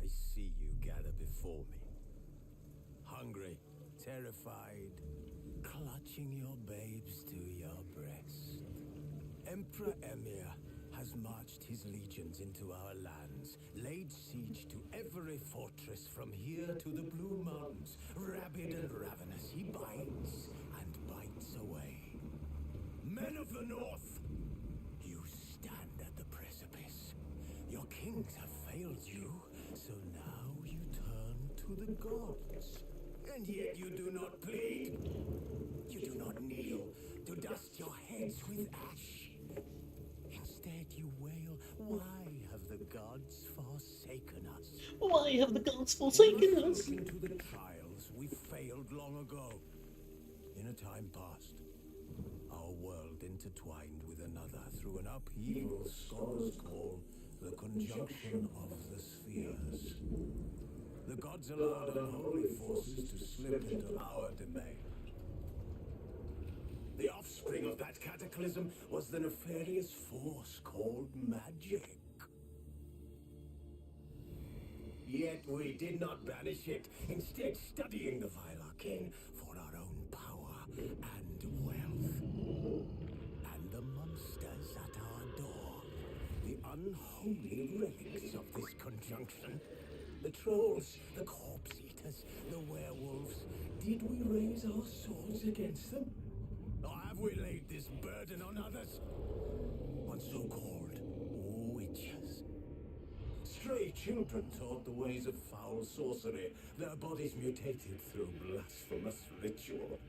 I see you gather before me. Hungry, terrified, clutching your babes to your breast. Emperor Emir has marched his legions into our lands, laid siege to every fortress from here to the Blue Mountains. Rabid and ravenous, he bites and bites away. Men of the North, you stand at the precipice. Your kings have failed you, so now you turn to the gods. And yet you do not plead. You do not kneel to dust your heads with ash. Instead you wail, why have the gods forsaken us? Why have the gods forsaken us? Look into the trials we failed long ago. In a time past, our world intertwined with another through an upheaval scholars call the conjunction of the spheres. The gods allowed unholy forces to slip into our domain. The offspring of that cataclysm was the nefarious force called magic. Yet we did not banish it, instead studying the vile arcane for our own power and wealth. And the monsters at our door, the unholy relics of this conjunction. The trolls, the corpse eaters, the werewolves. Did we raise our swords against them? Or have we laid this burden on others? On so-called witches. Stray children taught the ways of foul sorcery, their bodies mutated through blasphemous ritual.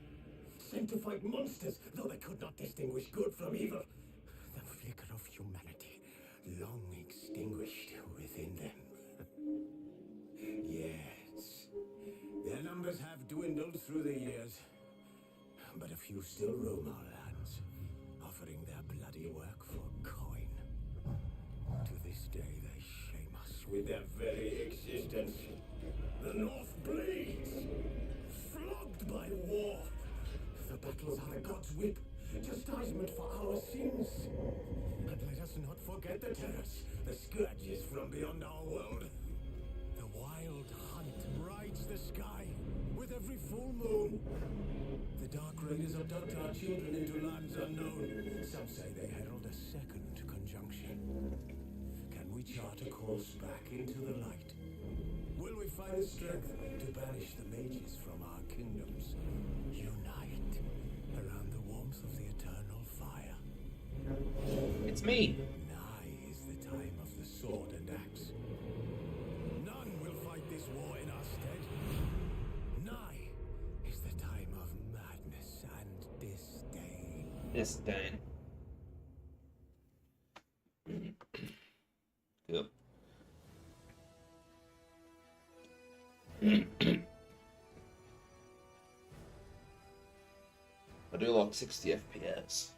Sanctified monsters, though they could not distinguish good from evil. The flicker of humanity, long extinguished within them. Yes, their numbers have dwindled through the years. But a few still roam our lands, offering their bloody work for coin. To this day they shame us with their very existence. The North bleeds, flogged by war. The battles are the gods' whip, chastisement for our sins. And let us not forget the terrors, the scourges from beyond our world. The wild hunt rides the sky with every full moon. The Dark Raiders abduct our children into lands unknown. Some say they herald a second conjunction. Can we chart a course back into the light? Will we find the strength to banish the mages from our kingdoms? Unite around the warmth of the eternal fire. It's me. Nigh is the time of the sword and axe. None will fight this war in our stead. Nigh is the time of madness and disdain. Disdain. Yep. I do like 60 FPS.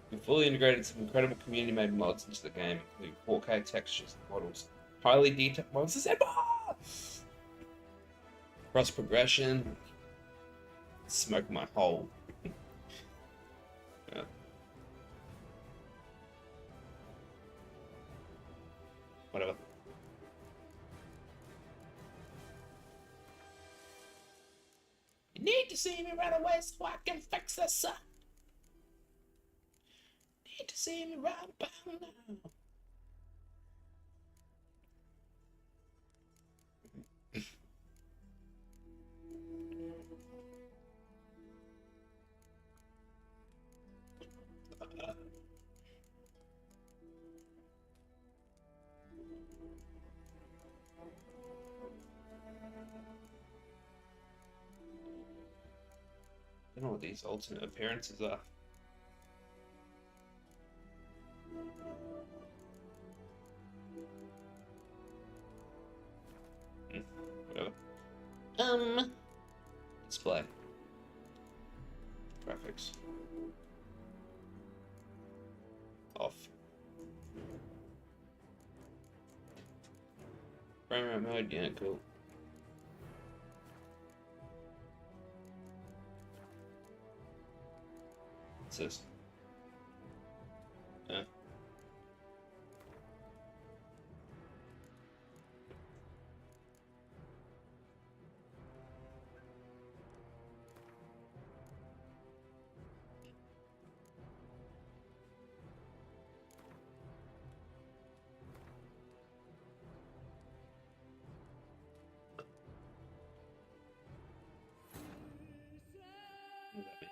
We fully integrated some incredible community-made mods into the game, including 4K textures and models, highly detailed monsters, and more! Cross progression. Smoke my hole. Yeah. Whatever. You need to see me run away so I can fix this up. Need to see me run about now. I don't know what these alternate appearances are. Whatever. Display. Graphics. Off. Frame rate mode, yeah, cool. defenses. Yeah. What that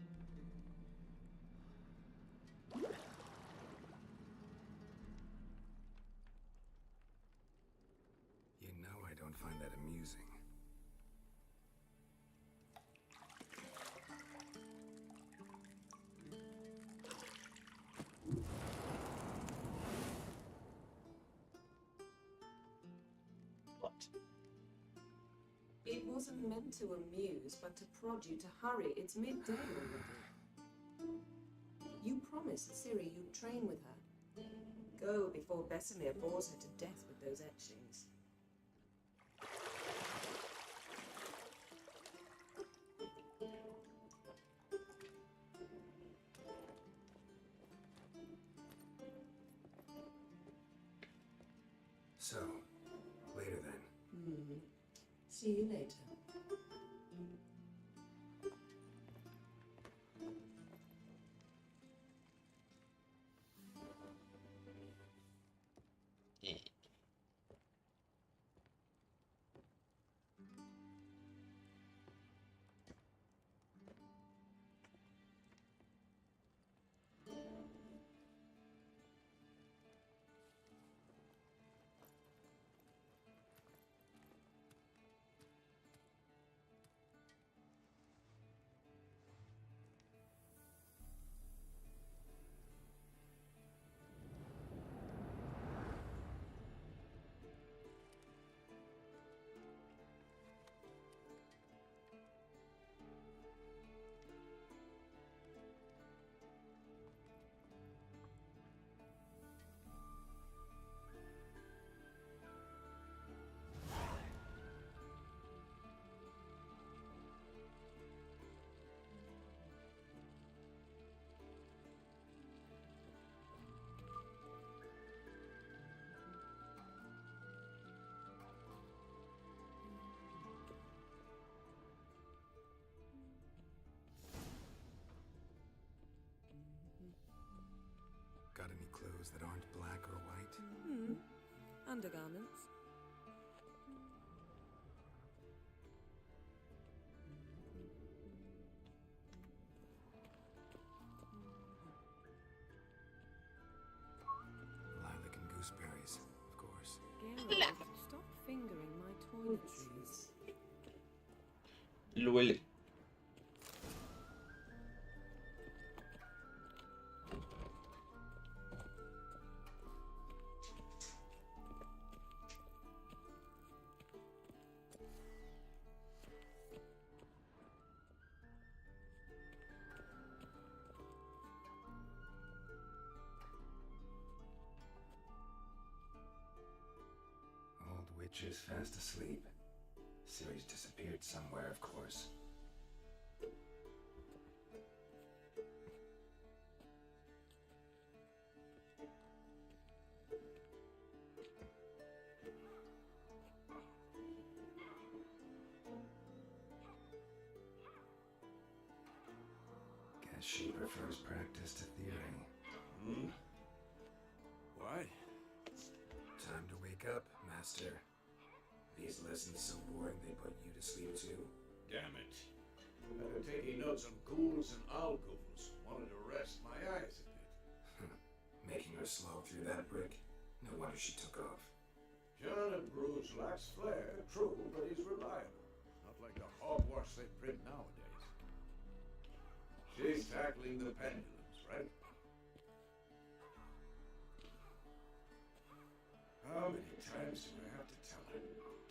means. You know I don't find that amusing. What? It wasn't meant to amuse, but to prod you to hurry. It's midday already. You promised Ciri you'd train with her. Go before Vesemir bores her to death with those etchings. So, later then. See you later. Yeah. Got any clothes that aren't black or white? Undergarments. Lilac and gooseberries, of course. Geralt, stop fingering my toiletries. Lol. Old witch is fast asleep. Ciri's disappeared somewhere, of course. Guess she prefers practice to theory. What? Time to wake up, Master. These lessons so boring they put you to sleep too. Damn it. After taking notes on ghouls and alghouls, wanted to rest my eyes a bit. Making her slog through that brick? No wonder she took off. John and Bruce lacks flair, true, but he's reliable. Not like the hogwash they print nowadays. She's tackling the pendulums, right? How many times do I have to tell her?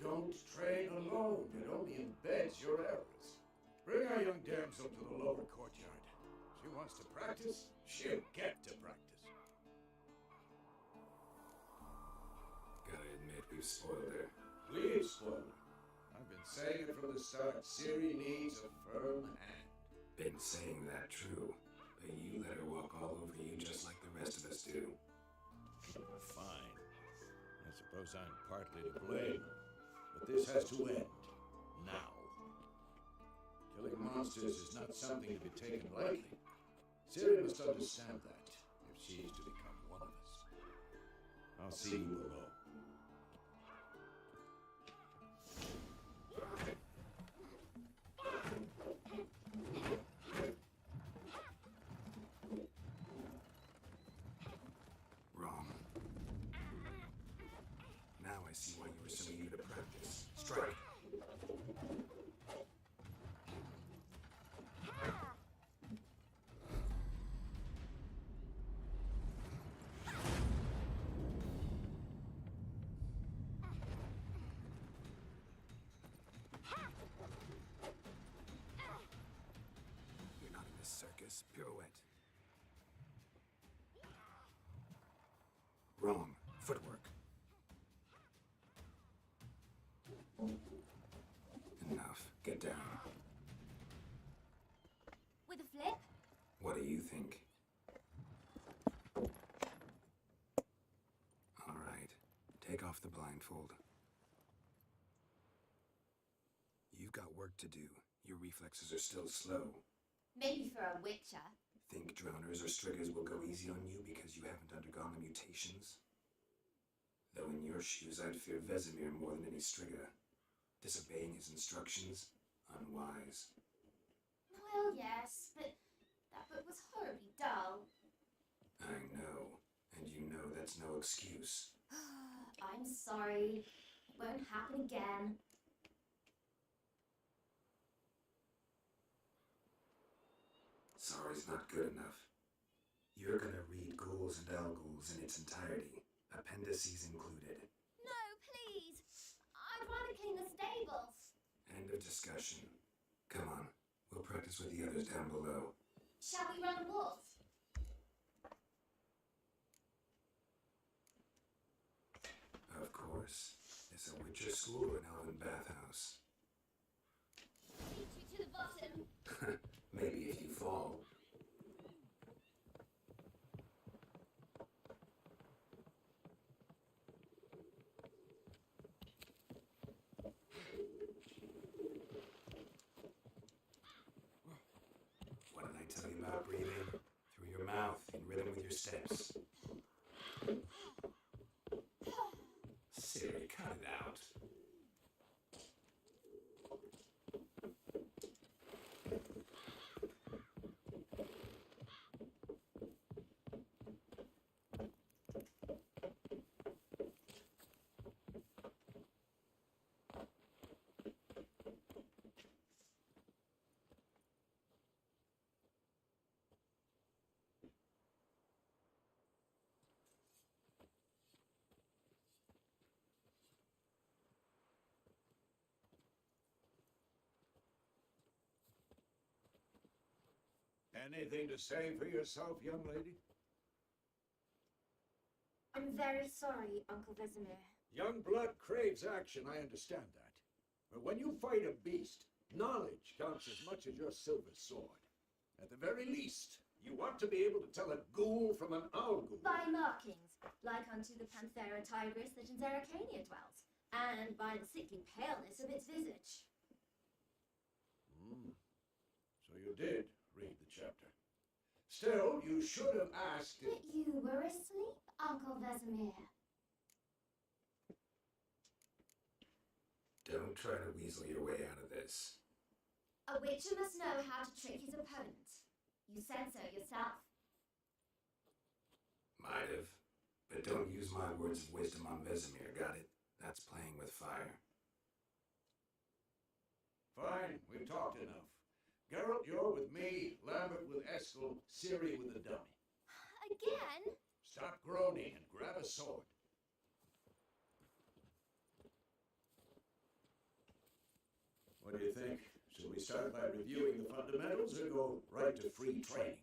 Don't train alone. It only embeds your errors. Bring our young damsel to the lower courtyard. She wants to practice, she'll get to practice. Gotta admit, we've spoiled her. Please, spoiler. I've been saying it from the start. Ciri needs a firm hand. Been saying that true, but you let her walk all over you just like the rest of us do. Fine. I suppose I'm partly to blame. But this has to end. Now. Killing monsters is not something to be taken lightly. Ciri must understand that, if she is to become one of us. I'll see you below. Wrong. Now I see why you were so eager to practice. Strike. You're not in this circus. Pirouette. Wrong. Footwork. Enough. Get down. With a flip? What do you think? All right. Take off the blindfold. You've got work to do. Your reflexes are still slow. Maybe for a witcher. Think droners or striggers will go easy on you because you haven't undergone the mutations? Though in your shoes, I'd fear Vesemir more than any strigger. Disobeying his instructions? Unwise. Well, yes, but that book was horribly dull. I know. And you know that's no excuse. I'm sorry. It won't happen again. Sorry's not good enough. You're gonna read Ghouls and Alghouls in its entirety, appendices included. No, please. I'd rather clean the stables. End of discussion. Come on, we'll practice with the others down below. Shall we run the wolf? Of course. It's a Witcher school or an elven bathhouse. Beat you to the bottom. Maybe if you fall. What did I tell you about breathing? Through your mouth, in rhythm with your steps. Siri, cut it out. Anything to say for yourself, young lady? I'm very sorry, Uncle Vesemir. Young blood craves action, I understand that. But when you fight a beast, knowledge counts as much as your silver sword. At the very least, you want to be able to tell a ghoul from an owl ghoul. By markings, like unto the Panthera tigris that in Zeracania dwells, and by the sickly paleness of its visage. So you did read the chapter. Still, you should have asked if... But you were asleep, Uncle Vesemir. Don't try to weasel your way out of this. A witcher must know how to trick his opponent. You said so yourself. Might have. But don't use my words of wisdom on Vesemir, got it? That's playing with fire. Fine, we've talked enough. Geralt, you're with me, Lambert with Eskel, Ciri with the dummy. Again? Stop groaning and grab a sword. What do you think? Should we start by reviewing the fundamentals or go right to free training?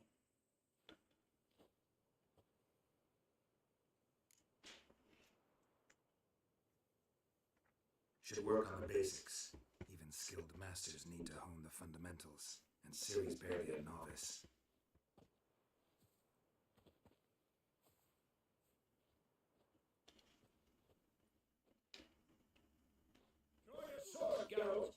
Should work on the basics. Even skilled masters need to hone the fundamentals, and Ciri's barely a novice. Draw your sword, Geralt!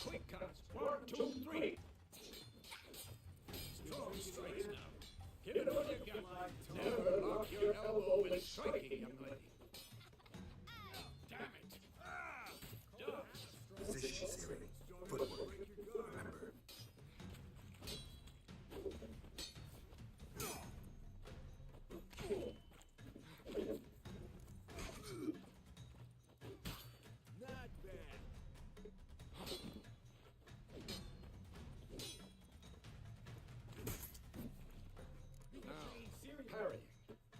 Quick cuts. 1, 2, 3. Strong strikes now. Give it all you got. Never lock your elbow when striking, young lady. Damn it. Done. Position, Ciri. Footwork. Remember. Not bad. Parry.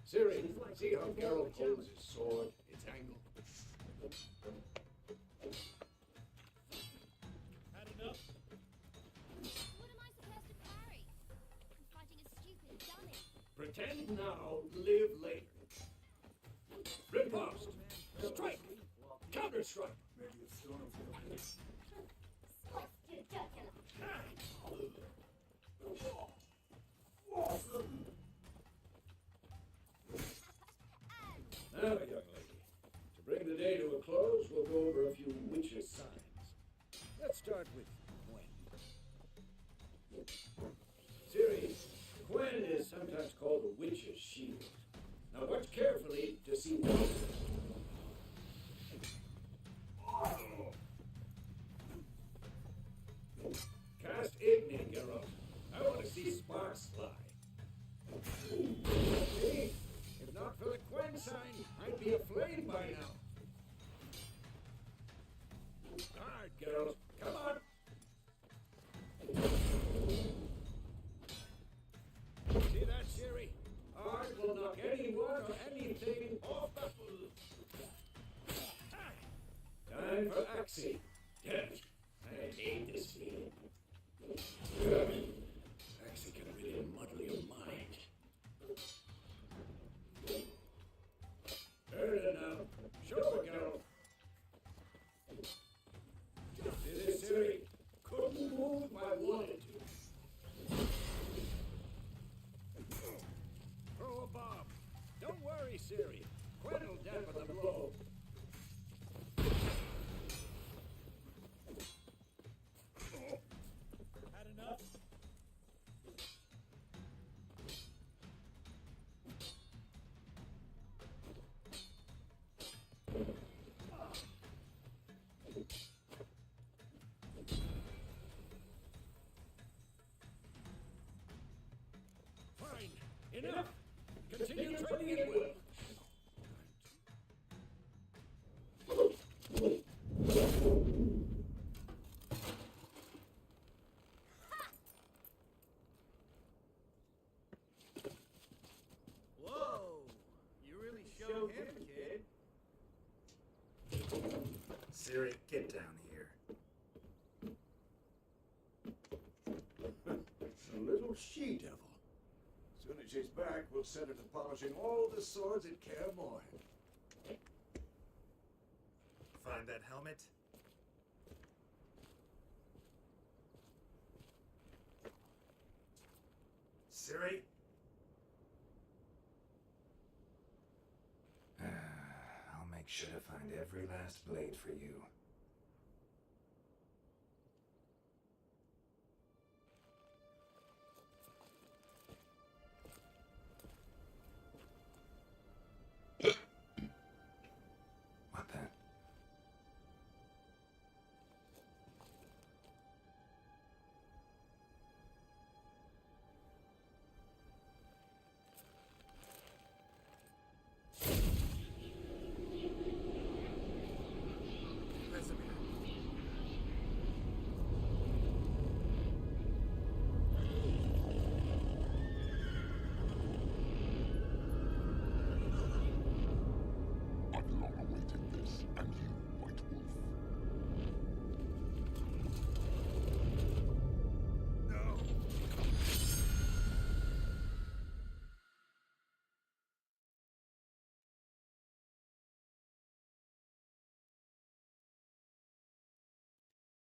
Ciri, see how Geralt holds his sword, its angle. Had enough? What am I supposed to parry? I'm fighting a stupid Pretend now, live later. Riposte! Strike! Counter-strike! Now, young lady, to bring the day to a close, we'll go over a few witches' signs. Let's start with Gwen. Ciri, Gwen is sometimes called a witch's shield. Now watch carefully to see what. Cast Igni, Geralt. I want to see sparks fly. See? If not for the Gwen sign, I'd be aflame by now. Guard, Geralt. Come on. See that, Ciri? Art will knock anyone or anything off the foot. Time for Axie. Yes, I hate this feeling. Axie can really muddle your mind. Early now. Show her, Geralt. See this, Ciri? Couldn't move if I wanted to. Throw a bomb. Don't worry, Ciri. Gwen will dampen the blow. Had enough? Fine. Enough. Continue training at will. Whoa! You really showed him, kid. Ciri, get down here. A little she-devil. Soon as she's back, we'll set her to polishing all the swords at Kaer Morhen. Find that helmet? Ciri? I'll make sure to find every last blade for you. What then? I've long awaited this, and you, White Wolf.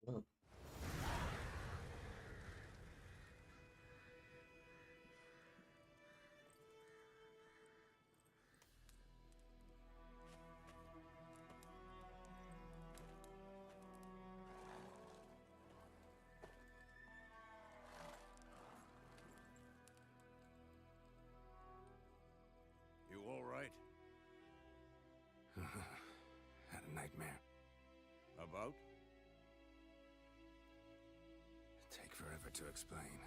Oh. You all right? Had a nightmare. About? Take forever to explain.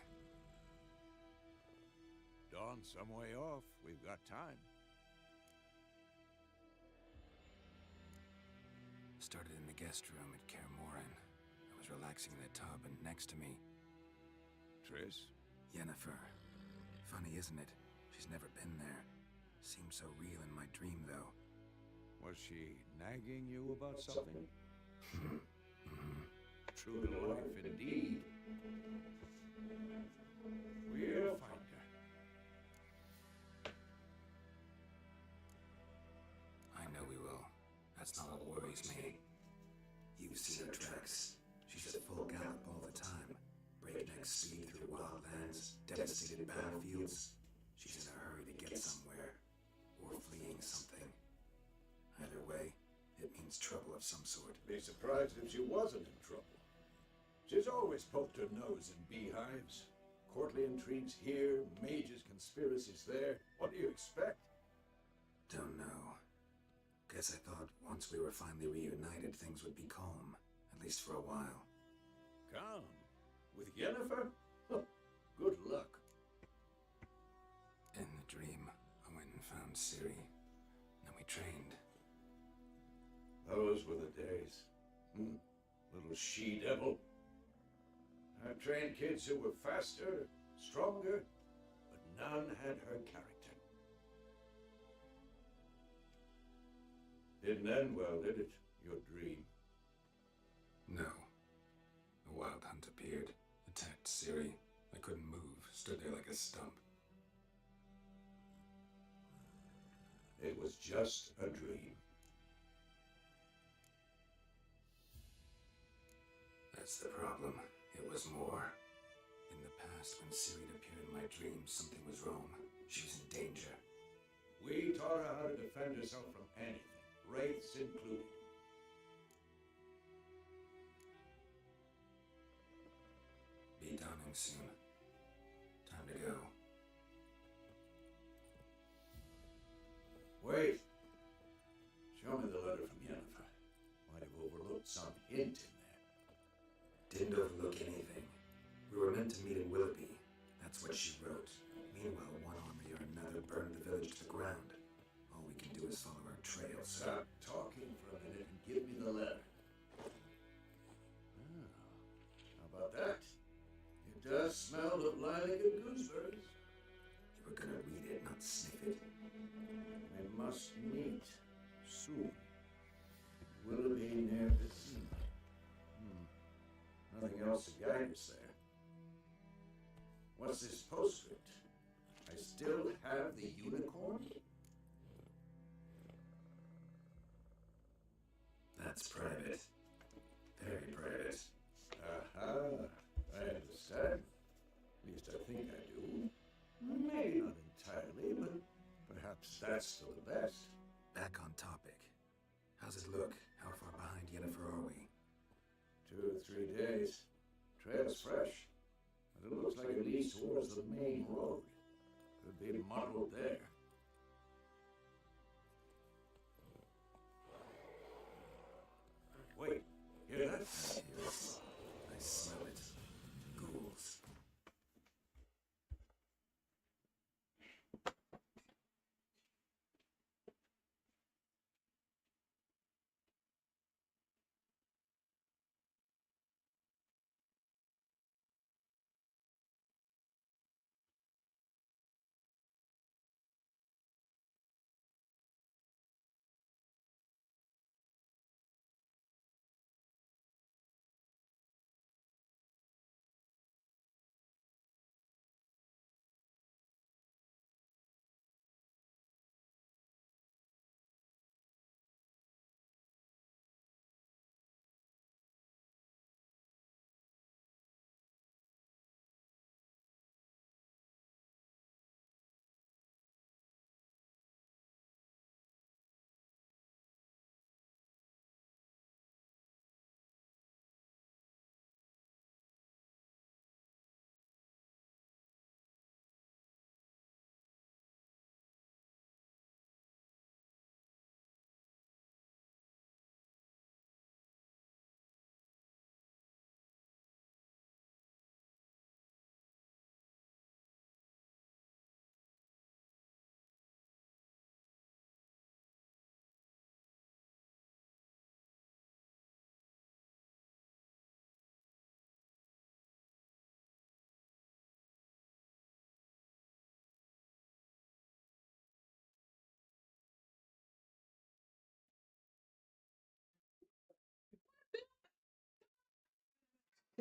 Dawn's some way off. We've got time. Started in the guest room at Kaer Morhen. I was relaxing in the tub, and next to me, Triss? Yennefer. Funny, isn't it? She's never been there. Seemed so real in my dream, though. Was she nagging you about something? True to life, indeed. We'll find her. worries me. You've seen her tracks. She's at full gallop all the time. Breakneck speed through wildlands, devastated battlefields. She's in a hurry to get somewhere. Or fleeing something. Either way, it means trouble of some sort. Be surprised if she wasn't in trouble. She's always poked her nose in beehives. Courtly intrigues here, mages' conspiracies there. What do you expect? Don't know. Guess I thought once we were finally reunited, things would be calm. At least for a while. Calm? With Yennefer? Huh. Good luck. In the dream, I went and found Ciri. Then we trained. Those were the days. Little she-devil. I trained kids who were faster, stronger, but none had her character. Didn't end well, did it? Your dream? No. A wild hunt appeared, attacked Ciri. I couldn't move, stood there like a stump. It was just a dream. That's the problem. It was more. In the past, when Ciri appeared in my dreams, something was wrong. She was in danger. We taught her how to defend herself from anything, wraiths included. Be dawning soon. Time to go. Wait. Show me the letter from Yennefer. Might have overlooked some hint in there. Didn't overlook anything. We were meant to meet in Willoughby. That's what she wrote. Meanwhile, one army or another burned the village to the ground. All we can do is follow our trails. Stop talking for a minute and give me the letter. How about that? It does smell of lilac and gooseberries. You were gonna read it, not sniff it. We must meet soon. Willoughby near Vicina. Nothing else to guide us there. What's this postscript? I still have the unicorn? That's private. Very private. Aha, I understand. At least I think I do. Maybe not entirely, but perhaps that's still the best. Back on topic. How's it look? How far behind Yennefer are we? 2 or 3 days. Trail's fresh, but it looks like it leads towards the main road. Could be muddled there. Wait, hear that? Yes. I smell it. Ghouls.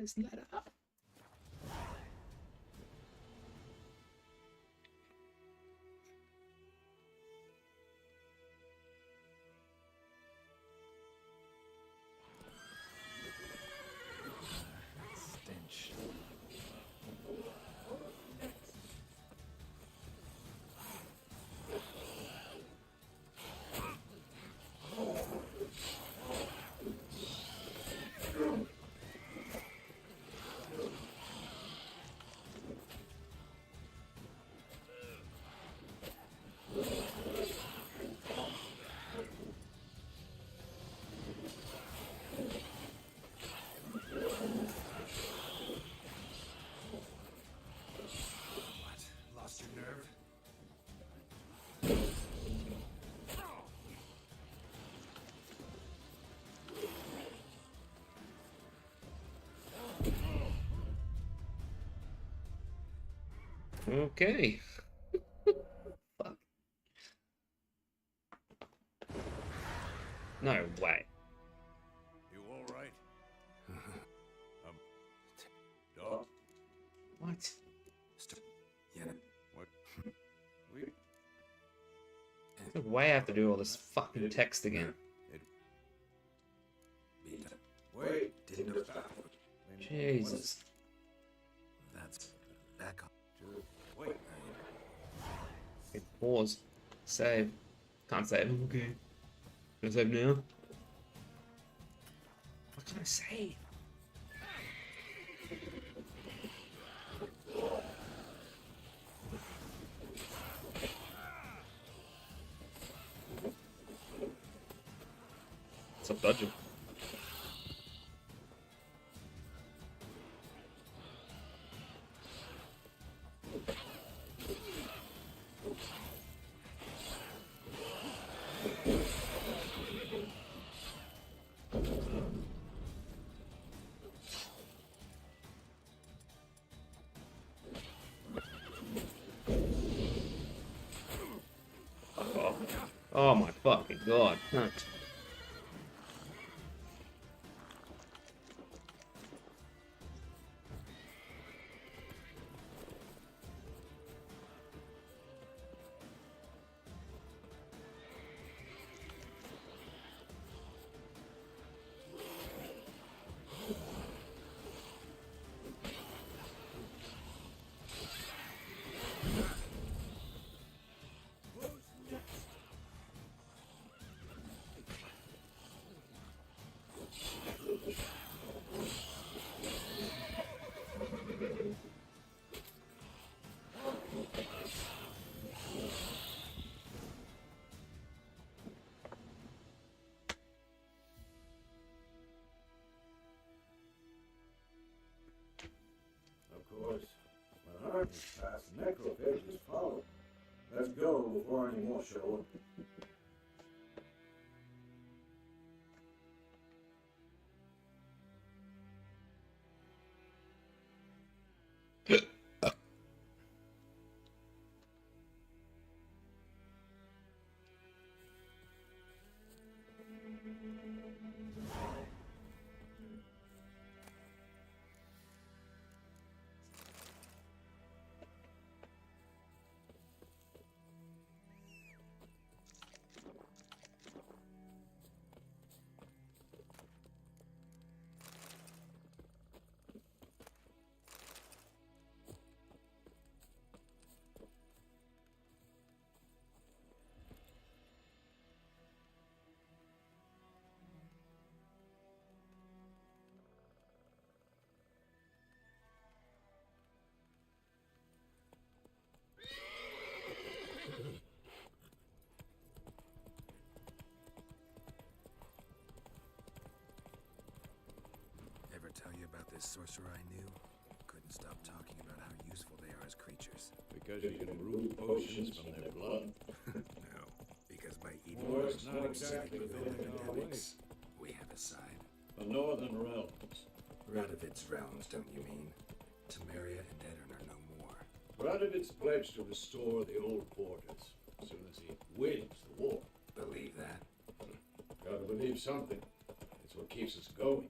Isn't that up? Okay. Fuck. No way. You all right? Doc? What? Yeah. What? We... Why I have to do all this fucking text again? Wait! Didn't stop. Jesus. That's back on. Wait! Okay, pause. Save. Can't save. Okay. Can I save now? What can I save? Stop dodging. Fuck off. Oh my fucking god. Cunt. Of course, when Artemis passed, necrophages follow. Let's go before any more show up. Ever tell you about this sorcerer I knew? Couldn't stop talking about how useful they are as creatures. Because you can brew potions from their blood. No, because by eating Well, those it's not potions, exactly they prevent going our epidemics. We have a side. The northern realms. Radovid's realms, don't you mean? Temeria and Edirn are no more. Radovid's pledged to restore the old borders as soon as he wins the war. Believe that? Gotta believe something. It's what keeps us going.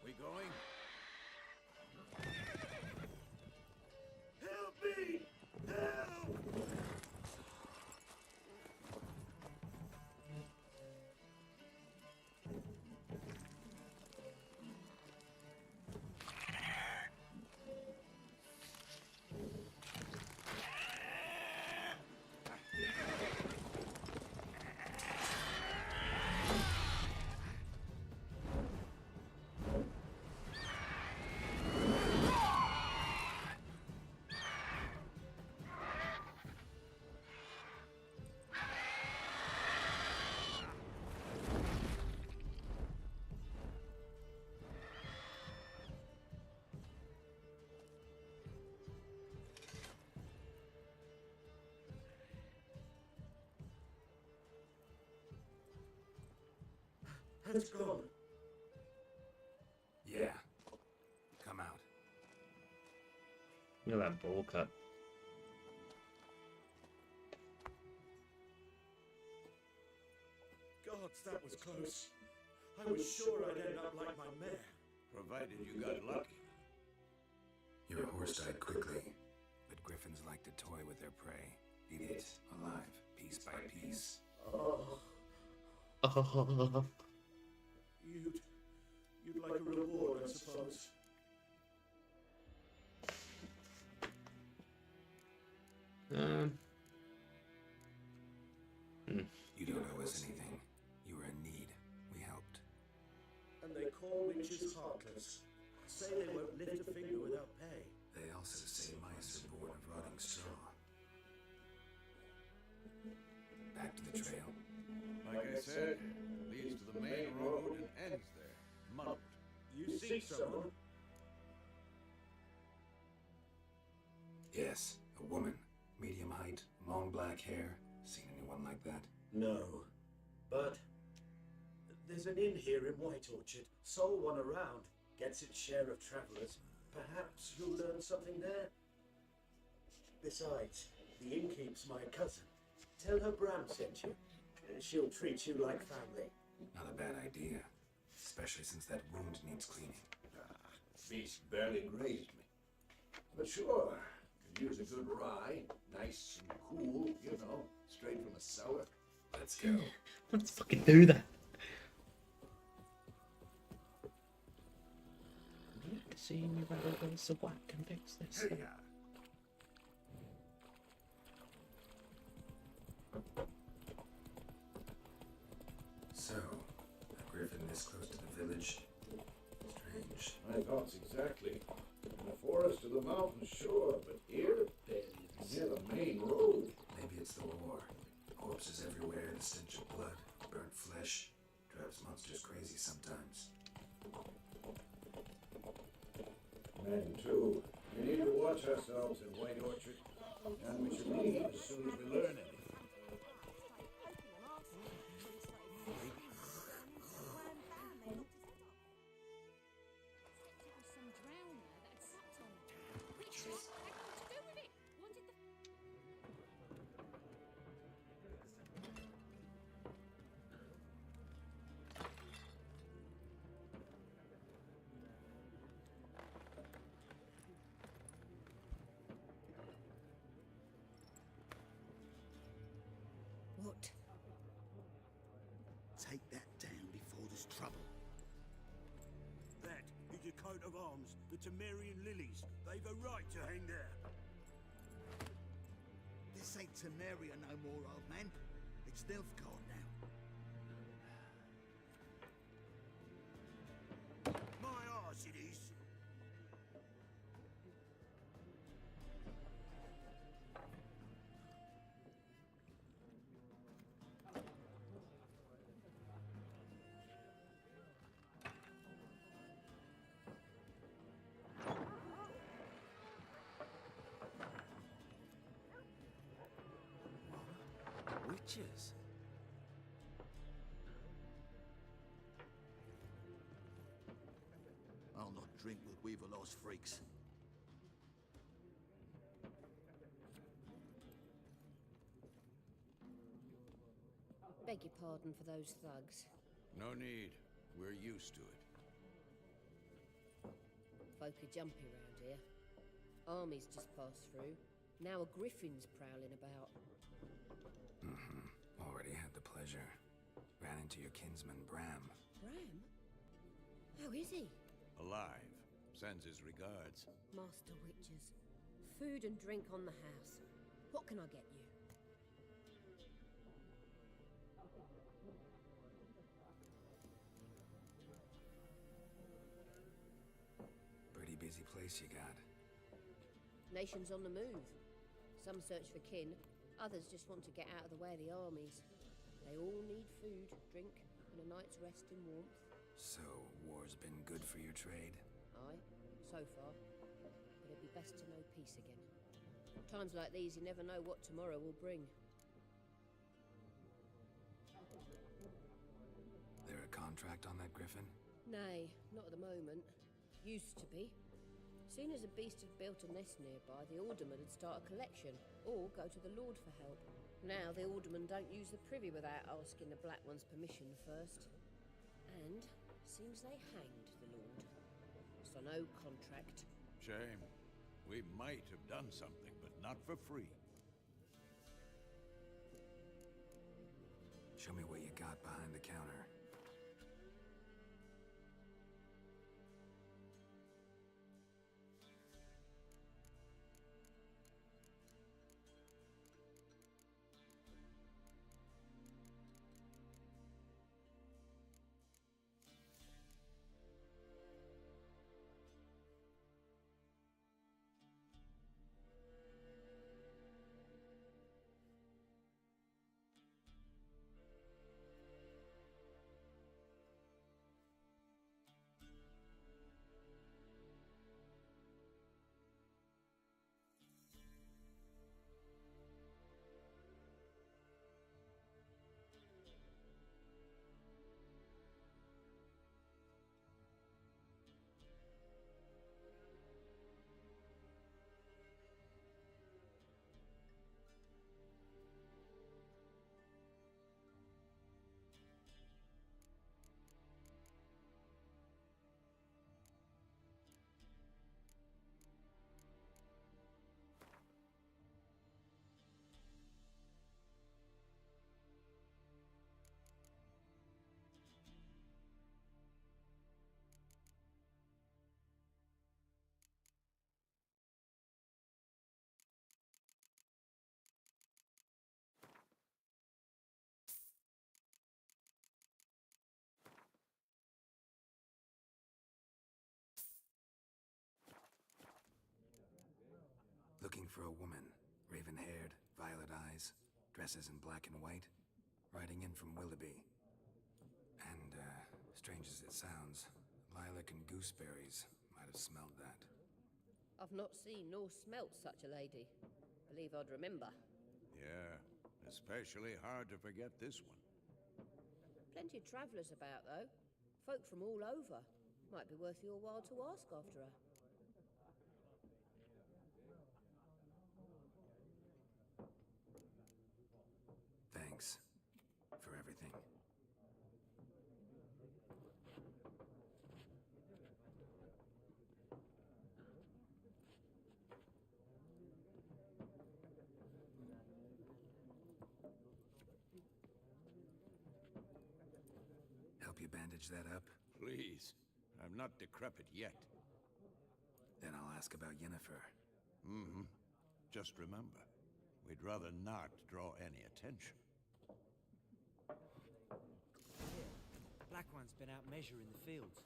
We going? Help me! Help! Griffith's gone. Yeah. Come out. Look at that ball cut. Gods, that was close. I was sure I'd end up like my mare. Provided you got lucky. Your horse died quickly, but griffins like to toy with their prey. Eat it alive, piece by piece. Oh, Oh. you'd like a reward, I suppose. You don't owe us anything. You were in need. We helped. And they call witches heartless. Say they won't lift a finger without pay. They also say mice are born of rotting straw. Back to the trail. Like I said, leads to the main road and ends there. Muddled. You seek someone? Yes, a woman. Medium height, long black hair. Seen anyone like that? No. But there's an inn here in White Orchard. Sole one around. Gets its share of travellers. Perhaps you'll learn something there. Besides, the innkeep's my cousin. Tell her Bram sent you. She'll treat you like family. Not a bad idea. Especially since that wound needs cleaning. Beast barely grazed me. But sure, could use a good rye. Nice and cool, you know, straight from a cellar. Let's go. Let's fucking do that. Would you like to see me rattle with some whack and fix this? Hey, So, a griffin this close to the village? Strange. my thoughts exactly. In the forest or the mountains, sure, but here, near the main road. Maybe it's the war. Corpses everywhere, the stench of blood, burnt flesh. Drives monsters crazy sometimes. Men, too. We need to watch ourselves in White Orchard. And we should leave as soon as we learn anything. What? Take that down before there's trouble. That is a coat of arms, the Temerian lilies. They've a right to hang there. This ain't Temeria no more, old man. It's Nilfgaard now. My arse it is. Witches? I'll not drink with Weaverlost freaks. Beg your pardon for those thugs. No need. We're used to it. Folk are jumpy round here. Armies just passed through. Now a griffin's prowling about. Already had the pleasure. Ran into your kinsman, Bram. Bram? How is he? Alive. Sends his regards. Master Witches. Food and drink on the house. What can I get you? Pretty busy place you got. Nations on the move. Some search for kin, others just want to get out of the way of the armies. They all need food, drink, and a night's rest in warmth. So, war's been good for your trade? Aye, so far. But it'd be best to know peace again. Times like these, you never know what tomorrow will bring. There are a contract on that griffin? Nay, not at the moment. Used to be. Soon as a beast had built a nest nearby, the alderman would start a collection, or go to the Lord for help. Now the aldermen don't use the privy without asking the Black One's permission first. And seems they hanged the Lord. So no contract. Shame. We might have done something, but not for free. Show me what you got behind the counter. Looking for a woman. Raven-haired, violet eyes, dresses in black and white, riding in from Willoughby. And, strange as it sounds, lilac and gooseberries might have smelled that. I've not seen nor smelt such a lady. Believe I'd remember. Yeah, especially hard to forget this one. Plenty of travellers about, though. Folk from all over. Might be worth your while to ask after her. Thanks for everything. Help you bandage that up? Please. I'm not decrepit yet. Then I'll ask about Yennefer. Mm-hmm. Just remember, we'd rather not draw any attention. Black One's been out measuring the fields.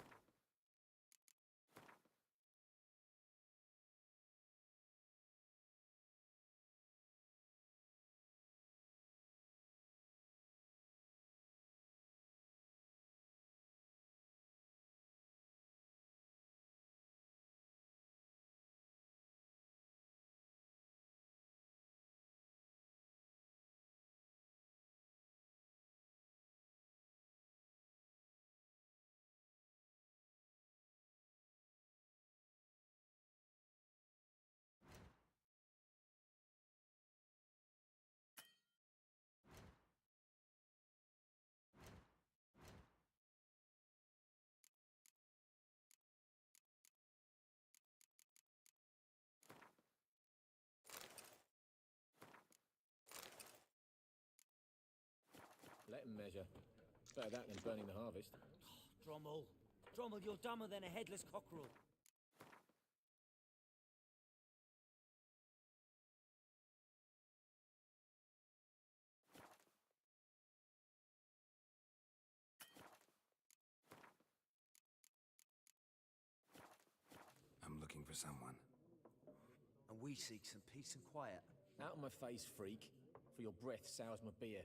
Let him measure. Better that than burning the harvest. Drommel. Drommel, you're dumber than a headless cockerel. I'm looking for someone. And we seek some peace and quiet. Out of my face, freak. For your breath sours my beer.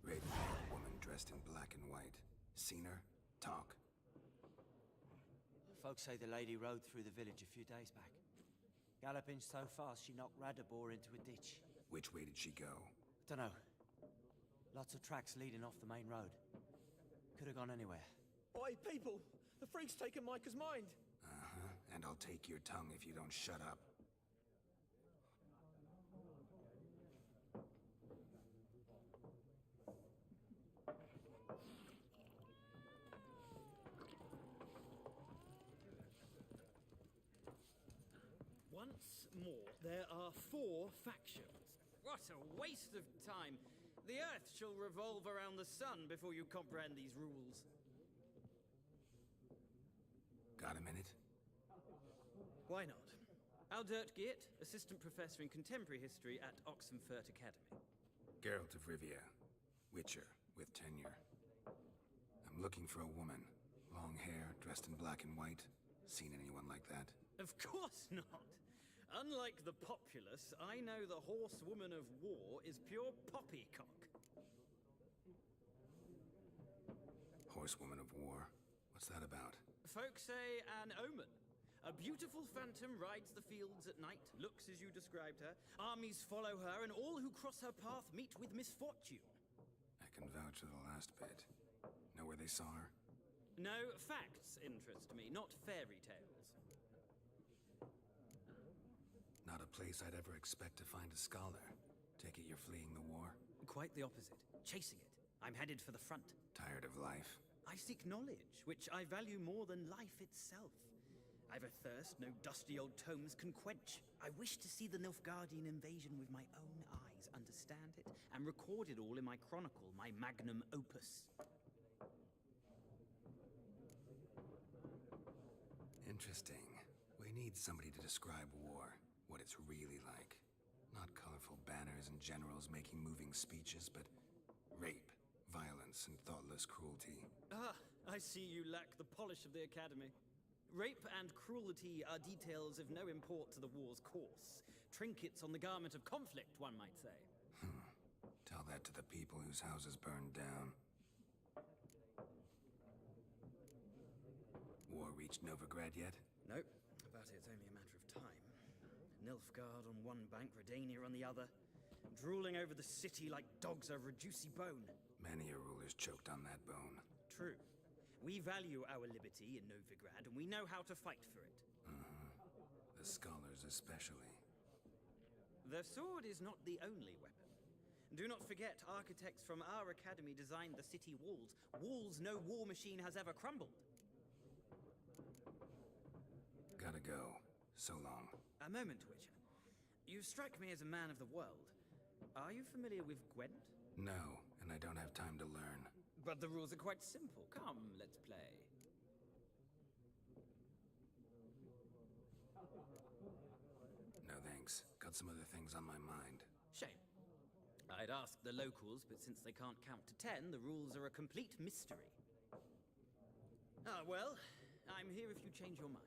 Raven-haired woman dressed in black and white. Seen her? Talk. Folks say the lady rode through the village a few days back. Galloping so fast she knocked Radabor into a ditch. Which way did she go? Dunno. Lots of tracks leading off the main road. Could have gone anywhere. Oi, people! The freak's taken Micah's mind! Uh-huh, and I'll take your tongue if you don't shut up. Once more, there are 4 factions. What a waste of time. The Earth shall revolve around the sun before you comprehend these rules. Got a minute? Why not? Aldert Geert, Assistant Professor in Contemporary History at Oxenfurt Academy. Geralt of Rivia. Witcher, with tenure. I'm looking for a woman. Long hair, dressed in black and white. Seen anyone like that? Of course not. Unlike the populace, I know the horsewoman of war is pure poppycock. Horsewoman of war? What's that about? Folks say an omen. A beautiful phantom rides the fields at night, looks as you described her. Armies follow her, and all who cross her path meet with misfortune. I can vouch for the last bit. Know where they saw her? No, facts interest me, not fairy tales. Not a place I'd ever expect to find a scholar. Take it you're fleeing the war? Quite the opposite. Chasing it. I'm headed for the front. Tired of life? I seek knowledge, which I value more than life itself. I've a thirst no dusty old tomes can quench. I wish to see the Nilfgaardian invasion with my own eyes, understand it, and record it all in my chronicle, my magnum opus. Interesting. We need somebody to describe war, what it's really like. Not colorful banners and generals making moving speeches, but rape, violence, and thoughtless cruelty. Ah, I see you lack the polish of the Academy. Rape and cruelty are details of no import to the war's course. Trinkets on the garment of conflict, one might say. Tell that to the people whose houses burned down. War reached Novigrad yet? Nope, but it's only a matter of time. Nilfgaard on one bank, Redania on the other, drooling over the city like dogs over a juicy bone. Many a ruler's choked on that bone. True. We value our liberty in Novigrad, and we know how to fight for it. The scholars especially. The sword is not the only weapon. Do not forget, architects from our academy designed the city walls. Walls no war machine has ever crumbled. Gotta go. So long. A moment, Witcher. You strike me as a man of the world. Are you familiar with Gwent? No, and I don't have time to learn. But the rules are quite simple. Come, let's play. No thanks. Got some other things on my mind. Shame. I'd ask the locals, but since they can't count to 10, the rules are a complete mystery. Ah, well, I'm here if you change your mind.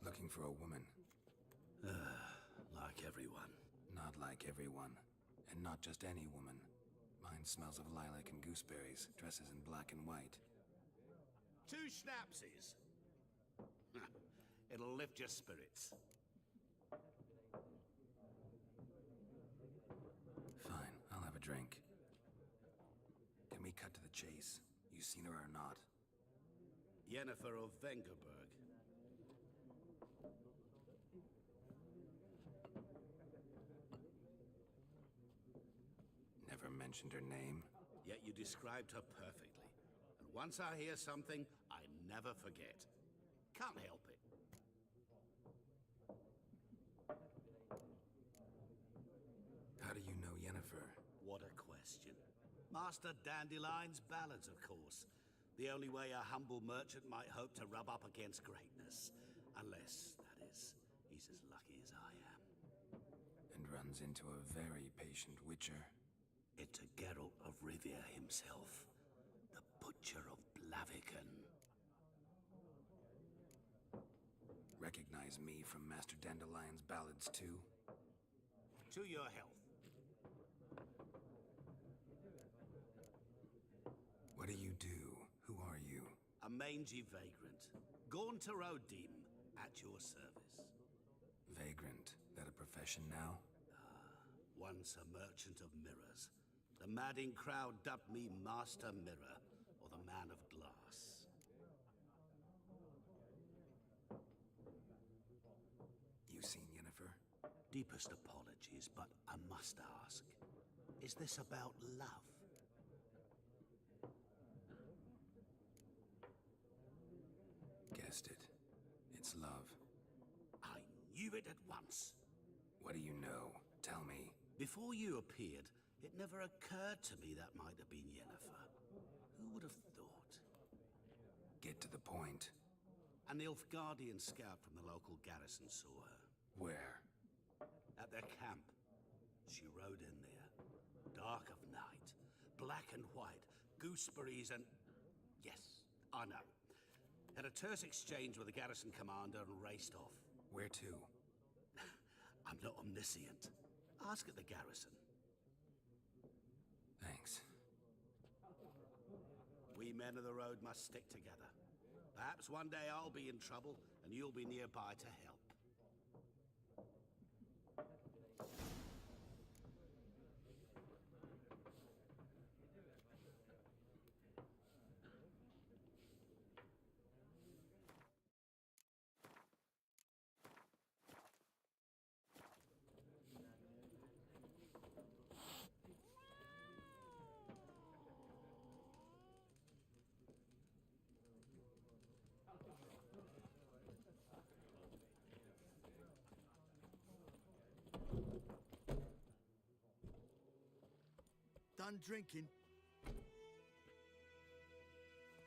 Looking for a woman. Like everyone. Not like everyone. And not just any woman. Mine smells of lilac and gooseberries, dresses in black and white. 2 schnapsies. It'll lift your spirits. Fine, I'll have a drink. Can we cut to the chase? You seen her or not? Yennefer of Vengerberg. Never mentioned her name. Yet you described her perfectly. And once I hear something, I never forget. Can't help it. How do you know Yennefer? What a question. Master Dandelion's ballads, of course. The only way a humble merchant might hope to rub up against greatness. Unless, that is, he's as lucky as I am. And runs into a very patient witcher. It's a Geralt of Rivia himself. The Butcher of Blaviken. Recognize me from Master Dandelion's ballads too? To your health. What do you do? Who are you? A mangy vagrant. Gaunter O'Dim, at your service. Vagrant? That a profession now? Once a merchant of mirrors. The madding crowd dubbed me Master Mirror, or the Man of Glass. You seen Yennefer? Deepest apologies, but I must ask. Is this about love? Guessed it. It's love. I knew it at once. What do you know? Tell me. Before you appeared, it never occurred to me that might have been Yennefer. Who would have thought? Get to the point. An Nilfgaardian scout from the local garrison saw her. Where? At their camp. She rode in there. Dark of night. Black and white. Gooseberries and... Yes, I know. Had a terse exchange with the garrison commander and raced off. Where to? I'm not omniscient. Ask at the garrison. Thanks. We men of the road must stick together. Perhaps one day I'll be in trouble and you'll be nearby to help. Done drinking?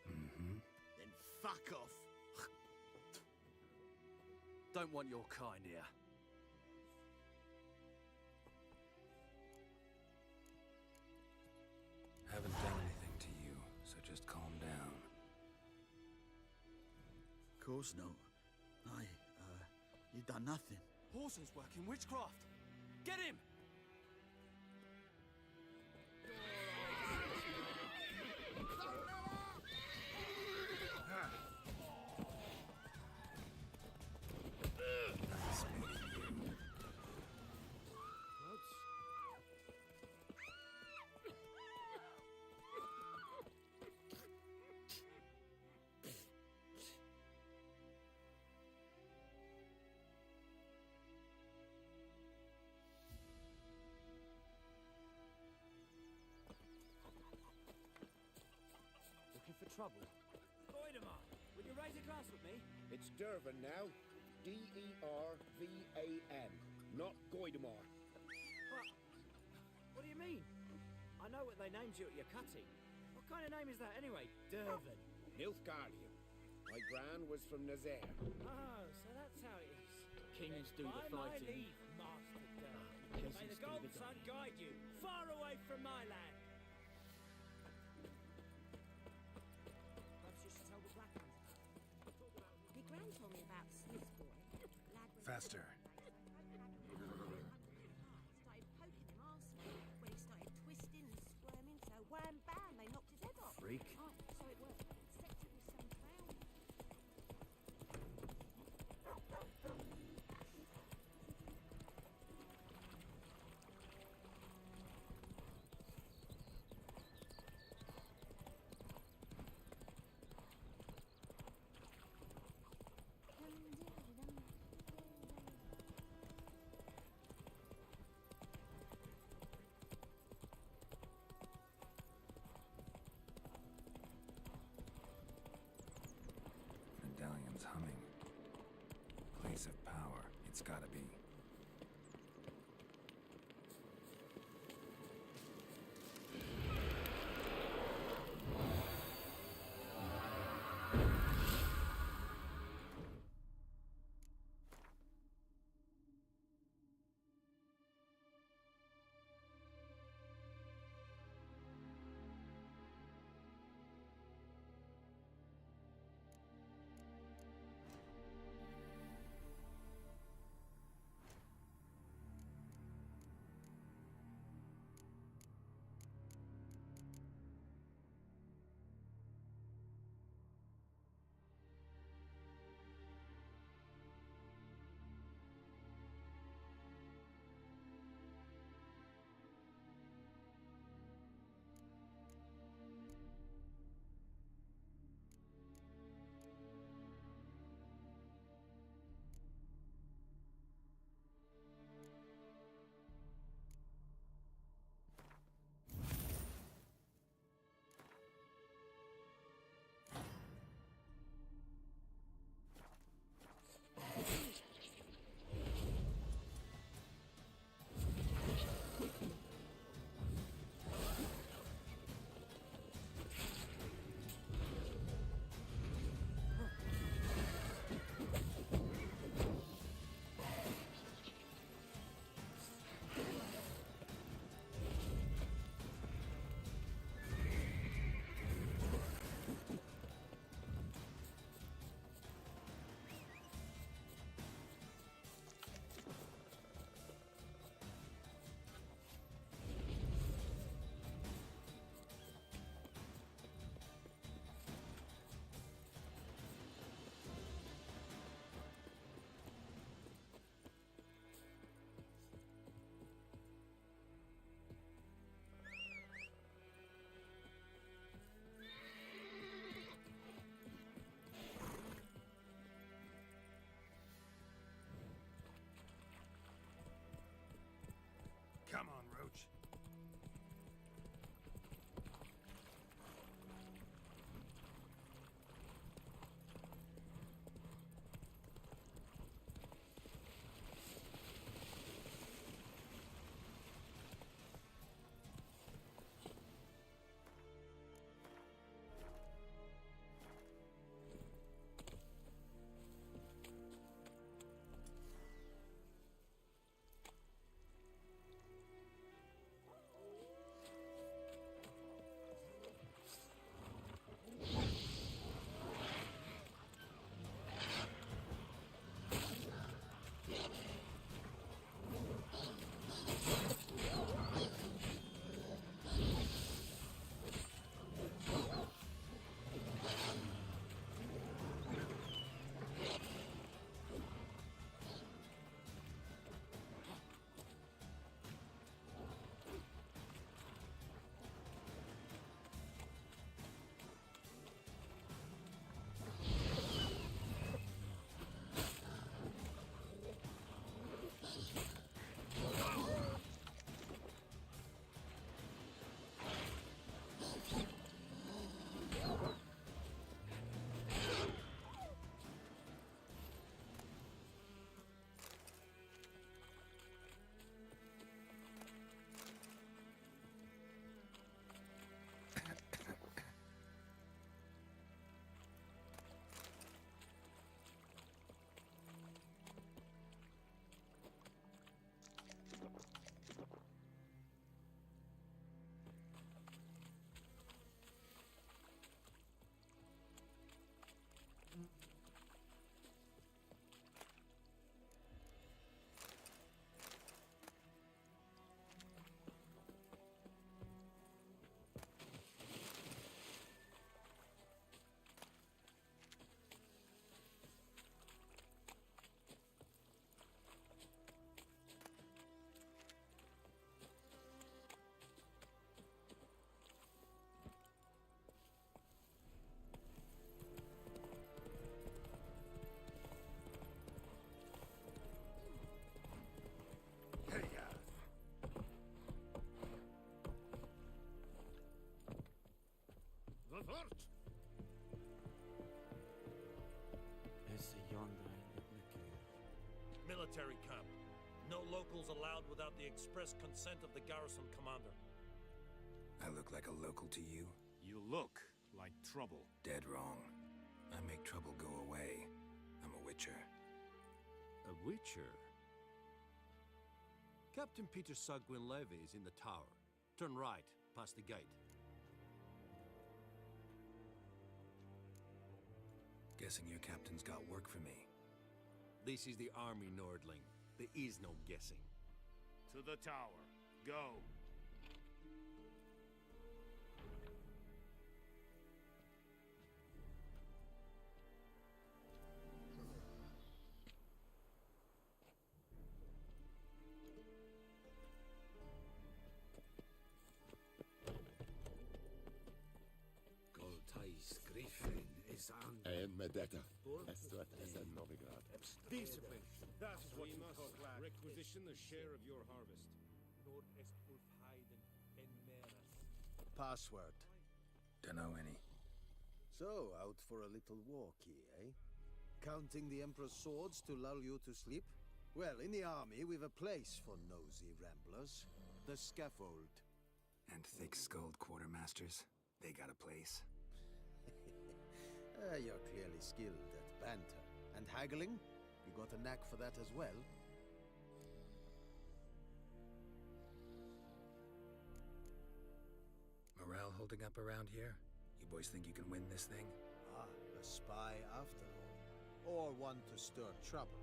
Mm-hmm. Then fuck off. Don't want your kind here. Haven't done anything to you, so just calm down. Of course not. You've done nothing. Horson's working witchcraft. Get him! Looking for trouble? Goidemar, will you raise a glass with me? It's Dervan now. D-E-R-V-A-N. Not Goidemar. What do you mean? I know what they named you at your cutting. What kind of name is that anyway? Dervan. Nilfgaardian. My gran was from Nazaire. Oh, so that's how it is. Kings do the By my fighting. leave, Master Dervan. May Peasants the do the Golden Sun dying. guide you, far away from my land. Perhaps you should tell the Black Hunter. My gran told me about Smith's boy. Lad was Faster. started poking him arsehole when he started twisting and squirming, so wham bam, they knocked his head off. Freak. Right, so it worked. Except it was some clown. It's gotta be. Come on, Roach. fort! Essa yonder ain't looking at you. military camp. No locals allowed without the express consent of the garrison commander. I look like a local to you? You look like trouble. Dead wrong. I make trouble go away. I'm a witcher. A witcher? Captain Peter Sugwin Levy is in the tower. Turn right, past the gate. Guessing your captain's got work for me. This is the army, Nordling. There is no guessing. To the tower. Go. Goltais Griffin is on. Medeta. Estuat Esan Novigrad. Discipline. That is what We you must call black. requisition a share of your harvest. Nord est Ulfheiden en Meras. Password. Dunno any. So, out for a little walkie, eh? Counting the Emperor's swords to lull you to sleep? Well, in the army, we've a place for nosy ramblers. The scaffold. And thick-skulled quartermasters? They got a place? You're clearly skilled at banter. And haggling? You got a knack for that as well? Morale holding up around here? You boys think you can win this thing? Ah, a spy after all. Or one to stir trouble.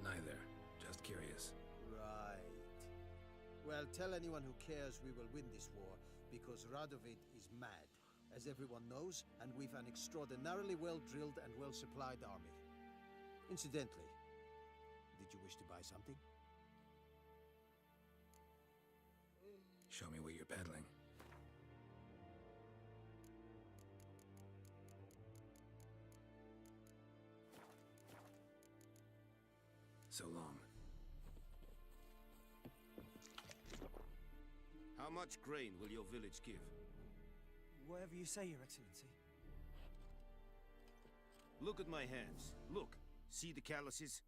Neither. Just curious. Right. Well, tell anyone who cares we will win this war, because Radovid is mad, as everyone knows, and we've an extraordinarily well-drilled and well-supplied army. Incidentally, did you wish to buy something? Show me what you're peddling. So long. How much grain will your village give? Whatever you say, Your Excellency. Look at my hands. Look. See the calluses?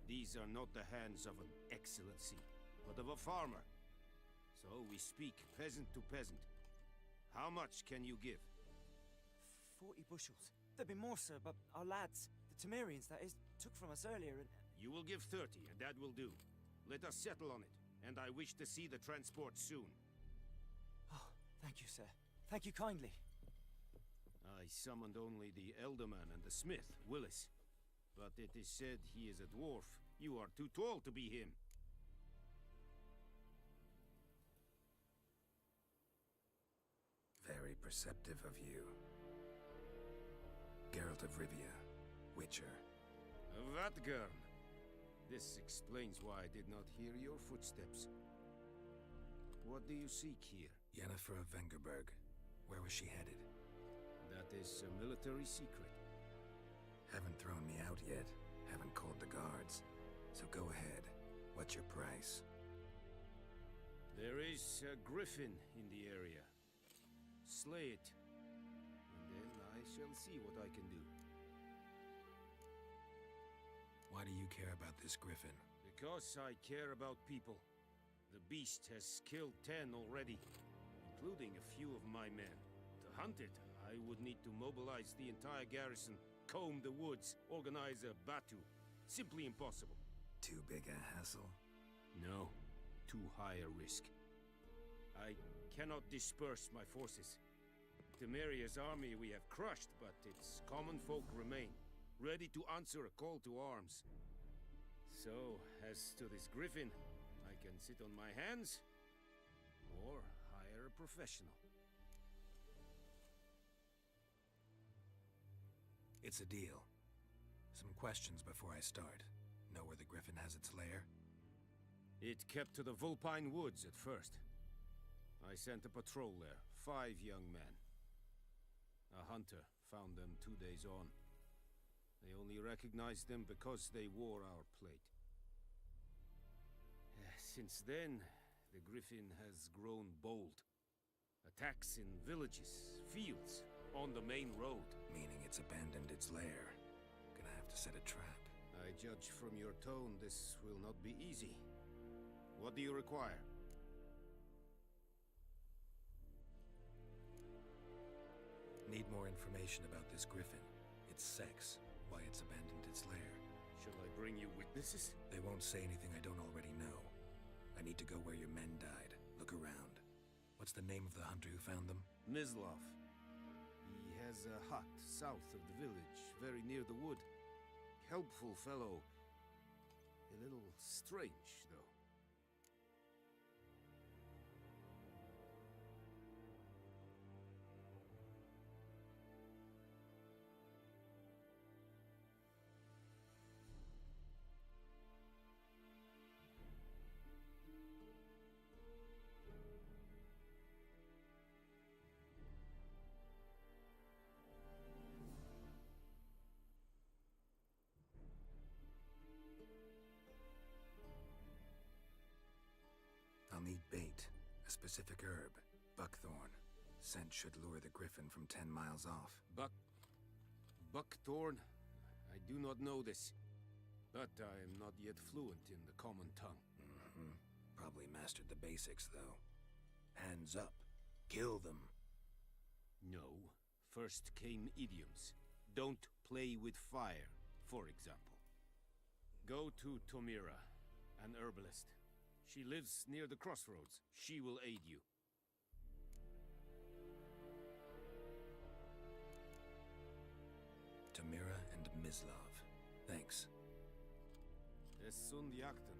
These are not the hands of an excellency, but of a farmer. So we speak peasant to peasant. How much can you give? 40 bushels. There'd be more, sir, but our lads, the Temerians, that is, took from us earlier and... You will give 30, and that will do. Let us settle on it, and I wish to see the transport soon. Oh, thank you, sir. Thank you kindly. I summoned only the Elderman and the smith, Willis. But it is said he is a dwarf. You are too tall to be him. Very perceptive of you. Geralt of Rivia, Witcher. Vatgern. This explains why I did not hear your footsteps. What do you seek here? Yennefer of Vengerberg. Where was she headed? That is a military secret. Haven't thrown me out yet. Haven't called the guards. So go ahead. What's your price? There is a griffin in the area. Slay it. And then I shall see what I can do. Why do you care about this griffin? Because I care about people. The beast has killed 10 already, including a few of my men. To hunt it, I would need to mobilize the entire garrison, comb the woods, organize a batu. Simply impossible. Too big a hassle? No. Too high a risk. I cannot disperse my forces. Temeria's army we have crushed, but its common folk remain, ready to answer a call to arms. So, as to this griffin, I can sit on my hands, or hire a professional. It's a deal. Some questions before I start. Know where the griffin has its lair? It kept to the Vulpine Woods at first. I sent a patrol there, 5 young men. A hunter found them 2 days on. They only recognized them because they wore our plate. Since then, the griffin has grown bold. Attacks in villages, fields, on the main road. Meaning it's abandoned its lair. Gonna have to set a trap. I judge from your tone this will not be easy. What do you require? Need more information about this griffin. Its sex, why it's abandoned its lair. Shall I bring you witnesses? They won't say anything I don't already know. I need to go where your men died. Look around. What's the name of the hunter who found them? Mislav. He has a hut south of the village, very near the wood. Helpful fellow. A little strange, though. I'll need bait, a specific herb, buckthorn. Scent should lure the griffin from 10 miles off. Buckthorn? I do not know this. But I am not yet fluent in the common tongue. Probably mastered the basics, though. Hands up. Kill them. No. First came idioms. Don't play with fire, for example. Go to Tomira, an herbalist. She lives near the crossroads. She will aid you. Tomira and Mislav. Thanks. Es sunt jakten.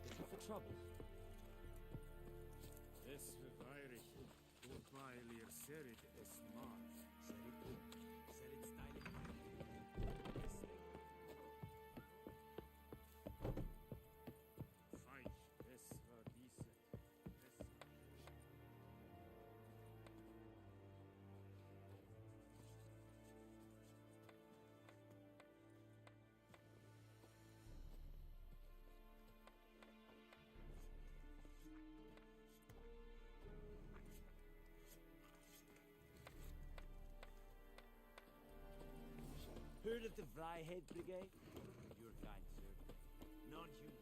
Looking for trouble? Es verweirich und meilir serid es mar. Serid styling. Feich, es war diese. Heard of the Flyhead Brigade? Your kind, sir. Non-humans.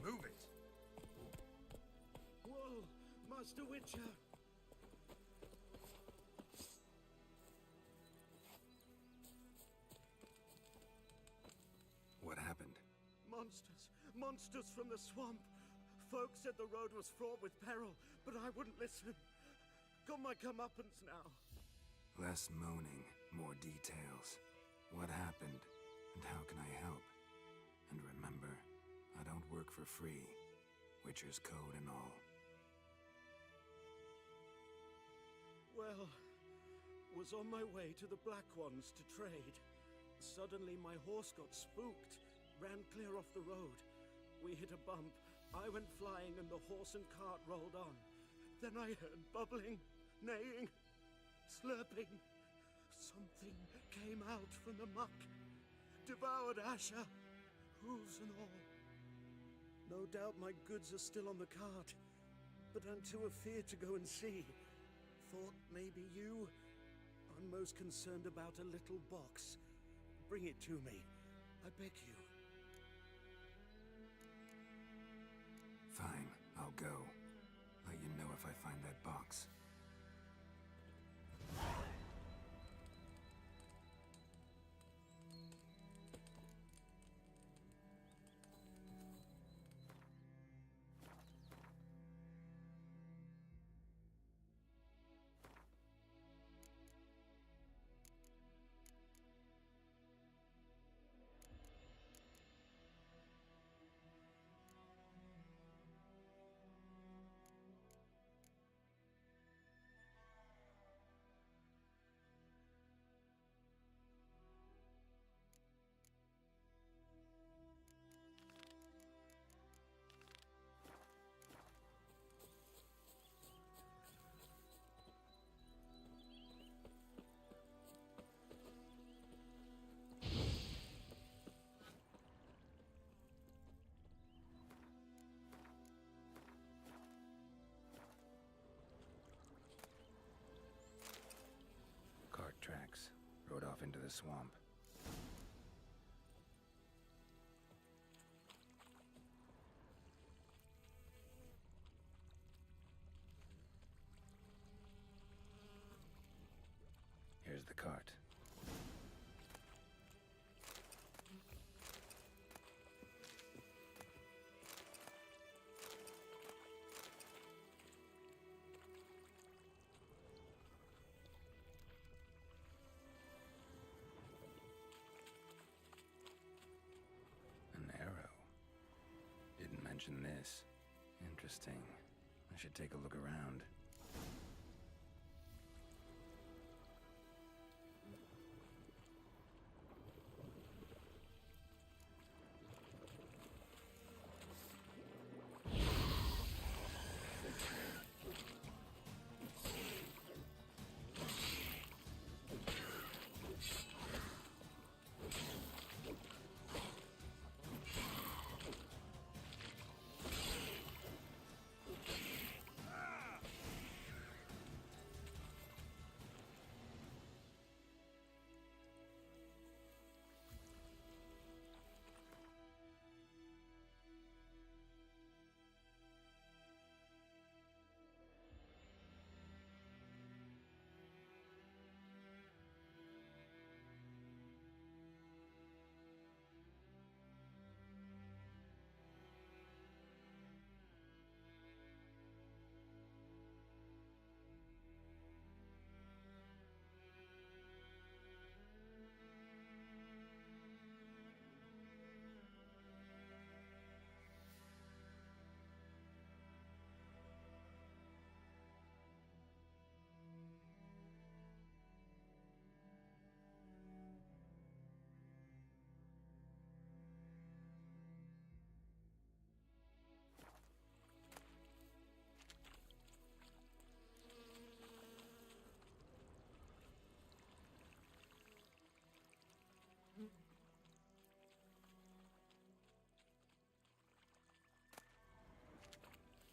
Move it! Whoa, Master Witcher! What happened? Monsters! Monsters from the swamp! Folk said the road was fraught with peril, but I wouldn't listen. Got my comeuppance now. Less moaning, more details. What happened, and how can I help? And remember, I don't work for free. Witcher's code and all. Well, was on my way to the Black Ones to trade. Suddenly my horse got spooked, ran clear off the road. We hit a bump, I went flying and the horse and cart rolled on. Then I heard bubbling, neighing, slurping. Something came out from the muck, devoured Asher, hooves and all. No doubt my goods are still on the cart, but I'm too afeard to go and see. Thought maybe you. I'm most concerned about a little box. Bring it to me, I beg you. Fine, I'll go. Let you know if I find that box. into the swamp. Here's the cart. An arrow. Didn't mention this. Interesting. I should take a look around.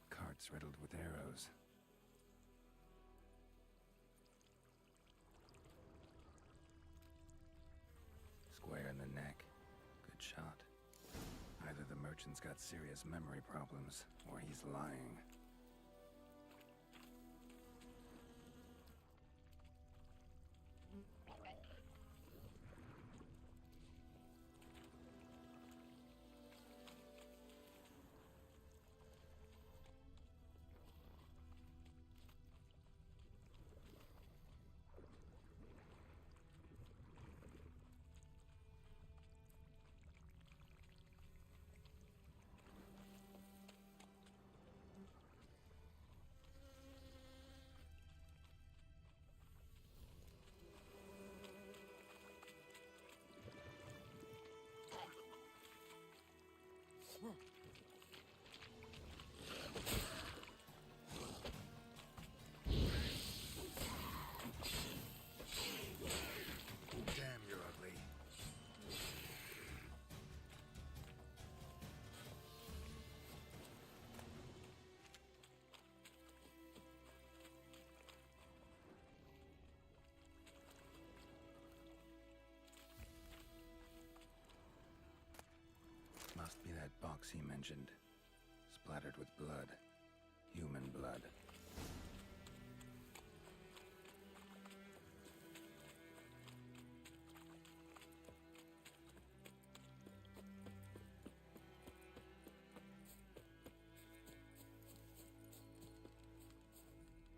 Carts riddled with arrows. Square in the neck. Good shot. Either the merchant's got serious memory problems, or he's lying. Damn, you're ugly. Must be that box he mentioned. Splattered with blood. Human blood.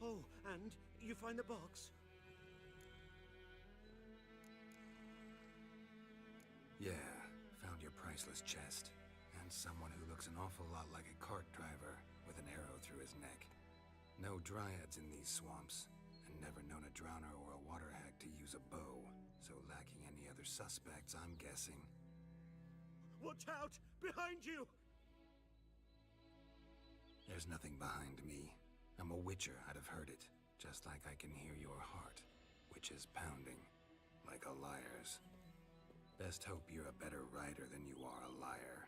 Oh, and you find the box? Yeah, found your priceless chest. And someone who looks an awful lot like a cart driver with an arrow through his neck. No dryads in these swamps, and never known a drowner or a water hag to use a bow. So lacking any other suspects, I'm guessing. Watch out! Behind you! There's nothing behind me. I'm a witcher, I'd have heard it. Just like I can hear your heart, which is pounding, like a liar's. Best hope you're a better rider than you are a liar.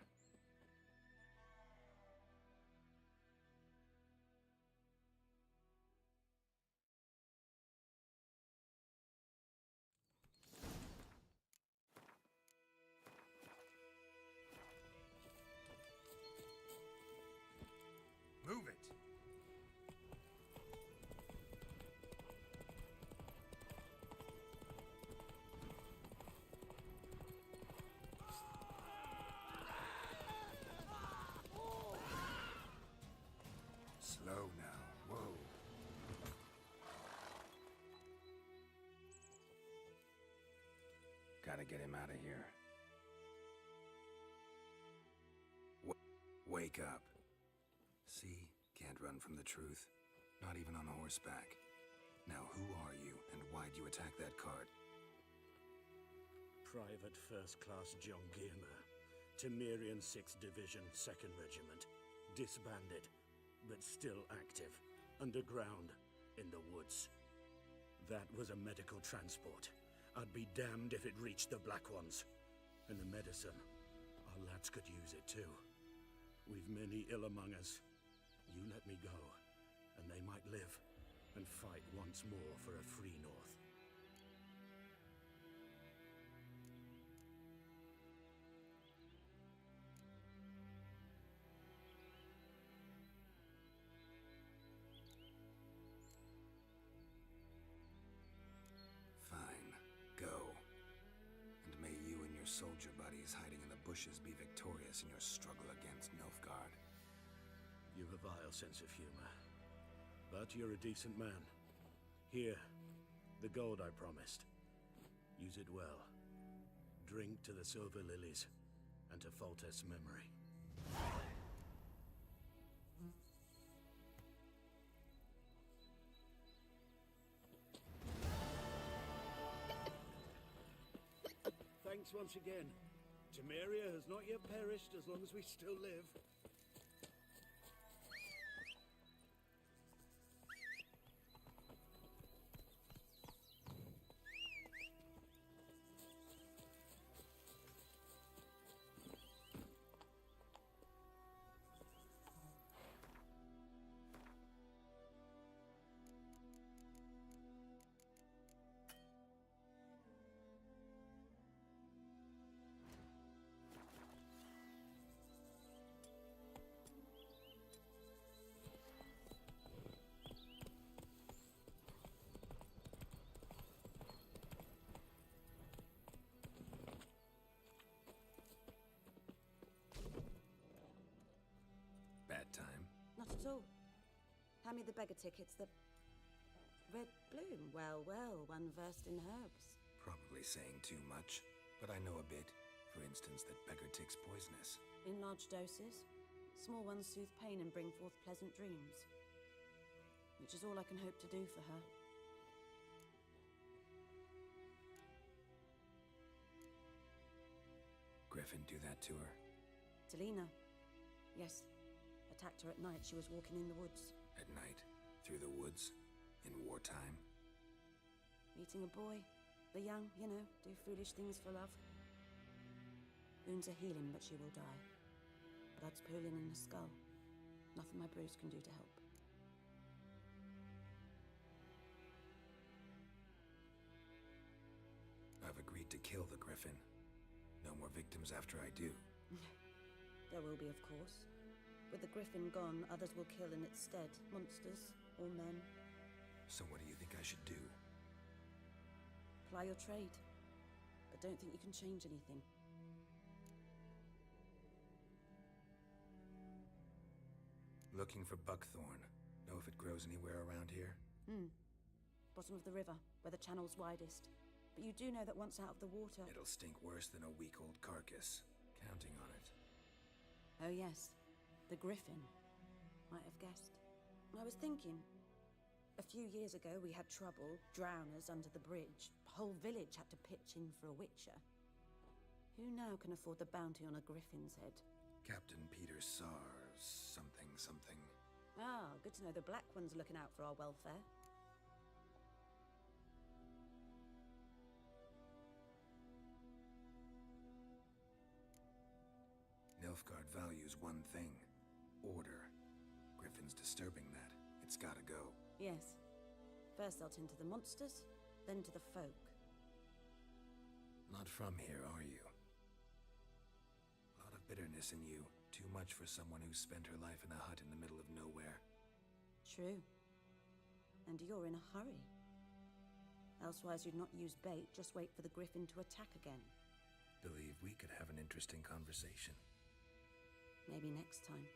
gotta get him out of here. Wake up. See? Can't run from the truth. Not even on horseback. Now who are you, and why'd you attack that cart? Private First Class John Giermer, Temerian 6th Division, 2nd Regiment. Disbanded, but still active. Underground, in the woods. That was a medical transport. I'd be damned if it reached the Black Ones. And the medicine, our lads could use it too. We've many ill among us. You let me go, and they might live, and fight once more for a free North. Fine. Go. And may you and your soldier buddies hiding in the bushes be victorious in your struggle against Nilfgaard. You've a vile sense of humor. But you're a decent man. Here, the gold I promised. Use it well. Drink to the Silver Lilies, and to Foltest's memory. Thanks once again. Temeria has not yet perished as long as we still live. Bad time? Not at all. Hand me the beggar tickets, the red bloom. Well, well, one versed in herbs. Probably saying too much, but I know a bit. For instance, that beggar tick's poisonous. In large doses. Small ones soothe pain and bring forth pleasant dreams. Which is all I can hope to do for her. Griffin do that to her? Delina. Yes. Attacked her at night. She was walking in the woods. At night? Through the woods? In wartime? Meeting a boy. The young, you know, do foolish things for love. Wounds are healing, but she will die. Blood's pooling in the skull. Nothing my bruise can do to help. I've agreed to kill the Griffin. No more victims after I do. There will be, of course. With the Griffin gone, others will kill in its stead. Monsters or men. So what do you think I should do? Ply your trade. But don't think you can change anything. Looking for buckthorn. Know if it grows anywhere around here? Bottom of the river, where the channel's widest. But you do know that once out of the water... It'll stink worse than a week-old carcass. Counting on it. Oh yes, the Griffin. Might have guessed. I was thinking... A few years ago we had trouble, drowners under the bridge. The whole village had to pitch in for a witcher. Who now can afford the bounty on a Griffin's head? Captain Peter Sars, something. Ah, good to know the Black One's looking out for our welfare. Nilfgaard values one thing. Order. Griffin's disturbing that. It's gotta go. Yes. First they'll tend to the monsters, then to the folk. Not from here, are you? A lot of bitterness in you. Too much for someone who spent her life in a hut in the middle of nowhere. True. And you're in a hurry. Elsewise you'd not use bait, just wait for the Griffin to attack again. Believe we could have an interesting conversation. Maybe next time.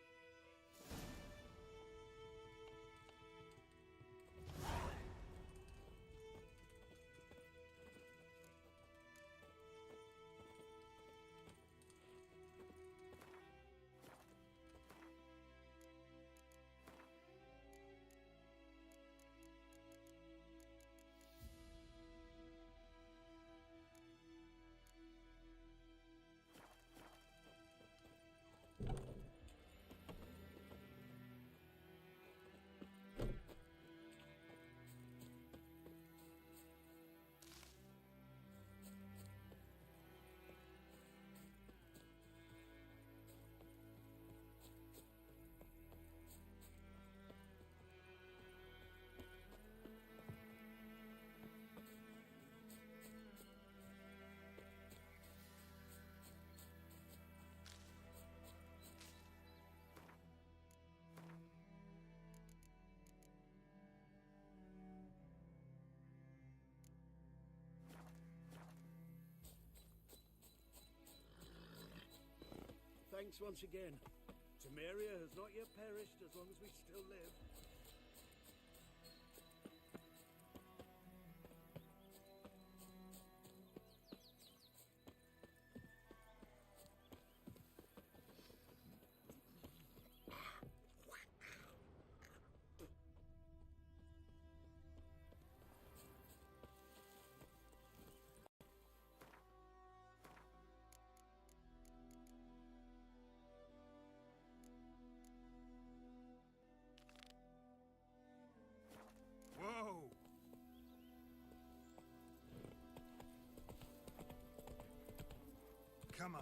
thanks once again. Temeria has not yet perished as long as we still live. Whoa! Come on.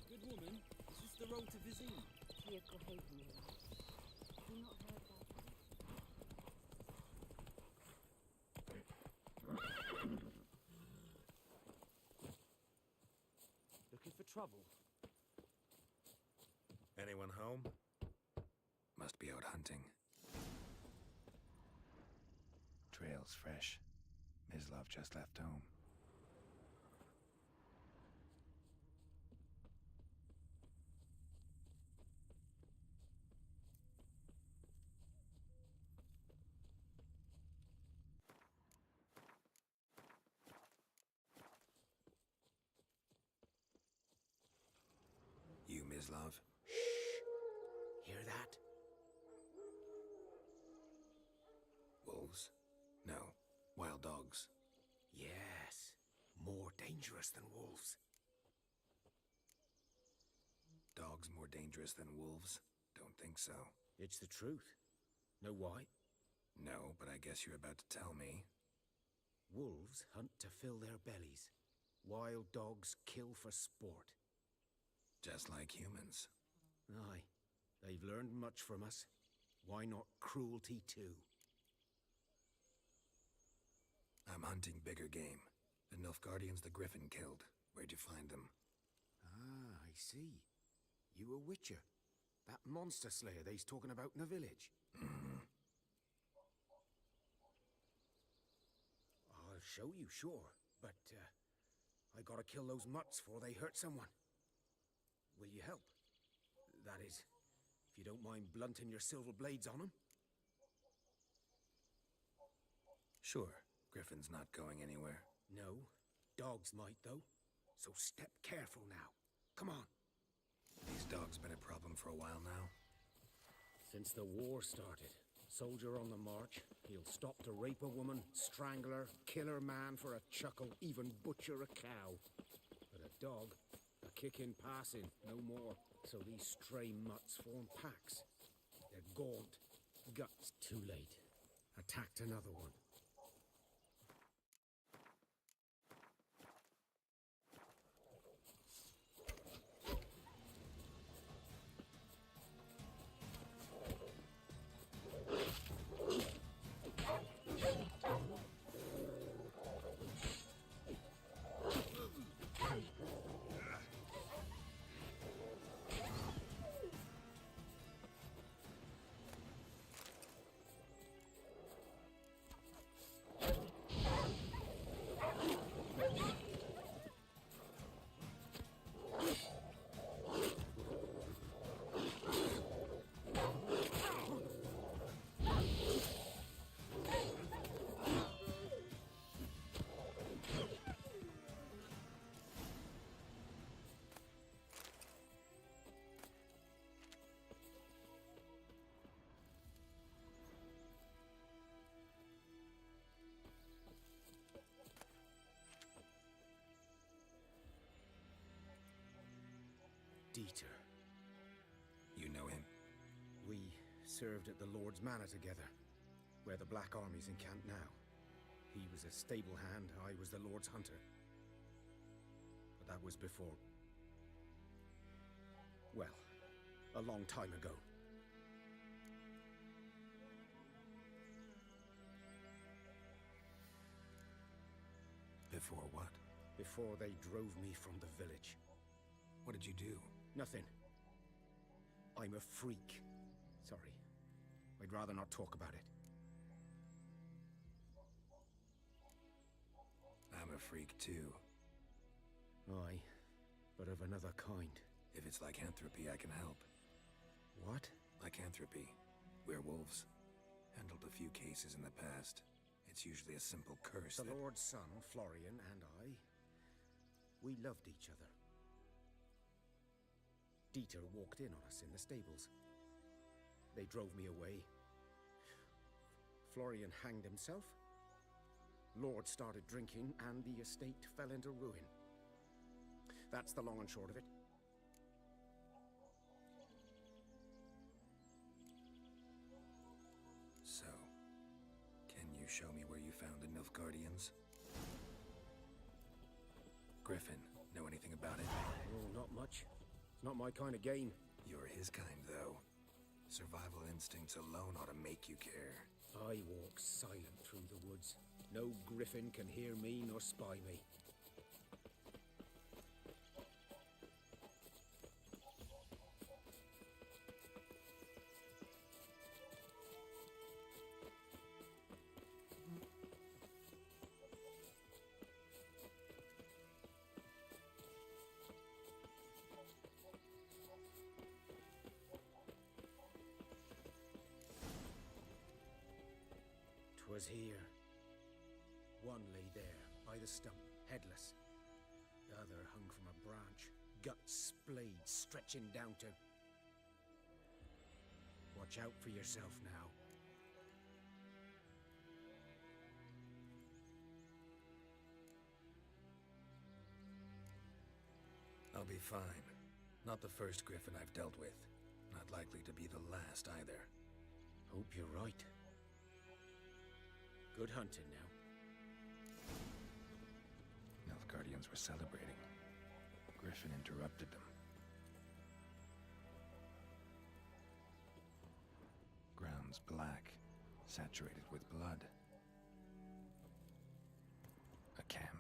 Good woman, is this the road to Vizima? Clear Cohaven, have you not heard that? Looking for trouble? Anyone home? Must be out hunting. Trail's fresh. Mislav just left home. You, Mislav? Hear that? Wolves? No. Wild dogs. Yes. More dangerous than wolves. Dogs more dangerous than wolves? Don't think so. It's the truth. Know why? No, but I guess you're about to tell me. Wolves hunt to fill their bellies. Wild dogs kill for sport. Just like humans. Aye. They've learned much from us. Why not cruelty too? I'm hunting bigger game. The Nilfgaardians the Griffin killed. Where'd you find them? Ah, I see. You a witcher. That monster slayer they's talking about in the village. I'll show you, sure. But, I gotta kill those mutts before they hurt someone. Will you help? That is, if you don't mind blunting your silver blades on them. Sure. Griffin's not going anywhere. No. Dogs might, though. So step careful now. Come on. These dogs been a problem for a while now? Since the war started. Soldier on the march. He'll stop to rape a woman, strangle her, kill her man for a chuckle, even butcher a cow. But a dog, a kick in passing, no more. So these stray mutts form packs. They're gaunt. Guts too late. Attacked another one. Dieter. You know him? We served at the Lord's Manor together, where the Black Army's encamped now. He was a stable hand, I was the Lord's hunter. But that was before... well, a long time ago. Before what? Before they drove me from the village. What did you do? Nothing. I'm a freak. Sorry. I'd rather not talk about it. I'm a freak too. Aye, but of another kind. If it's lycanthropy, I can help. What? Lycanthropy. Werewolves. Handled a few cases in the past. It's usually a simple curse The that... Lord's son, Florian, and I, we loved each other. Dieter walked in on us in the stables. They drove me away. Florian hanged himself. Lord started drinking, and the estate fell into ruin. That's the long and short of it. So, can you show me where you found the Nilfgaardians? Griffin, know anything about it? Oh, not much. It's not my kind of game. You're his kind, though. Survival instincts alone ought to make you care. I walk silent through the woods. No griffin can hear me nor spy me. Was here. One lay there, by the stump, headless. The other hung from a branch, guts splayed, stretching down to... Watch out for yourself now. I'll be fine. Not the first griffin I've dealt with. Not likely to be the last either. Hope you're right. Good hunting now. Nilfgaardians were celebrating. Griffin interrupted them. Ground's black, saturated with blood. A camp.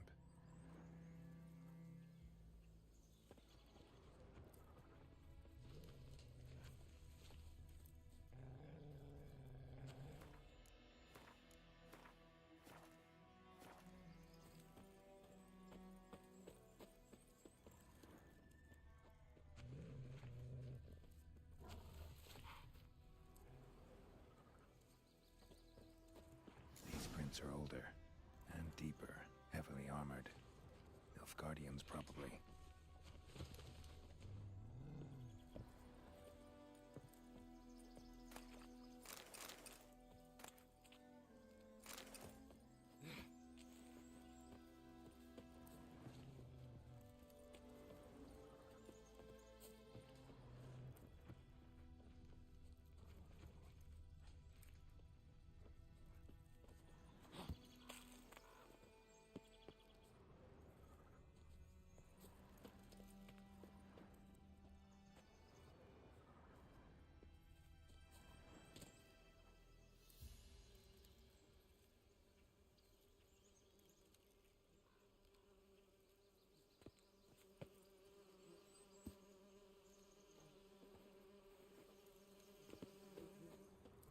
Are older and deeper, heavily armored. Nilfgaardians, probably.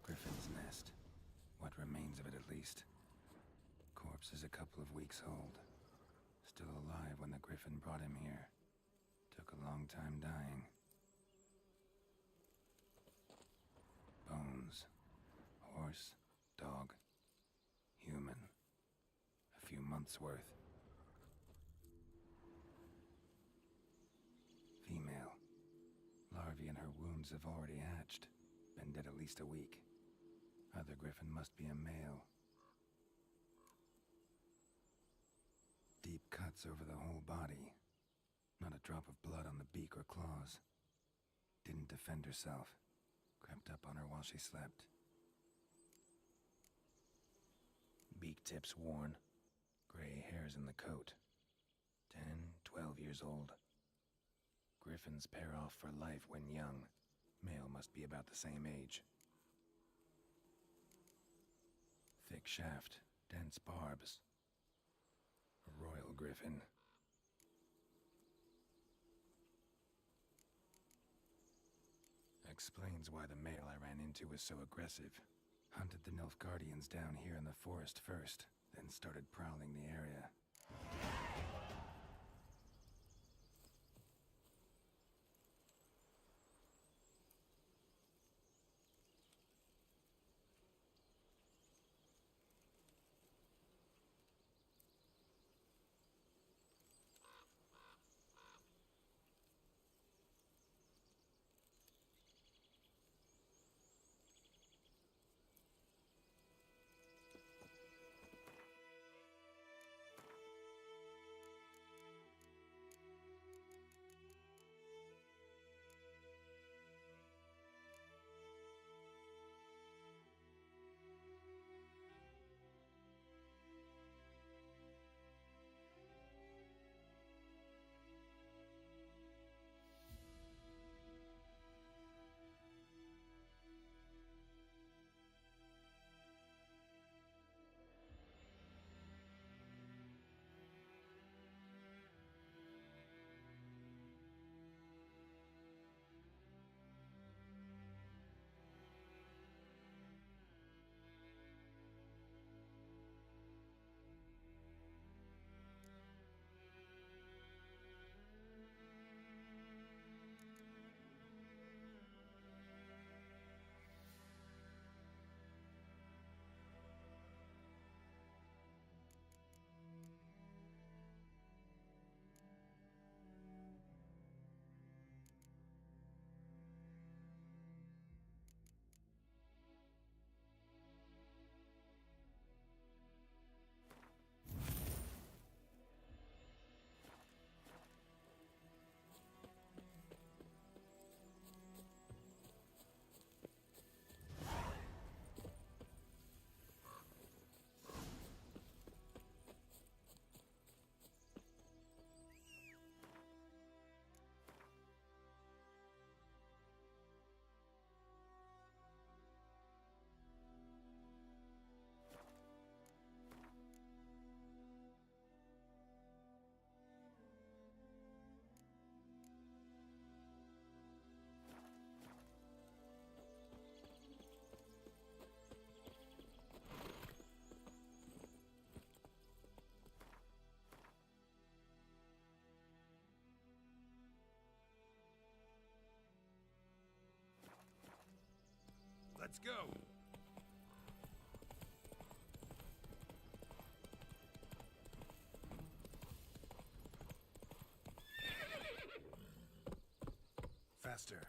Griffin's nest. What remains of it, at least. Corpse is a couple of weeks old. Still alive when the Griffin brought him here. Took a long time dying. Bones. Horse, dog, human. A few months' worth. Female. Larvae in her wounds have already hatched. Been dead at least a week. Other Griffin must be a male. Deep cuts over the whole body. Not a drop of blood on the beak or claws. Didn't defend herself. Crept up on her while she slept. Beak tips worn. Gray hairs in the coat. 10, 12 years old. Griffins pair off for life when young. Male must be about the same age. Thick shaft, dense barbs. A royal griffin. Explains why the male I ran into was so aggressive. Hunted the Nilfgaardians down here in the forest first, then started prowling the area. Let's go! Faster.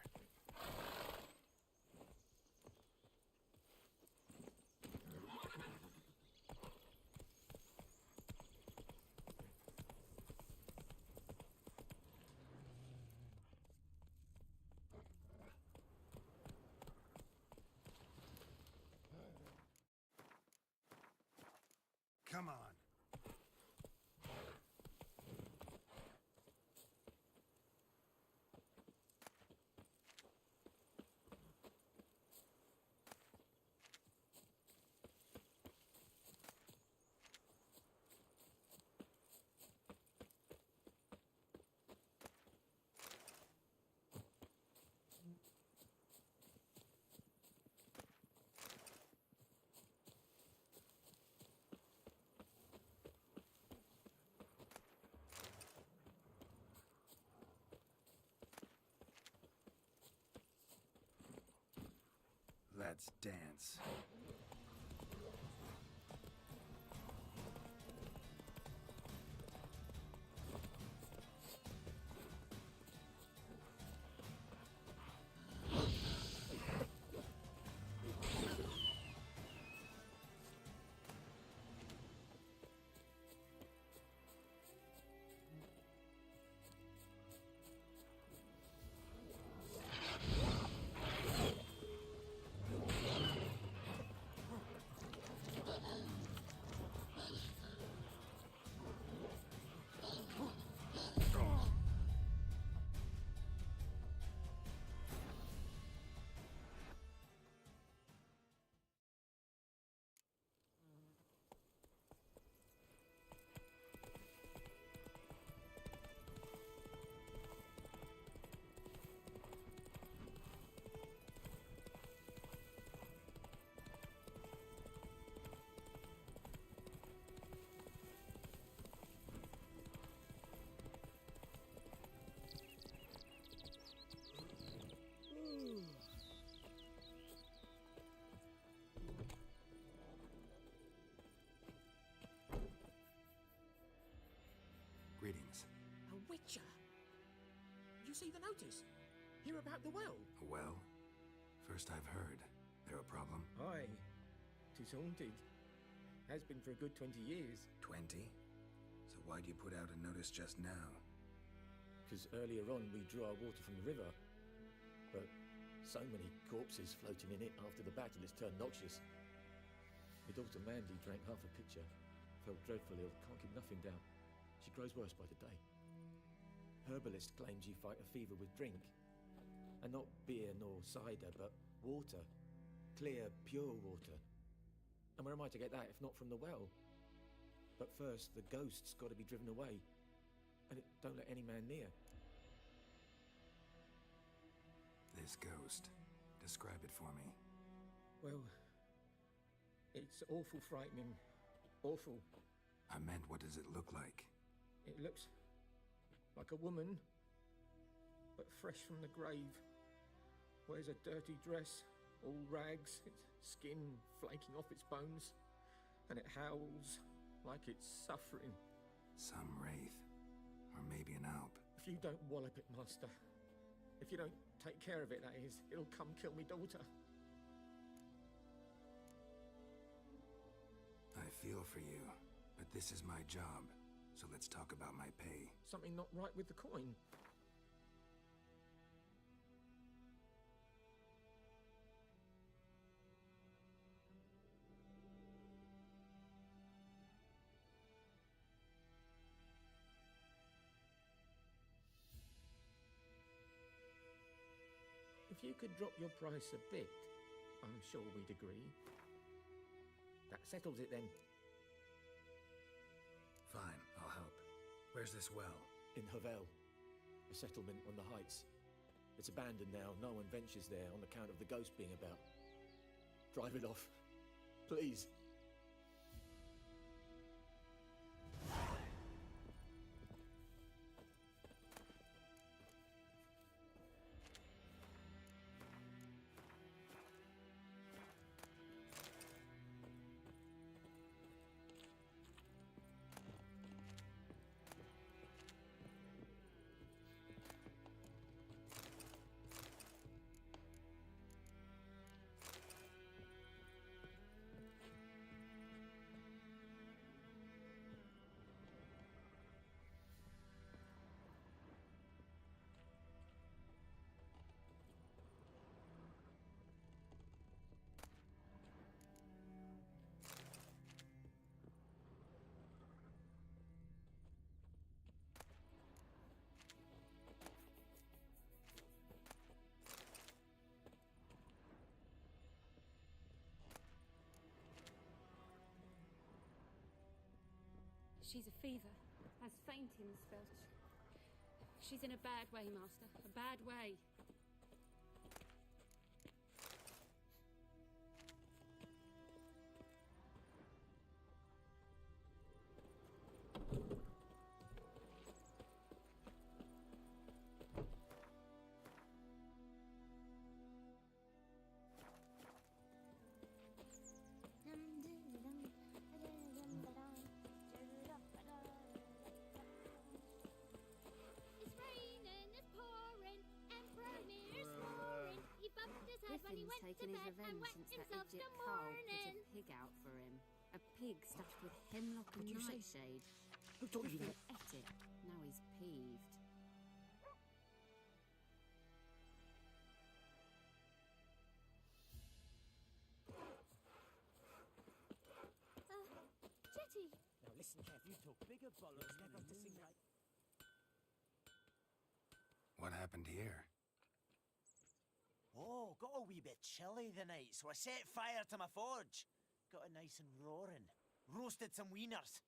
Come on. Let's dance. see the notice? Hear about the well? Well, first I've heard. There a problem? Aye. 'Tis haunted. Has been for a good 20 years. 20? So why'd you put out a notice just now? Because earlier on we drew our water from the river. But so many corpses floating in it after the battle it's turned noxious. My daughter Mandy drank half a pitcher. Felt dreadful ill, can't keep nothing down. She grows worse by the day. Herbalist claims you fight a fever with drink. And not beer nor cider, but water. Clear, pure water. And where am I to get that if not from the well? But first, the ghost's got to be driven away. And it don't let any man near. This ghost. Describe it for me. Well, it's awful frightening. Awful. I meant, what does it look like? It looks like a woman, but fresh from the grave. Wears a dirty dress, all rags, its skin flaking off its bones, and it howls like it's suffering. Some wraith. Or maybe an alp. If you don't wallop it, Master, if you don't take care of it, that is, it'll come kill me daughter. I feel for you, but this is my job, so let's talk about my pay. Something not right with the coin. If you could drop your price a bit, I'm sure we'd agree. That settles it then. Fine, I'll help. Where's this well? In Havel, a settlement on the heights. It's abandoned now, no one ventures there on account of the ghost being about. Drive it off, please. She's a fever, has fainting spells. She's in a bad way, Master. A bad way. Griffin's taken his revenge since that idiot Carl put a pig out for him. A pig stuffed with hemlock and nightshade. Who told you Griffin that? ate it. Now he's peeved. Jetty! Now listen, Kev, you talk bigger bollocks, never to sing like... What happened here? Oh, got a wee bit chilly the night, so I set fire to my forge. Got it nice and roaring. Roasted some wieners.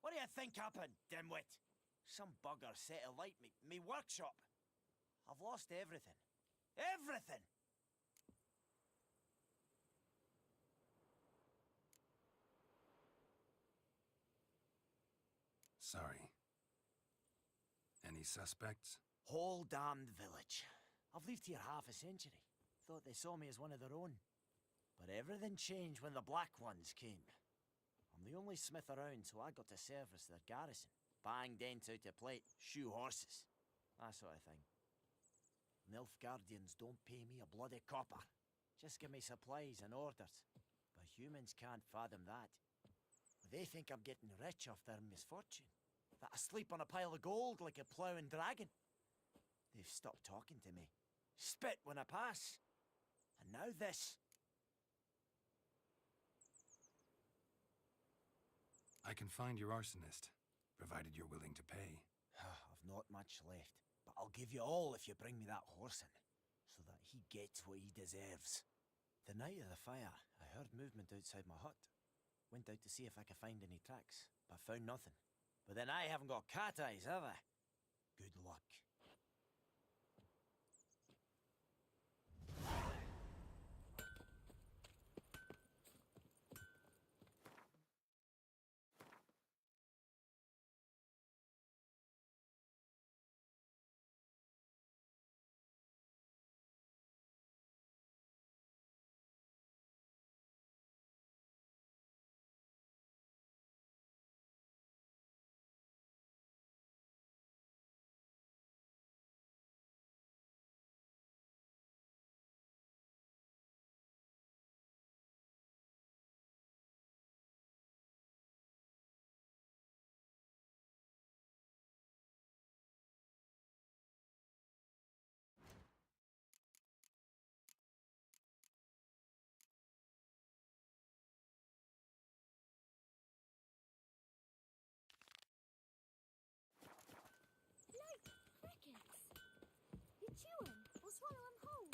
What do you think happened, dimwit? Some bugger set alight me workshop. I've lost everything. Everything! Sorry. Any suspects? Whole damned village. I've lived here half a century. Thought they saw me as one of their own. But everything changed when the Black Ones came. I'm the only smith around, so I got to service their garrison. Bang dents out of plate, shoe horses. That sort of thing. Nilfgaardians don't pay me a bloody copper. Just give me supplies and orders. But humans can't fathom that. They think I'm getting rich off their misfortune. That I sleep on a pile of gold like a ploughing dragon. They've stopped talking to me. Spit when I pass. And now this. I can find your arsonist, provided you're willing to pay. I've not much left, but I'll give you all if you bring me that Whoreson, so that he gets what he deserves. The night of the fire, I heard movement outside my hut. Went out to see if I could find any tracks, but found nothing. But then I haven't got cat eyes, have I? Good luck. You chew 'em or swallow 'em whole.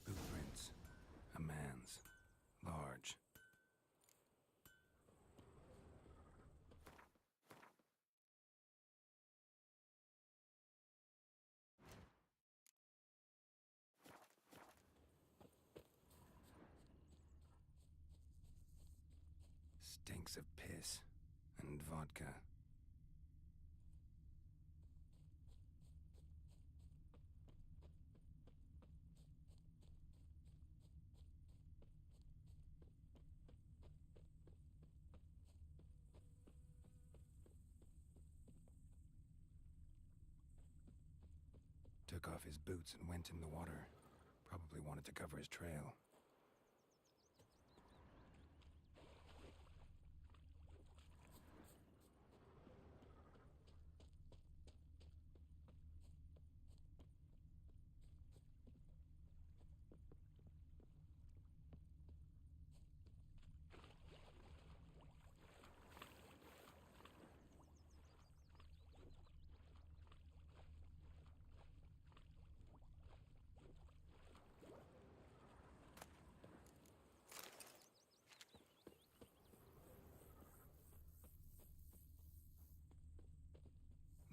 Footprints. A man's. Large. Stinks of piss and vodka. Took off his boots and went in the water. Probably wanted to cover his trail.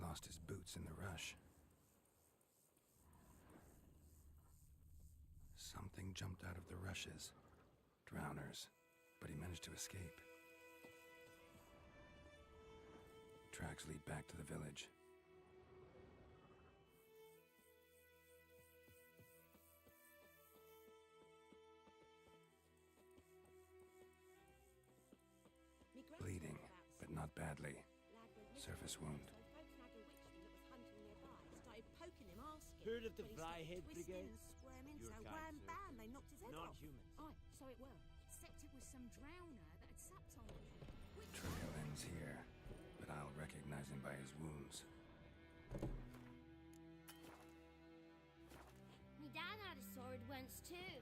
Lost his boots in the rush. Something jumped out of the rushes. Drowners. But he managed to escape. Tracks lead back to the village. Bleeding, but not badly. Surface wound. Heard of the Vryhead Brigade? So wham bam, they knocked his head Not off. human. Aye, so it were. Except it was some drowner that had sapped on him. Trail ends here, but I'll recognize him by his wounds. Me dad had a sword once too.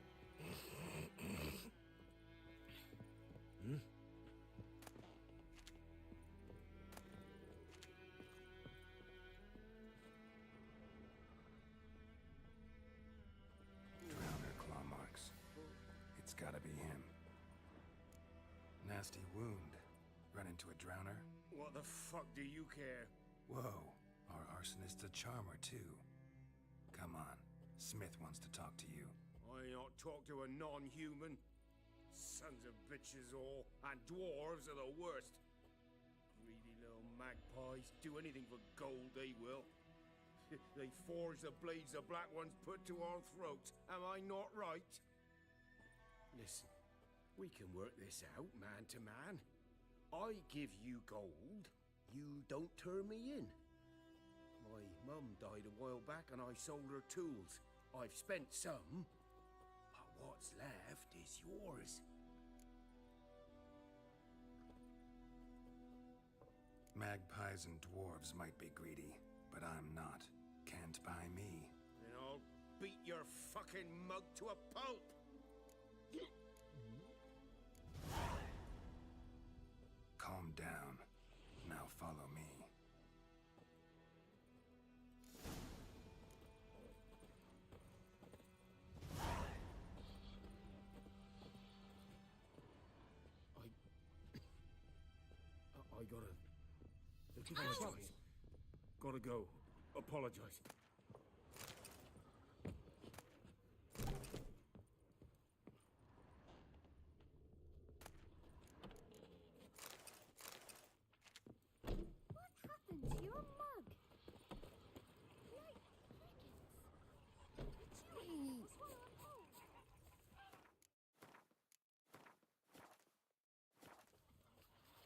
Drowner claw marks. It's gotta be him. Nasty wound. Run into a drowner? What the fuck do you care? Whoa, our arsonist's a charmer too. Come on, Smith wants to talk to you. I not talk to a non-human. Sons of bitches all, and dwarves are the worst. Greedy little magpies, do anything for gold they will. They forge the blades the Black Ones put to our throats. Am I not right? Listen, we can work this out, man to man. I give you gold, you don't turn me in. My mum died a while back and I sold her tools. I've spent some, but what's left is yours. Magpies and dwarves might be greedy, but I'm not. Can't buy me. And I'll beat your fucking mug to a pulp! Calm down. Now follow me. I gotta... Apologize. Gotta go. Apologize. What happened to your mug? Like crickets. Jeez.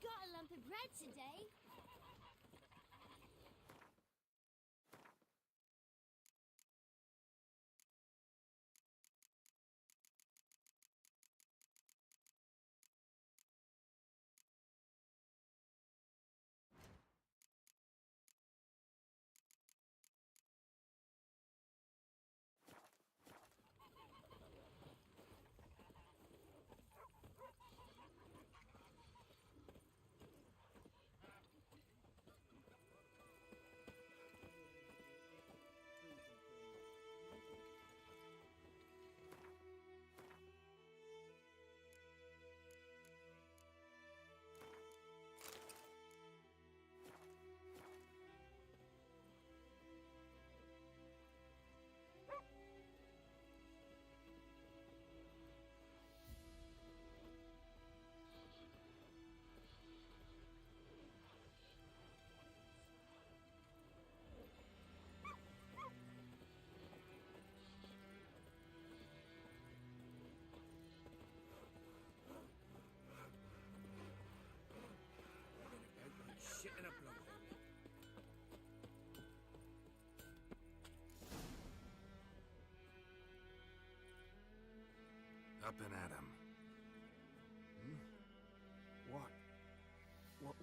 Got a lump of bread today. Shit in a blowhole. Up and at 'em.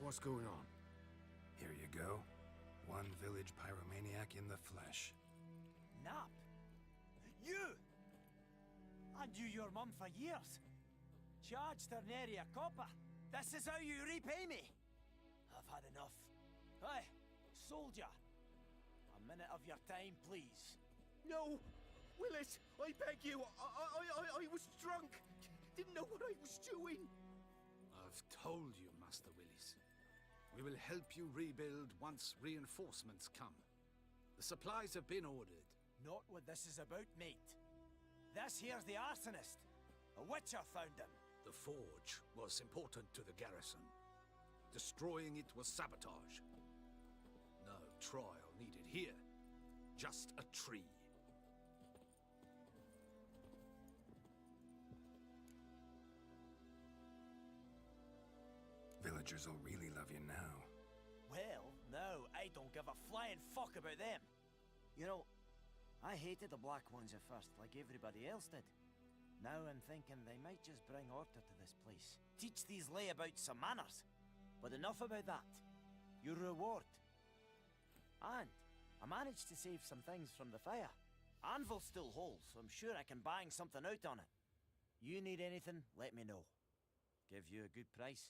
What's going on? Here you go. One village pyromaniac in the flesh. Nap? You! I knew your mum for years. Charged her nary a copper. This is how you repay me. I've had enough. Hey, soldier. A minute of your time, please. No! Willis, I beg you. I was drunk. Didn't know what I was doing. I've told you, Master Willis. We will help you rebuild once reinforcements come. The supplies have been ordered. Not what this is about, mate. This here's the arsonist. A witcher found him. The forge was important to the garrison. Destroying it was sabotage. No trial needed here. Just a tree. Villagers will really love you now. Well, no, I don't give a flying fuck about them. You know, I hated the Black Ones at first, like everybody else did. Now I'm thinking they might just bring order to this place. Teach these layabouts some manners. But enough about that. Your reward. And I managed to save some things from the fire. Anvil's still whole, so I'm sure I can bang something out on it. You need anything, let me know. Give you a good price.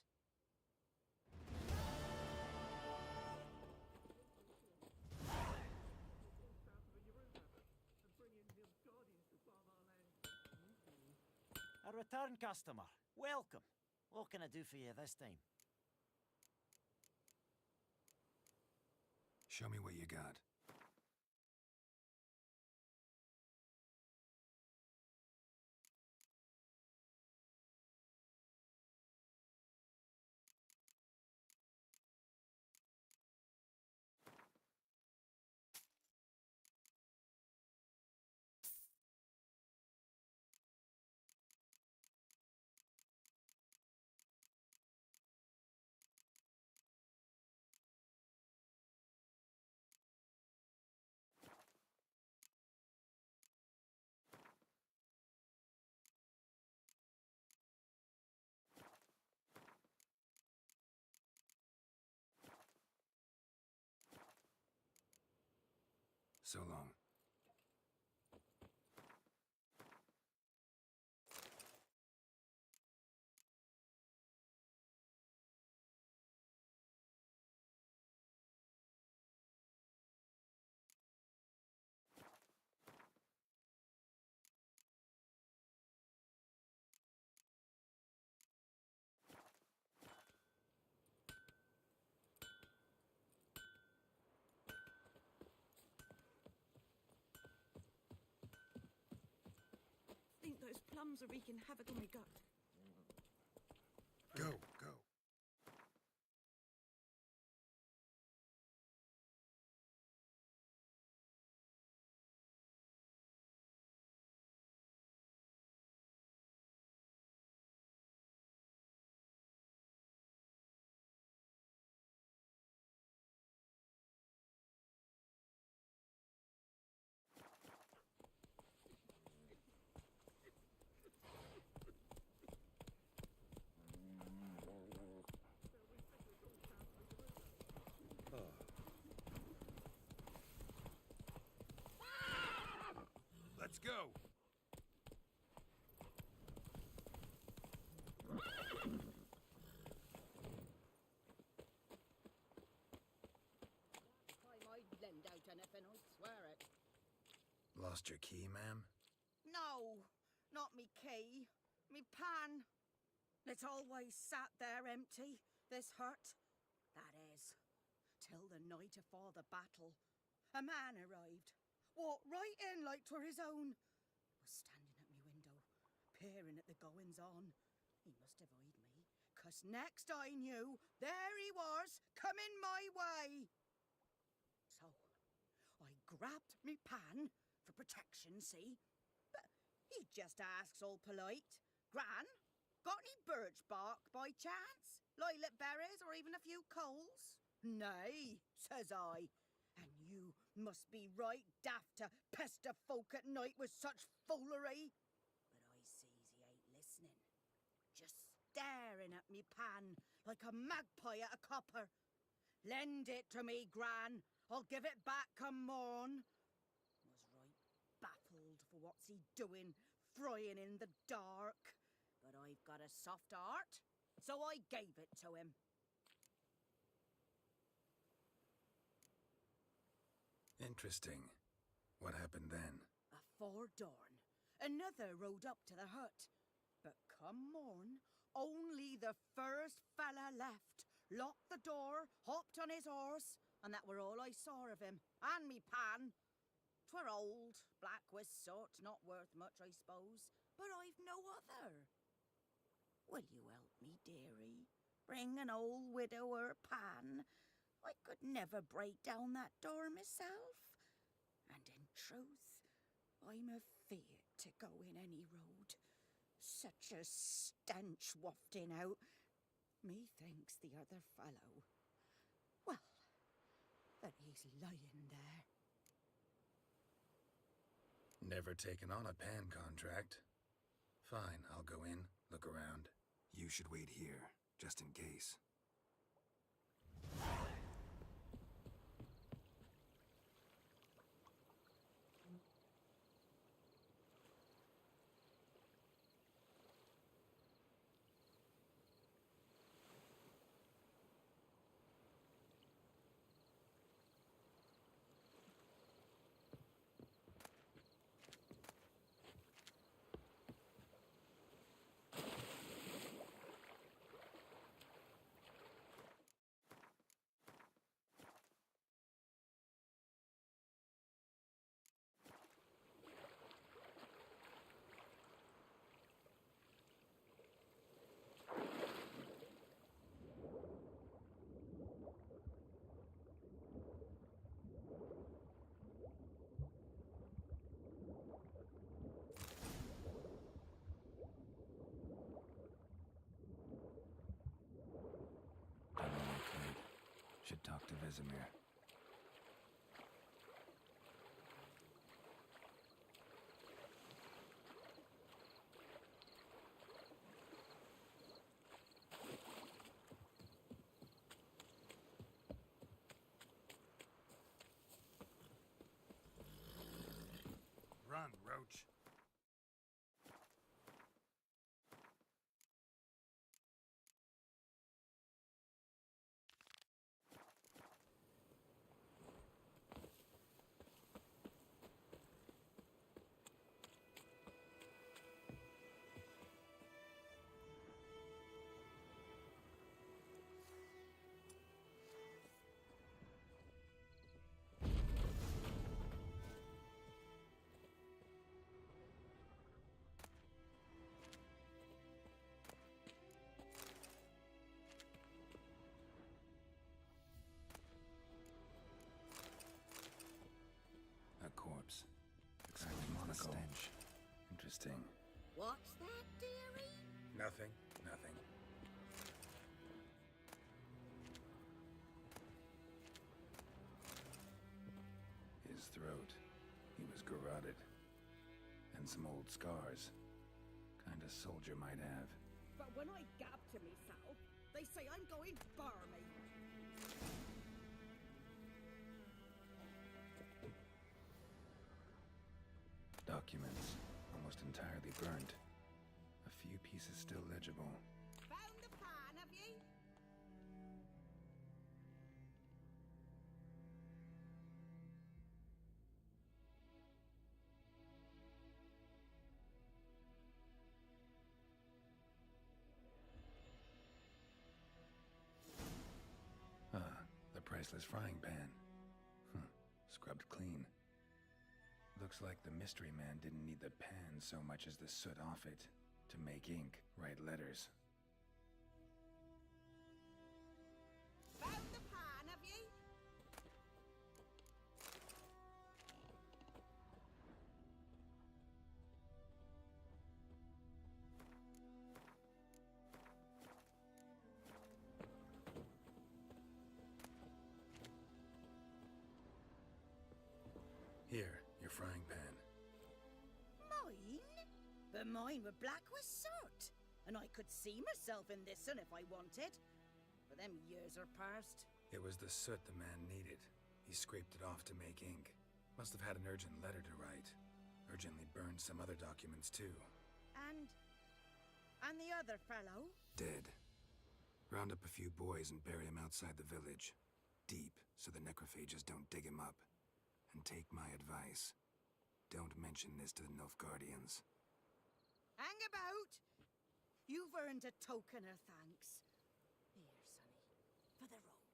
A return customer. Welcome. What can I do for you this time? Show me what you got. So long. I think those plums are wreaking havoc on my gut. Go, go. Let's go! Time I'd lend out anything, I swear it. Lost your key, ma'am? No, not me key. Me pan. It's always sat there empty, this hut. That is, till the night afore the battle. A man arrived, walked right in like 'twere his own. Was standing at me window, peering at the goings-on. He must have eyed me, 'cause next I knew, there he was, coming my way. So, I grabbed me pan, for protection, see? But he just asks all polite, Gran, got any birch bark by chance? Lilac berries or even a few coals? Nay, says I. And you must be right daft to pester folk at night with such foolery. But I sees he ain't listening. Just staring at me pan like a magpie at a copper. Lend it to me, Gran. I'll give it back come morn. Was right baffled for what's he doing, frying in the dark. But I've got a soft heart, so I gave it to him. Interesting. What happened then? Afore dawn, another rode up to the hut. But come morn, only the first fella left, locked the door, hopped on his horse, and that were all I saw of him, and me pan. 'Twere old, black with soot, not worth much, I suppose, but I've no other. Will you help me, dearie? Bring an old widower pan? I could never break down that door myself. And in truth, I'm afeard to go in any road. Such a stench wafting out. Methinks the other fellow, well, that he's lying there. Never taken on a pan contract. Fine, I'll go in, look around. You should wait here, just in case. Should talk to Vesemir. Ouch. A corpse. Exactly the stench. Interesting. What's that, dearie? Nothing. Nothing. His throat. He was garroted. And some old scars. Kind of soldier might have. But when I gab to myself, they say I'm going barmy. Documents. Almost entirely burnt. A few pieces still legible. Found the pan, have ye? Ah, the priceless frying pan. Scrubbed clean. Looks like the mystery man didn't need the pan so much as the soot off it to make ink, write letters. Found the pan, have ye? Here, your frying pan. Mine? But mine were black with soot. And I could see myself in this one if I wanted. But them years are past. It was the soot the man needed. He scraped it off to make ink. Must have had an urgent letter to write. Urgently burned some other documents too. And the other fellow? Dead. Round up a few boys and bury him outside the village. Deep, so the necrophages don't dig him up. And take my advice. Don't mention this to the Nilfgaardians. Hang about! You've earned a token of thanks. Here, sonny, for the road.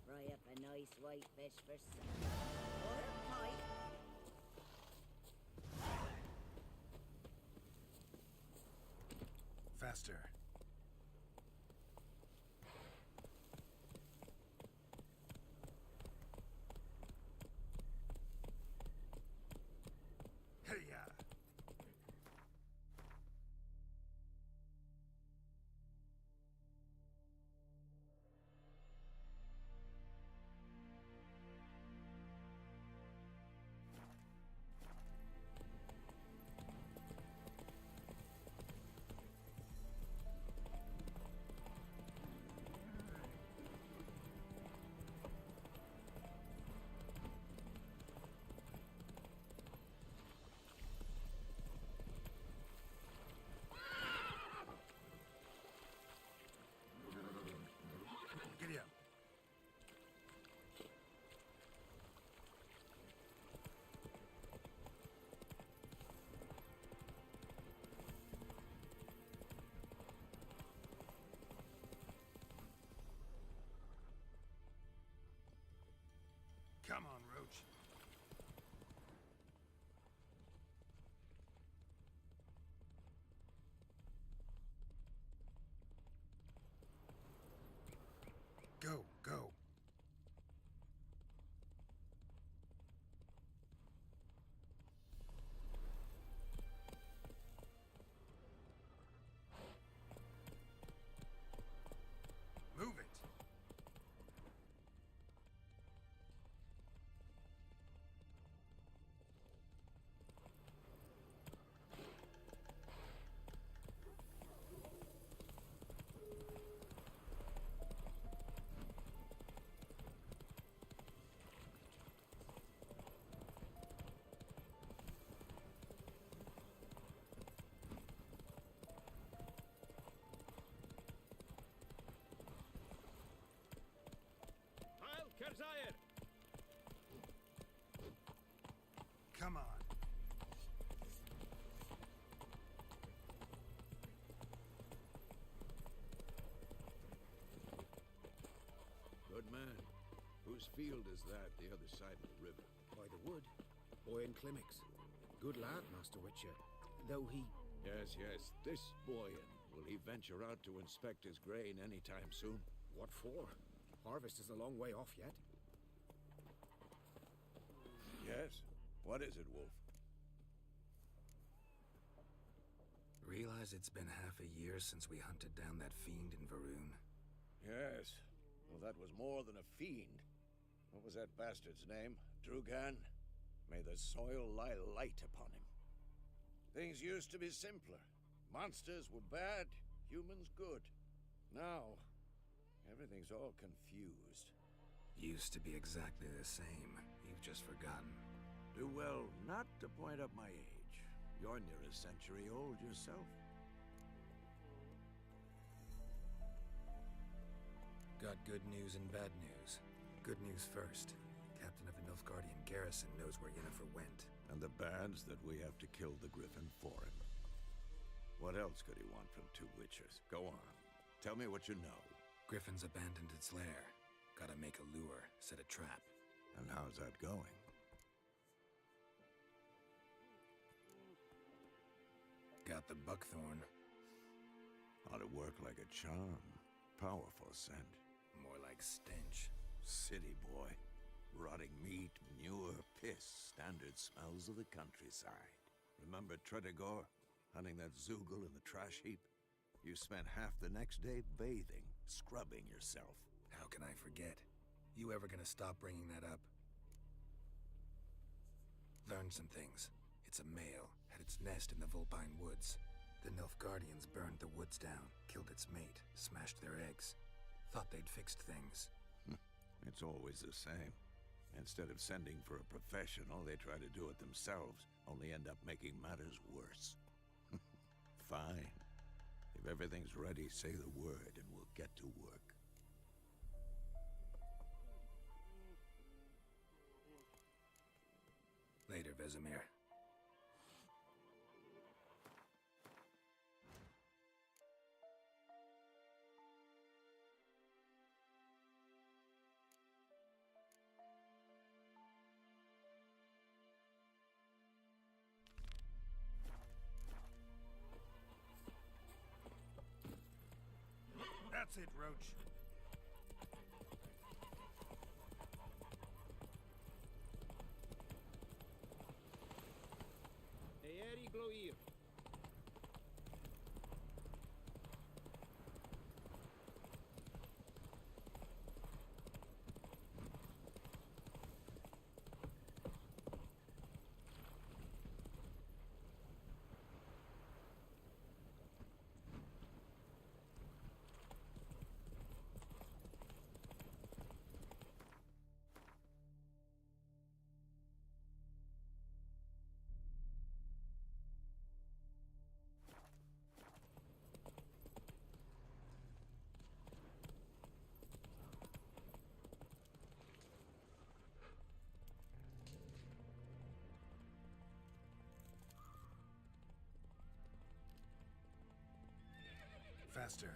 Fry up a nice white fish for supper. Or a pie. Faster. Hey-ya! whose field is that, the other side of the river? By the wood. Boyan Klimmix. Good lad, Master Witcher. Though he... Yes, yes. This Boyan. Will he venture out to inspect his grain anytime soon? What for? Harvest is a long way off yet. Yes? What is it, Wolf? Realize it's been half a year since we hunted down that fiend in Varun? Yes. Well, that was more than a fiend. What was that bastard's name? Drugan? May the soil lie light upon him. Things used to be simpler. Monsters were bad, humans good. Now, everything's all confused. Used to be exactly the same. You've just forgotten. Do well not to point up my age. You're near a century old yourself. Got good news and bad news. Good news first. Captain of the Nilfgaardian garrison knows where Yennefer went. And the bad's that we have to kill the Griffin for him. What else could he want from two Witchers? Go on. Tell me what you know. Griffin's abandoned its lair. Gotta make a lure, set a trap. And how's that going? Got the buckthorn. Ought to work like a charm. Powerful scent. More like stench. City boy. Rotting meat, manure, piss. Standard smells of the countryside. Remember Tretogor? Hunting that Zoogle in the trash heap? You spent half the next day bathing, scrubbing yourself. How can I forget? You ever gonna stop bringing that up? Learned some things. It's a male, had its nest in the Vulpine Woods. The Nilfgaardians burned the woods down, killed its mate, smashed their eggs. Thought they'd fixed things. It's always the same. Instead of sending for a professional, they try to do it themselves, only end up making matters worse. Fine. If everything's ready, say the word and we'll get to work. Later, Vesemir. That's it, Roach. Eeri Gloir. Faster.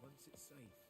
once it's safe.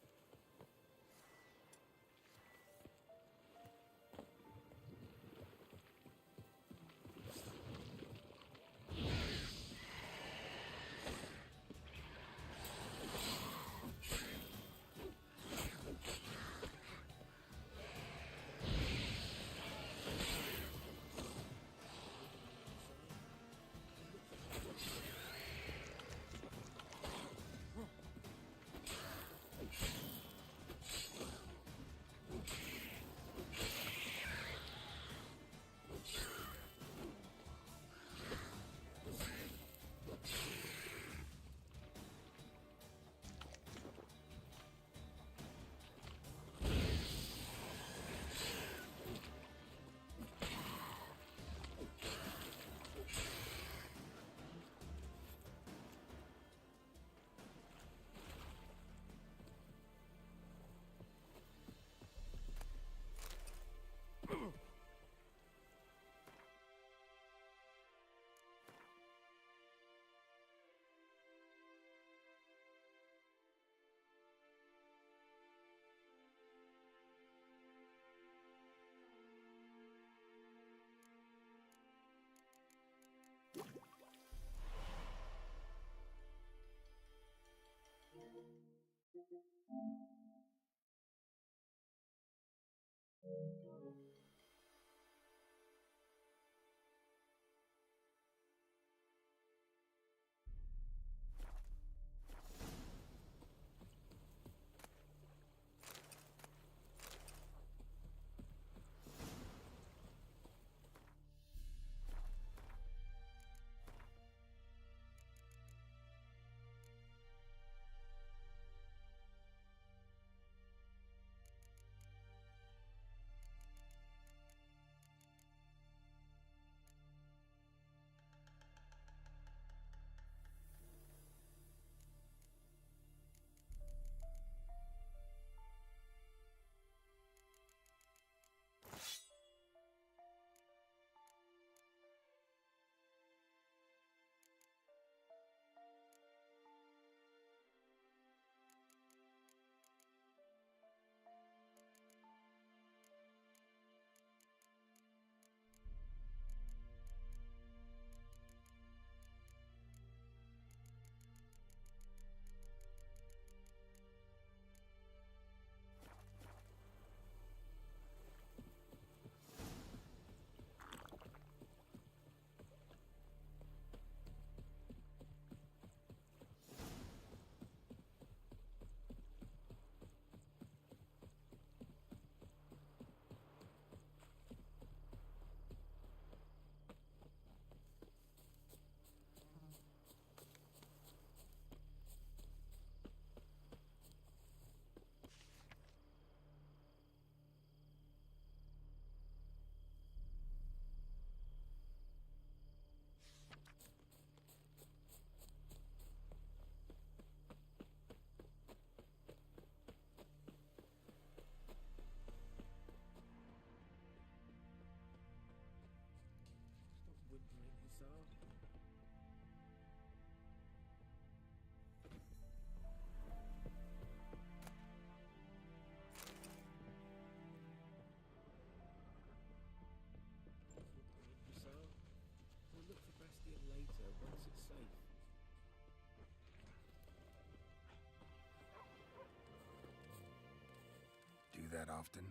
That often?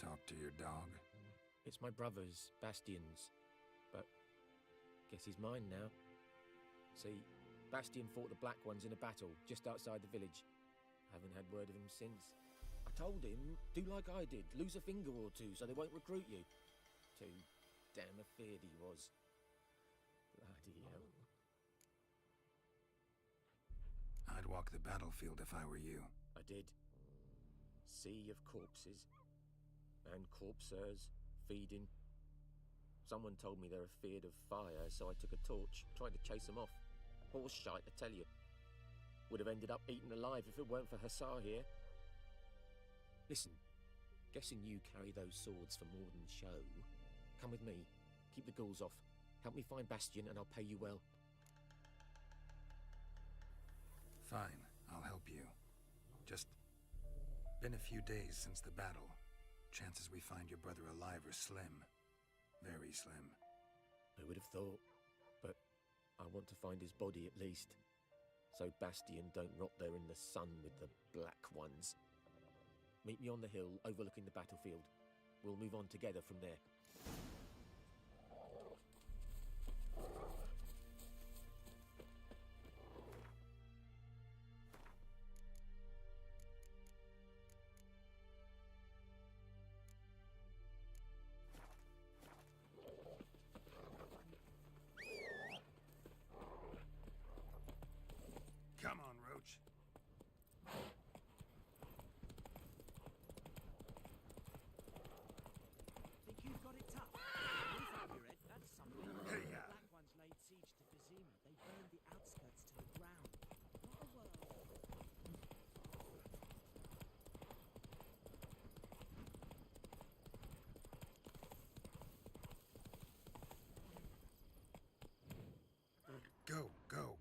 Talk to your dog? It's my brother's, Bastion's, but guess he's mine now. See, Bastion fought the Black Ones in a battle just outside the village. Haven't had word of him since. I told him, do like I did, lose a finger or two so they won't recruit you. Too damn afeard he was. Bloody hell. I'd walk the battlefield if I were you. I did. Sea of corpses. And corpsers, feeding. Someone told me they're afeard of fire, so I took a torch, tried to chase them off. Horse shite, I tell you. Would have ended up eaten alive if it weren't for Hussar here. Listen, guessing you carry those swords for more than show. Come with me, keep the ghouls off. Help me find Bastion and I'll pay you well. Fine, I'll help you. Just been a few days since the battle. Chances we find your brother alive are slim. Very slim. I would have thought, but I want to find his body at least, so Bastion don't rot there in the sun with the Black Ones. Meet me on the hill overlooking the battlefield. We'll move on together from there. Come on, Roach. Think you've got it tough? Roof over your head, that's something. Hey, The Black Ones laid siege to Vizima. They burned the outskirts to the ground. Not a word. Go, go.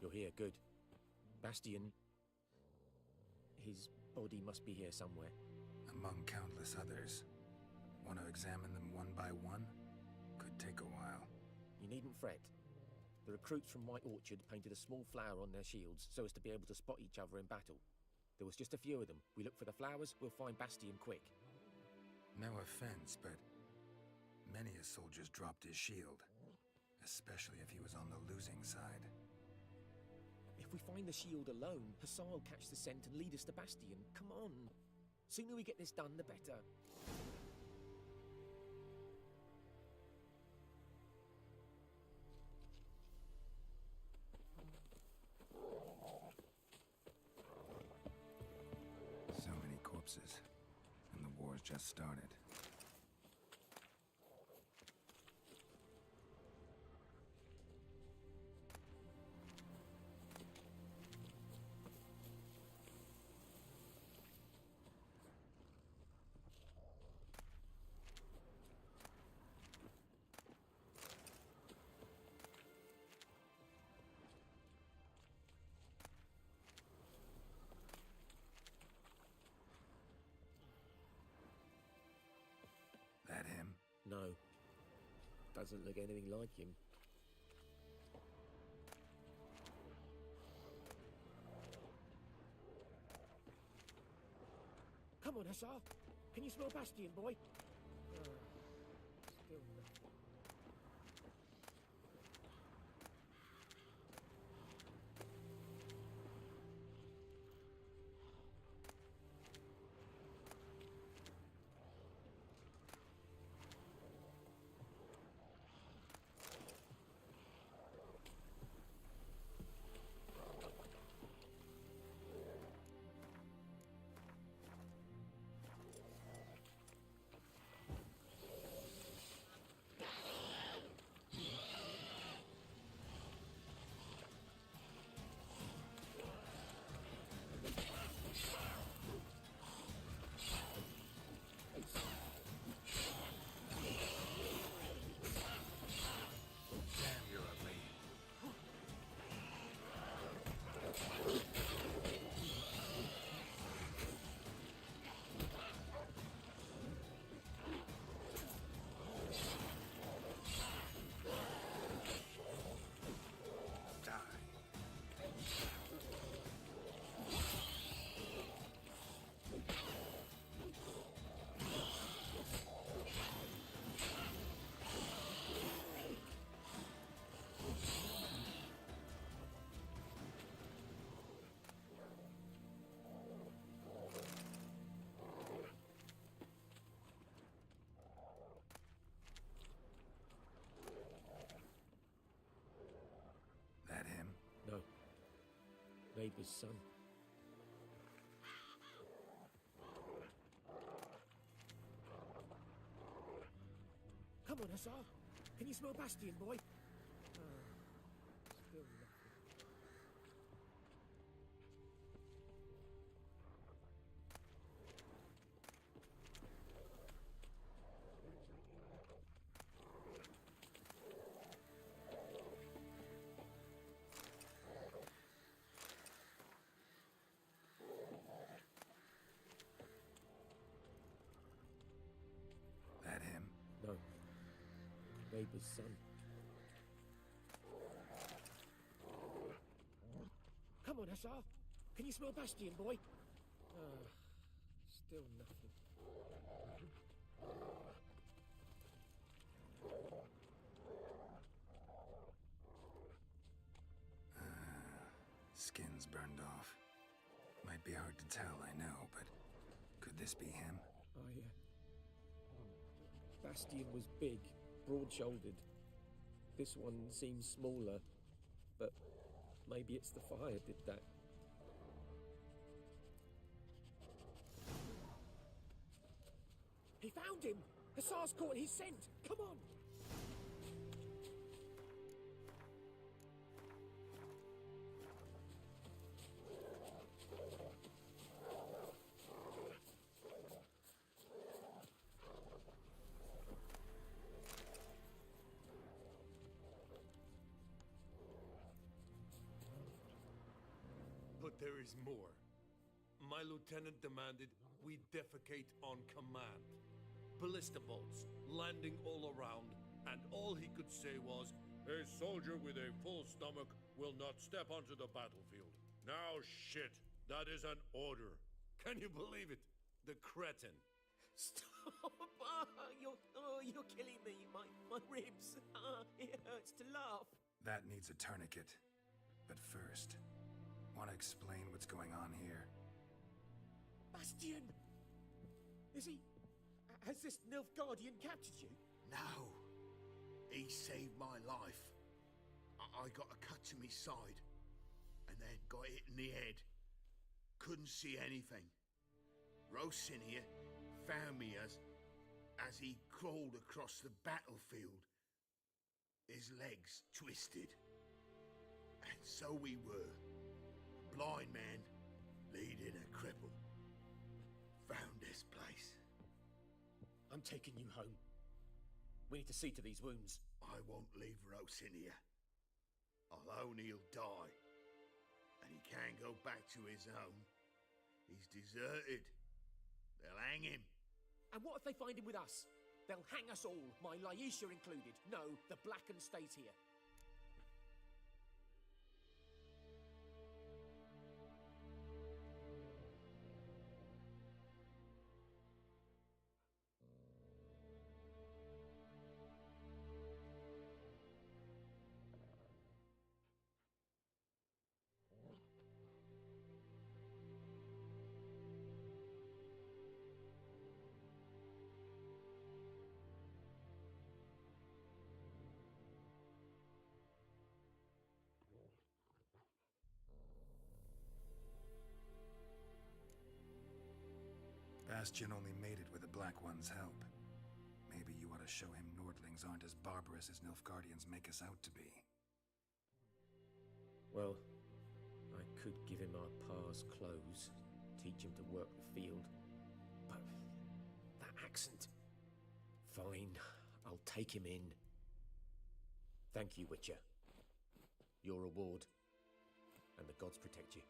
You're here, good. Bastion... his body must be here somewhere. Among countless others. Want to examine them one by one? Could take a while. You needn't fret. The recruits from White Orchard painted a small flower on their shields so as to be able to spot each other in battle. There was just a few of them. We look for the flowers, we'll find Bastion quick. No offense, but many a soldier's dropped his shield. Especially if he was on the losing side. If we find the shield alone, Hassan will catch the scent and lead us to Bastion. Come on. Sooner we get this done, the better. So many corpses. And the war's just started. That him? No. Doesn't look anything like him. Come on, Hussar. Can you smell Bastion, boy? Still nothing. Maber's son. Come on, Hussar. Can you smell Bastion, boy? Still nothing. That him? No. Maber's son. Come on, Hussar. Can you smell Bastion, boy? Still nothing. Skin's burned off. Might be hard to tell, I know, but could this be him? Oh, yeah. Bastion was big, broad-shouldered. This one seems smaller, but maybe it's the fire did that. He found him! Hussar's caught his scent! Come on! But there is more. My lieutenant demanded we defecate on command. Ballista bolts, landing all around, and all he could say was, "A soldier with a full stomach will not step onto the battlefield." Now shit, that is an order. Can you believe it? The cretin. Stop! You're killing me. My ribs. It hurts to laugh. That needs a tourniquet. But first, want to explain what's going on here? Bastion! Is he... Has this Nilfgaardian captured you? No. He saved my life. I got a cut to my side, and then got hit in the head. Couldn't see anything. Rosinia found me as he crawled across the battlefield. His legs twisted. And so we were. Blind man leading a cripple. Found this place. I'm taking you home. We need to see to these wounds. I won't leave Rosinia. I'll own he'll die. And he can't go back to his own. He's deserted. They'll hang him. And what if they find him with us? They'll hang us all, my Laisha included. No, the Blacken stays here. Bastion only made it with the Black One's help. Maybe you ought to show him Nordlings aren't as barbarous as Nilfgaardians make us out to be. Well, I could give him our pa's clothes, teach him to work the field. But that accent... Fine, I'll take him in. Thank you, Witcher. Your reward. And the gods protect you.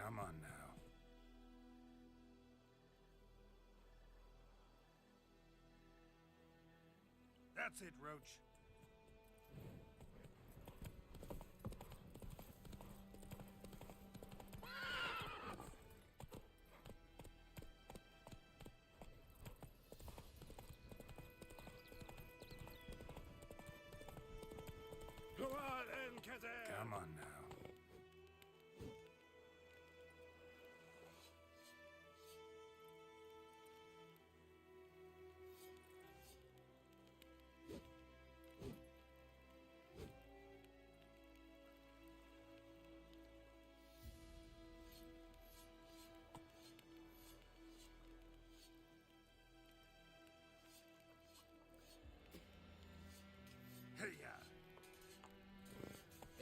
Come on now. That's it, Roach. Go on, Encader! Come on now. Hey-ya!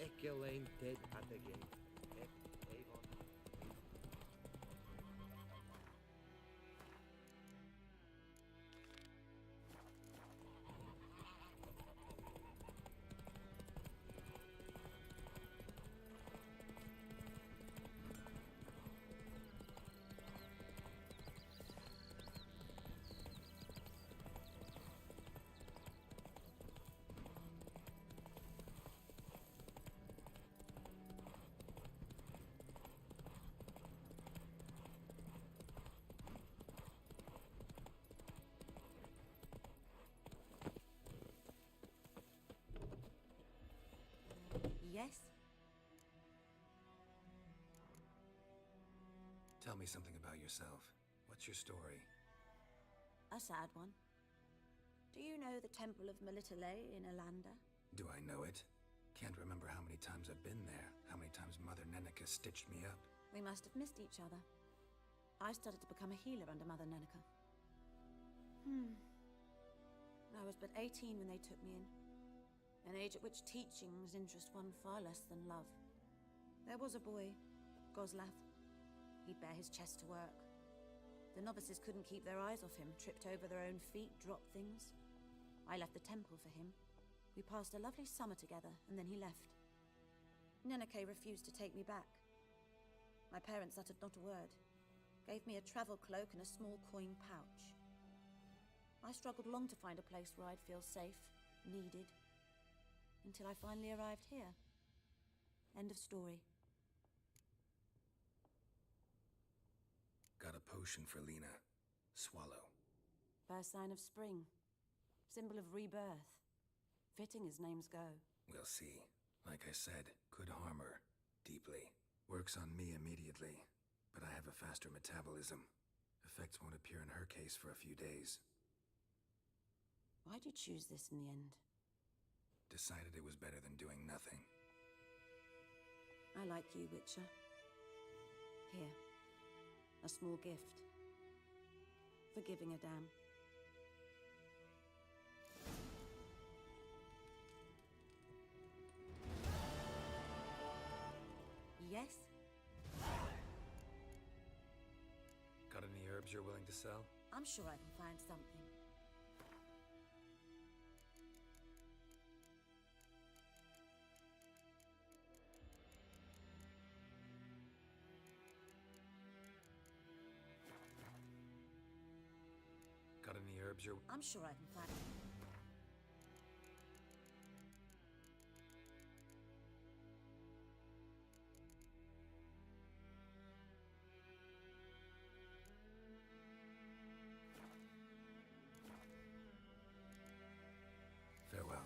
Ekel ain't dead at the gate. Avon. Yes? Tell me something about yourself. What's your story? A sad one. Do you know the Temple of Melitele in Alanda? Do I know it? Can't remember how many times I've been there, how many times Mother Nenica stitched me up. We must have missed each other. I started to become a healer under Mother Nenica. I was but 18 when they took me in. An age at which teachings interest one far less than love. There was a boy, Goslav. He'd bare his chest to work. The novices couldn't keep their eyes off him, tripped over their own feet, dropped things. I left the temple for him. We passed a lovely summer together, and then he left. Nenike refused to take me back. My parents uttered not a word, gave me a travel cloak and a small coin pouch. I struggled long to find a place where I'd feel safe, needed, until I finally arrived here. End of story. Got a potion for Lena. Swallow. First sign of spring. Symbol of rebirth. Fitting as names go. We'll see. Like I said, could harm her. Deeply. Works on me immediately. But I have a faster metabolism. Effects won't appear in her case for a few days. Why'd you choose this in the end? Decided it was better than doing nothing. I like you, Witcher. Here. A small gift. For giving a damn. Yes? Got any herbs you're willing to sell? I'm sure I can find something. Got any herbs you're... I'm sure I can find... Farewell.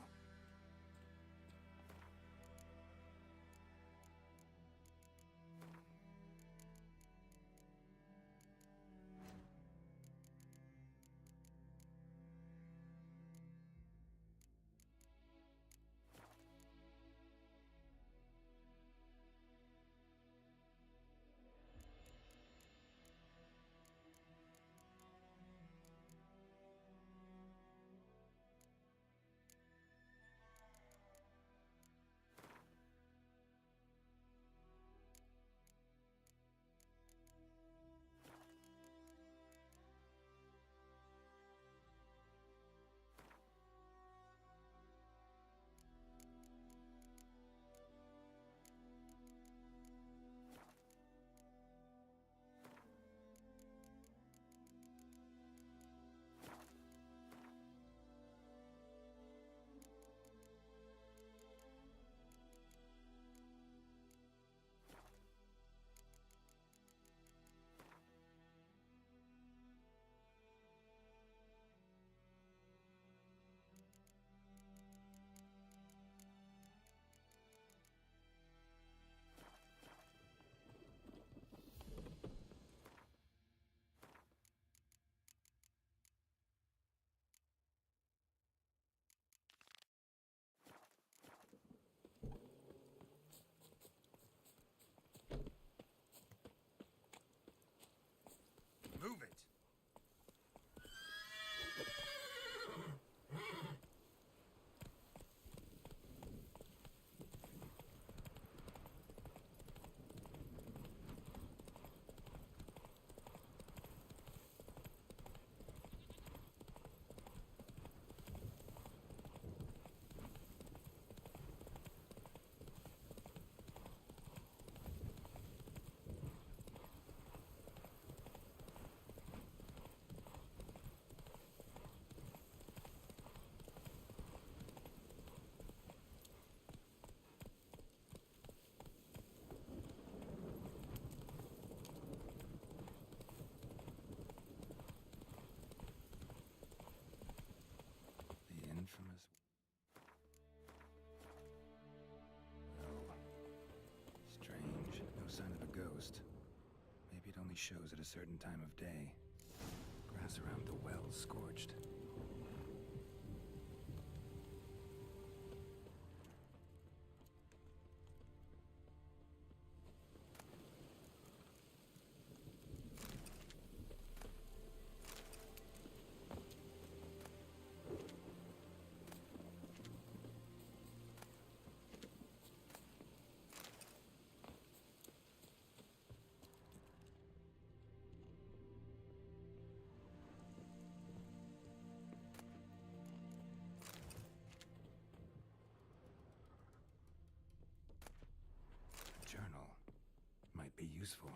only shows at a certain time of day. Grass around the well's scorched. Be useful.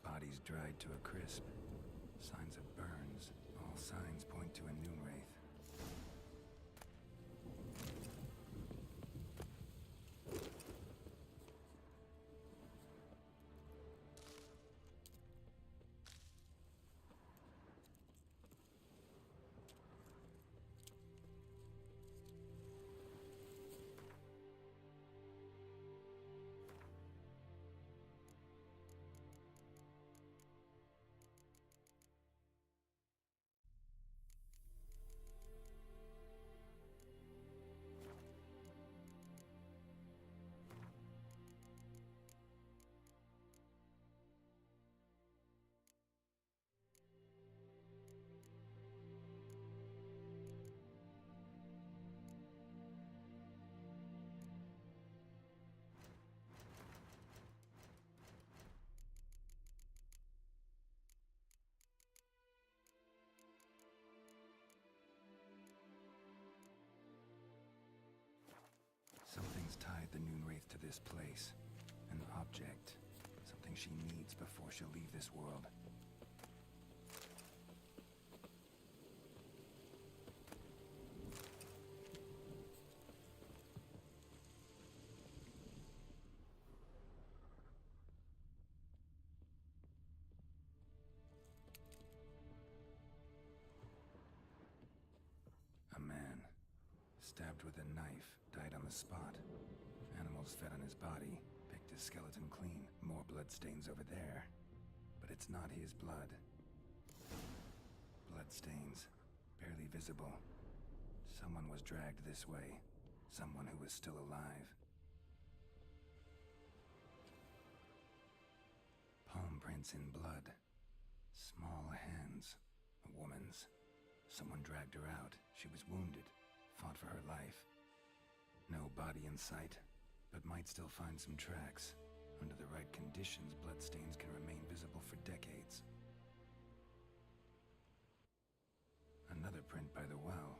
Bodies dried to a crisp. Signs of burns. All signs point to a noon wraith. Something's tied the Noon Wraith to this place. An object. Something she needs before she'll leave this world. A man, stabbed with a knife, died on the spot. Animals fed on his body, picked his skeleton clean. More bloodstains over there. But it's not his blood. Bloodstains, barely visible. Someone was dragged this way. Someone who was still alive. Palm prints in blood. Small hands. A woman's. Someone dragged her out. She was wounded. Fought for her life. No body in sight, but might still find some tracks. Under the right conditions, bloodstains can remain visible for decades. Another print by the well.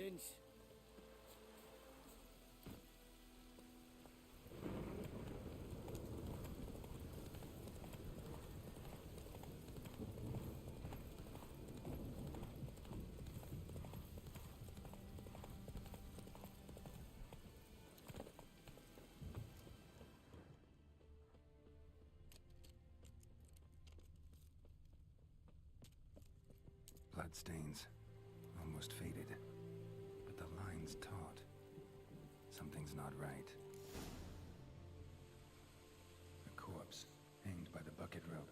Paladins. Bloodstains, almost faded, but the line's taut. Something's not right. A corpse, hanged by the bucket rope.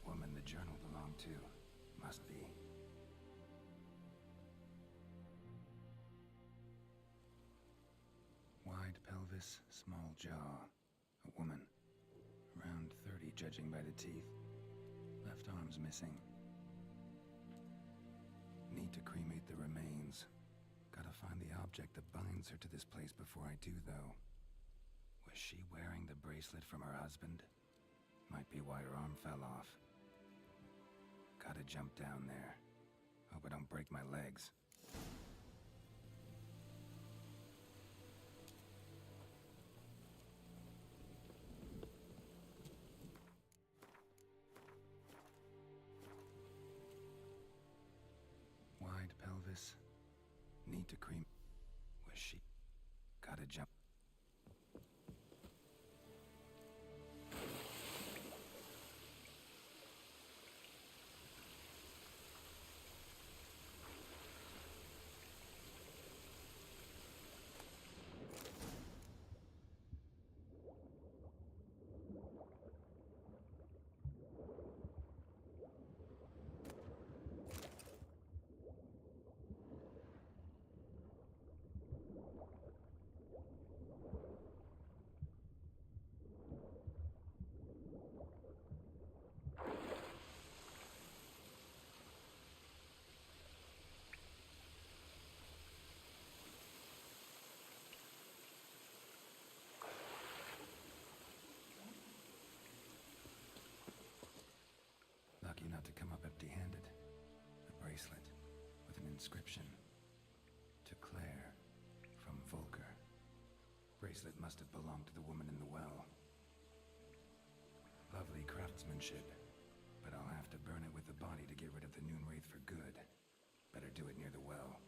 Woman the journal belonged to, must be. Wide pelvis, small jaw. A woman. Around 30, judging by the teeth. Left arm's missing. Need to cremate the remains. Gotta find the object that binds her to this place before I do, though. Was she wearing the bracelet from her husband? Might be why her arm fell off. Gotta jump down there. Hope I don't break my legs. Wide pelvis. Need to cream. Was she? Gotta jump. Lucky not to come up empty-handed. A bracelet with an inscription. To Claire, from Volker. Bracelet must have belonged to the woman in the well. Lovely craftsmanship, but I'll have to burn it with the body to get rid of the Noon Wraith for good. Better do it near the well.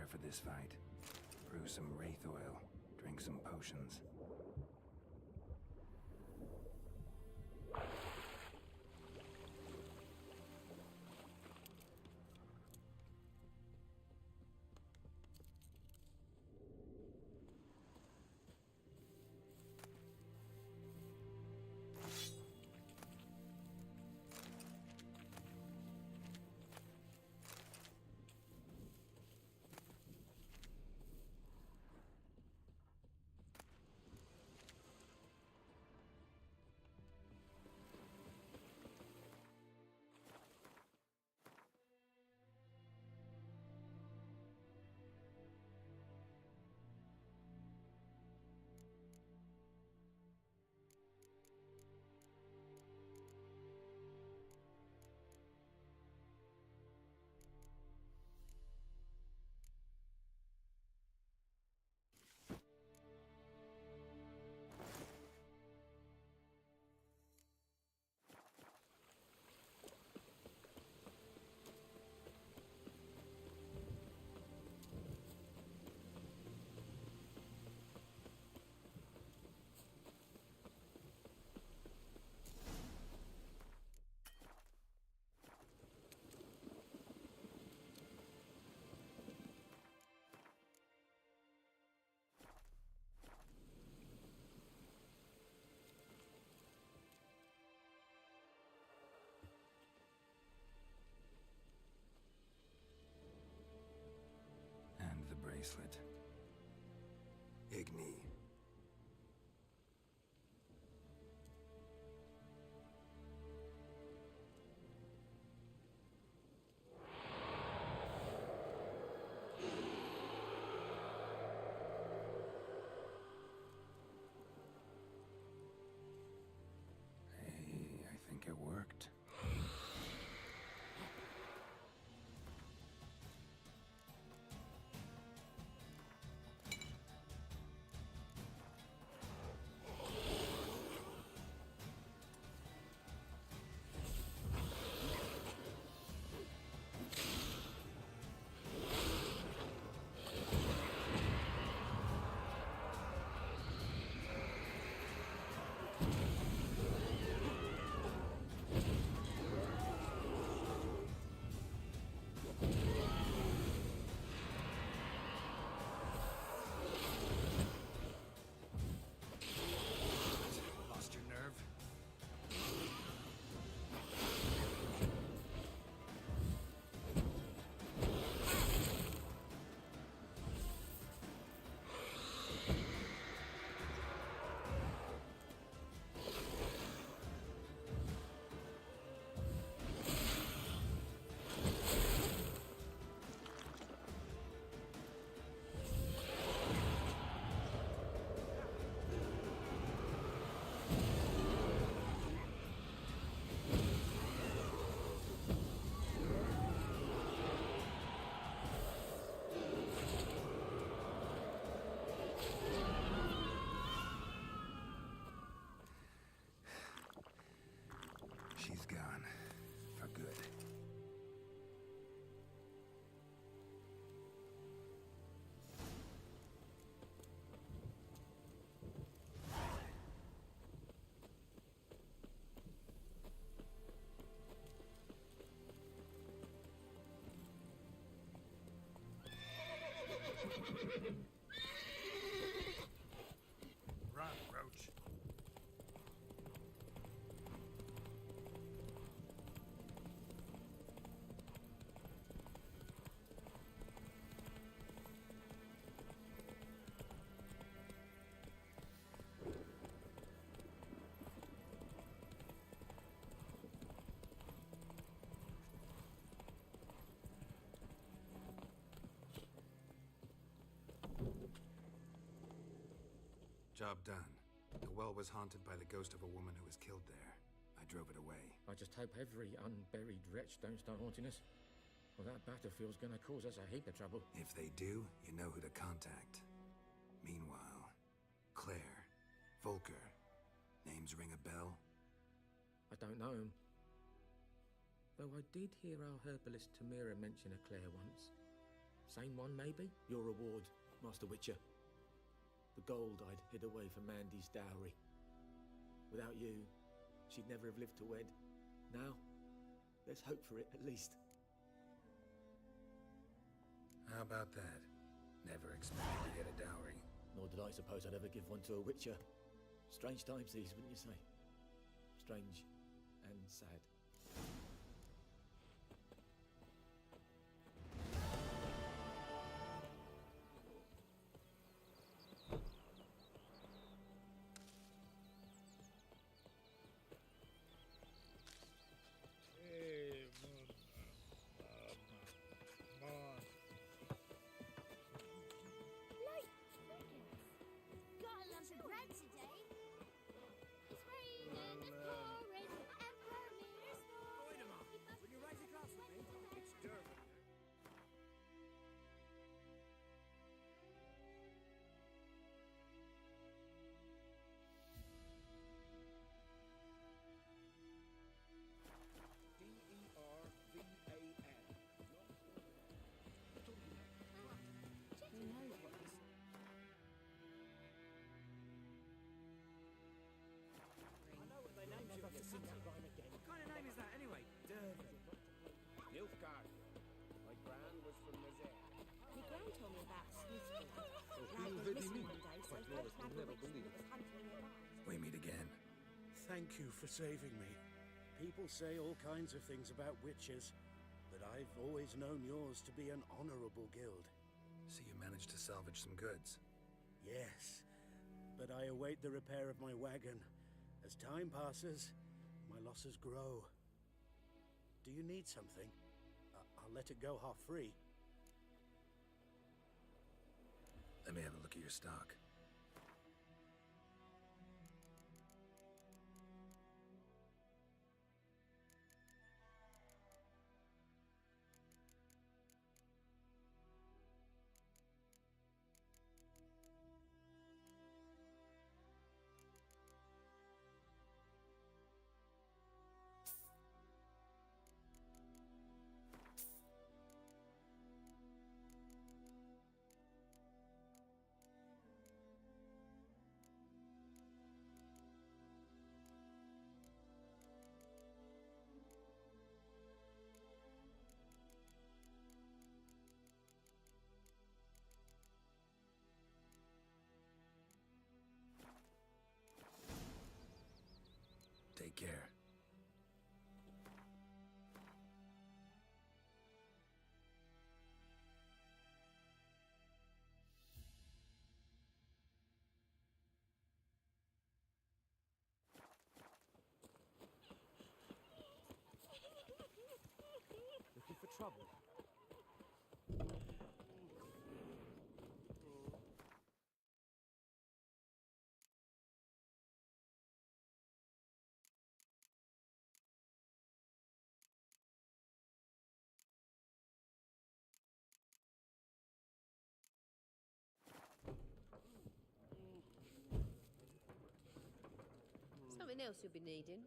For this fight. Brew some wraith oil, drink some potions. bracelet. Igni. Hey, I think it worked. Lost your nerve? She's gone. For good. Run, Roach. Job done. The well was haunted by the ghost of a woman who was killed there. I drove it away. I just hope every unburied wretch don't start haunting us. Well, that battlefield's gonna cause us a heap of trouble. If they do, you know who to contact. Meanwhile, Claire, Volker, names ring a bell? I don't know 'em. Though I did hear our herbalist Tamira mention a Claire once. Same one, maybe? Your reward, Master Witcher. The gold I'd hid away for Mandy's dowry. Without you, she'd never have lived to wed. Now, let's hope for it, at least. How about that? Never expected to get a dowry. Nor did I suppose I'd ever give one to a Witcher. Strange times these, wouldn't you say? Strange and sad. What kind of name is that, anyway? Dervin. Nilfgaard. My gran was from Nazaire. My gran told me about Smithfield. you Lad already was knew, missing one day, so but folks Loris will nabbed a never witch believe that it. was hunting nearby. We meet again. Thank you for saving me. People say all kinds of things about witches, but I've always known yours to be an honorable guild. So you managed to salvage some goods? Yes, but I await the repair of my wagon. As time passes, my losses grow. Do you need something? I'll let it go half-free. Let me have a look at your stock. Take care. Looking for trouble? Something else you'll be needing?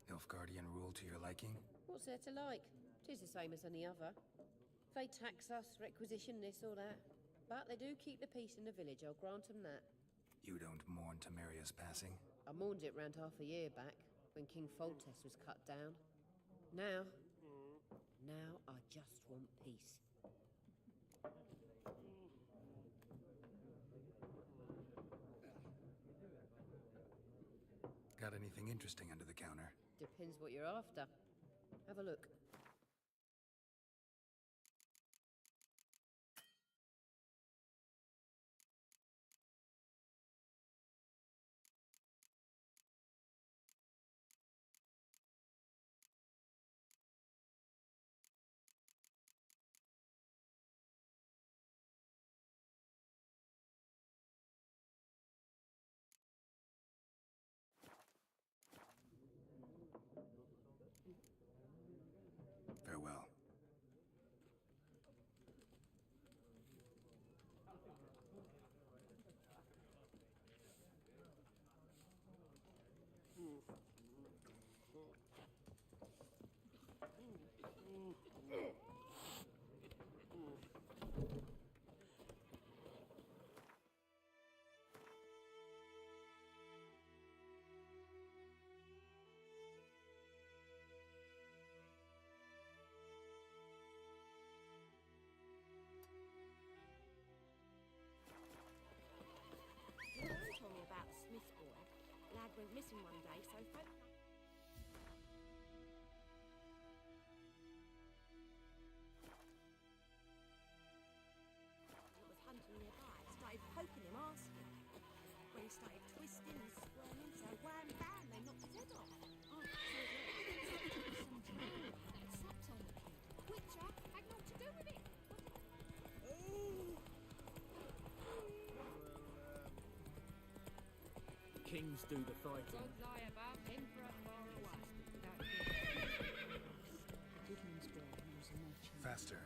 Nilfgaardian rule to your liking? What's there to like? 'Tis the same as any other. They tax us, requisition this or that. But they do keep the peace in the village, I'll grant them that. You don't mourn Temeria's passing? I mourned it round half a year back, when King Foltest was cut down. Now I just want peace. Got anything interesting under the counter? Depends what you're after. Have a look. Farewell. Told me about the Smith boy. Lad went missing one day, so folk... It was hunting nearby. Started poking him, asking. When he started twisting and squirming, so wham bam, they knocked his head off. Oh, some drown. Slept on the kid. Witcher had naught to do with it. Kings do the fighting. Don't lie about Emperor far away. Faster.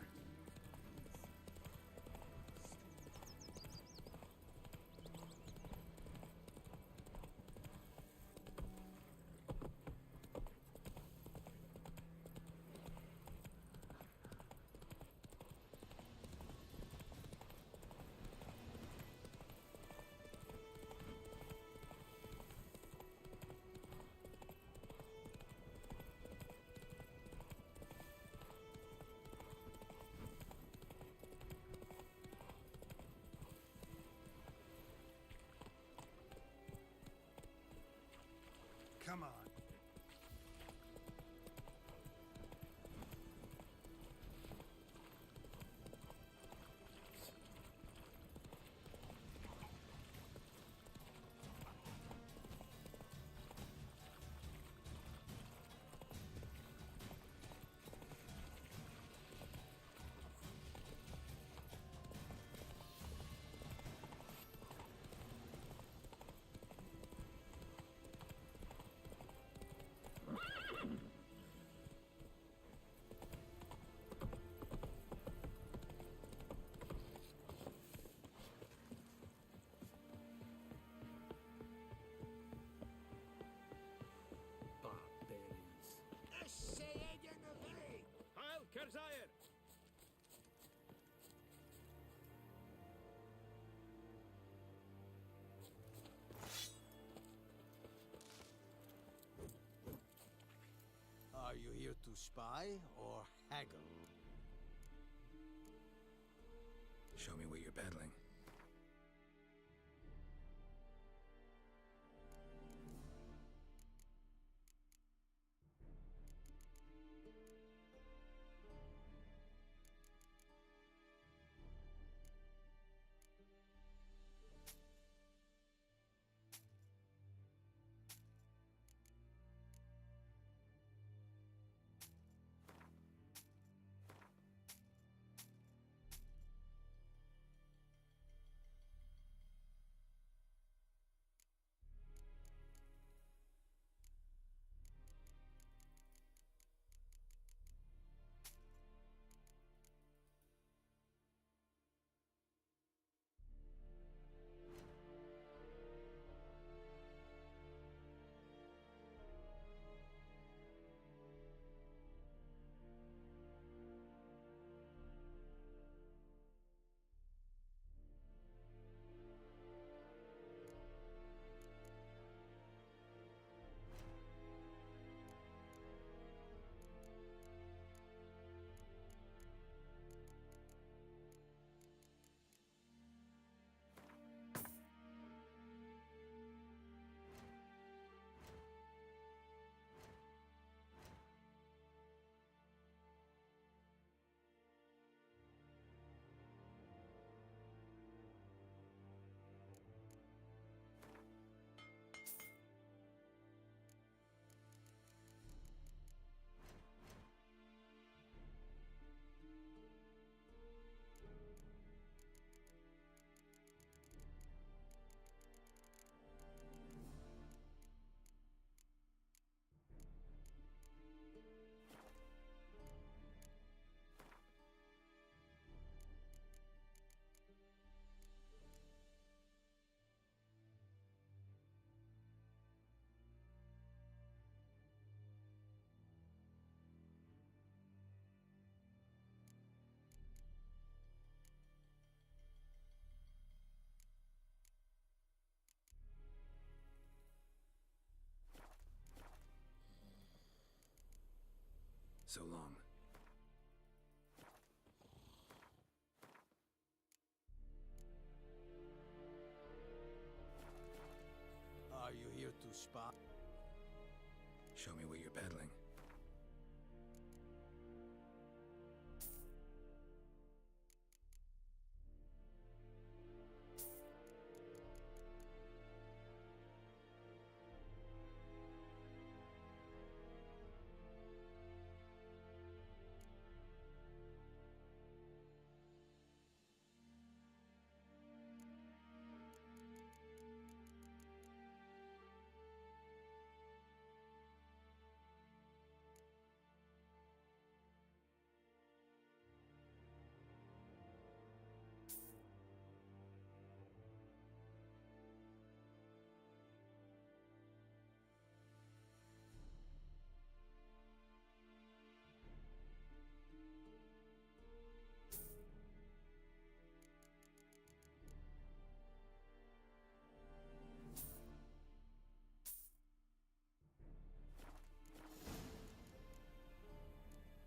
Are you here to spy or haggle? Show me what you're peddling. So long. Are you here to spy? Show me what you're peddling.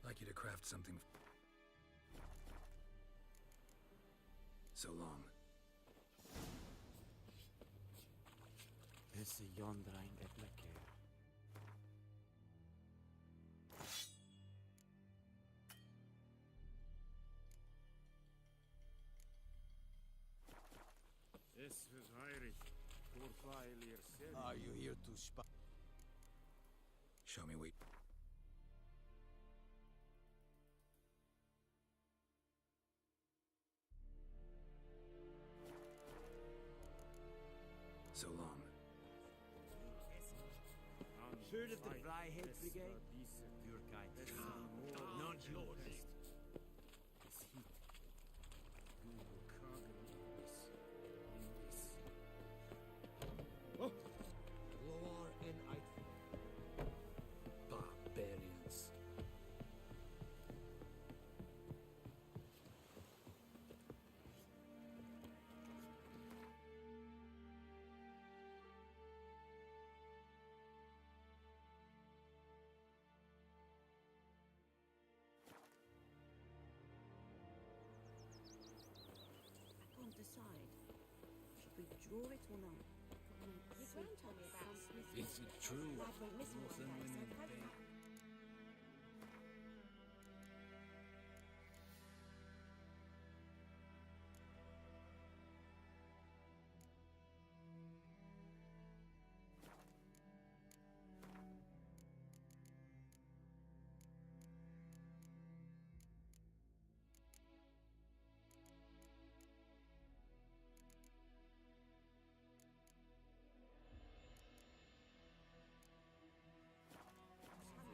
I'd like you to craft something. So long. It's a yondrain ebliker. This was Heinrich. Are you here to spy? Show me what. So long. Sure of the Fryhead Brigade? Your guide. Not yours. Lower in barbarians. decide. Should we draw it or not? Your gran told me about Smith. Is it true? Lad went missing one day, so poke that.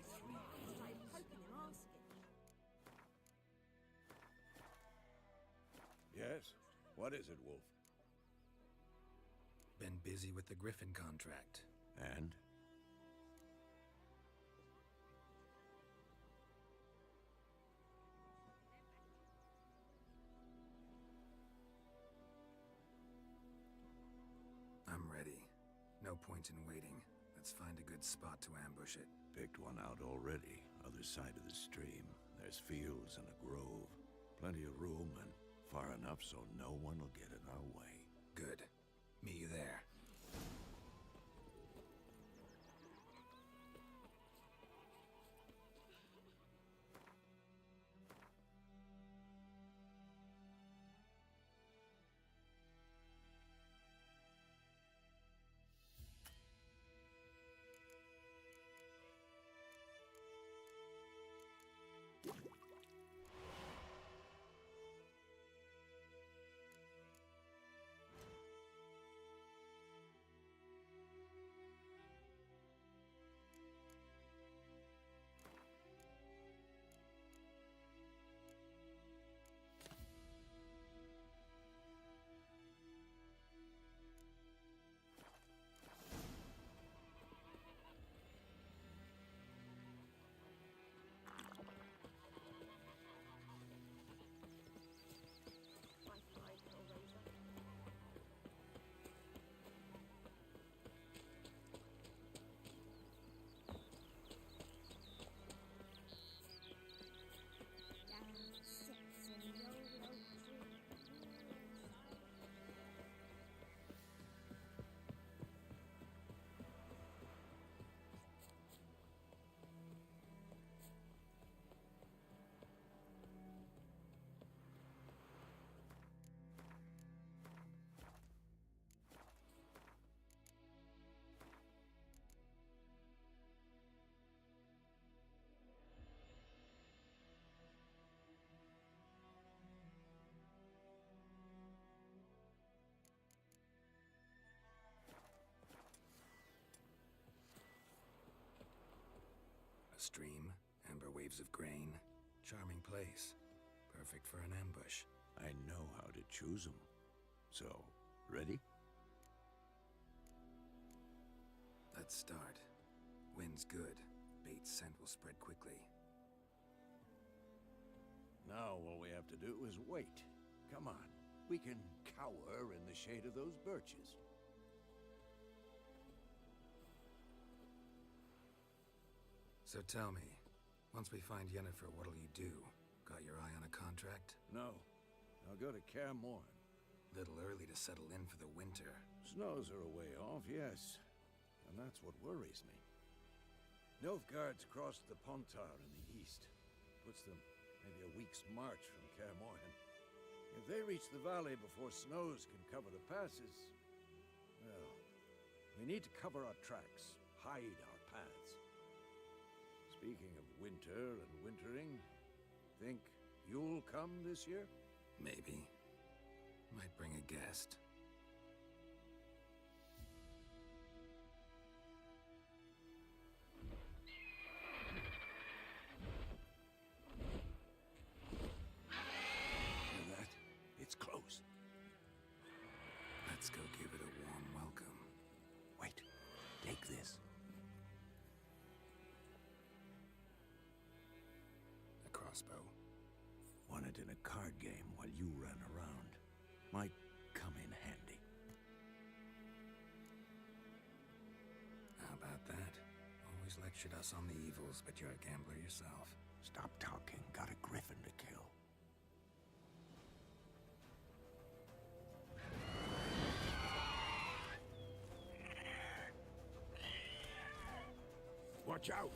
Started poking him, asking. Yes? What is it, Wolf? Been busy with the Griffin contract. And? I'm ready. No point in waiting. Let's find a good spot to ambush it. Picked one out already. Other side of the stream. There's fields and a grove. Plenty of room and far enough so no one will get in our way. Good. Meet you there. A stream, amber waves of grain. Charming place. Perfect for an ambush. I know how to choose them. So, ready? Let's start. Wind's good. Bait's scent will spread quickly. Now all we have to do is wait. Come on. We can cower in the shade of those birches. So tell me, once we find Yennefer, what'll you do? Got your eye on a contract? No. I'll go to Kaer Morhen. Little early to settle in for the winter. Snows are a way off, yes. And that's what worries me. Nilfgaard's crossed the Pontar in the east. Puts them maybe a week's march from Kaer Morhen. If they reach the valley before snows can cover the passes, well, we need to cover our tracks, hide our paths. Speaking of winter and wintering, think you'll come this year? Maybe. Might bring a guest. Hear that? It's close. Let's go give it a warm welcome. Wait, take this. A crossbow. Won it in a card game while you ran around. Might come in handy. How about that? Always lectured us on the evils, but you're a gambler yourself. Stop talking. Got a griffin to kill. Watch out!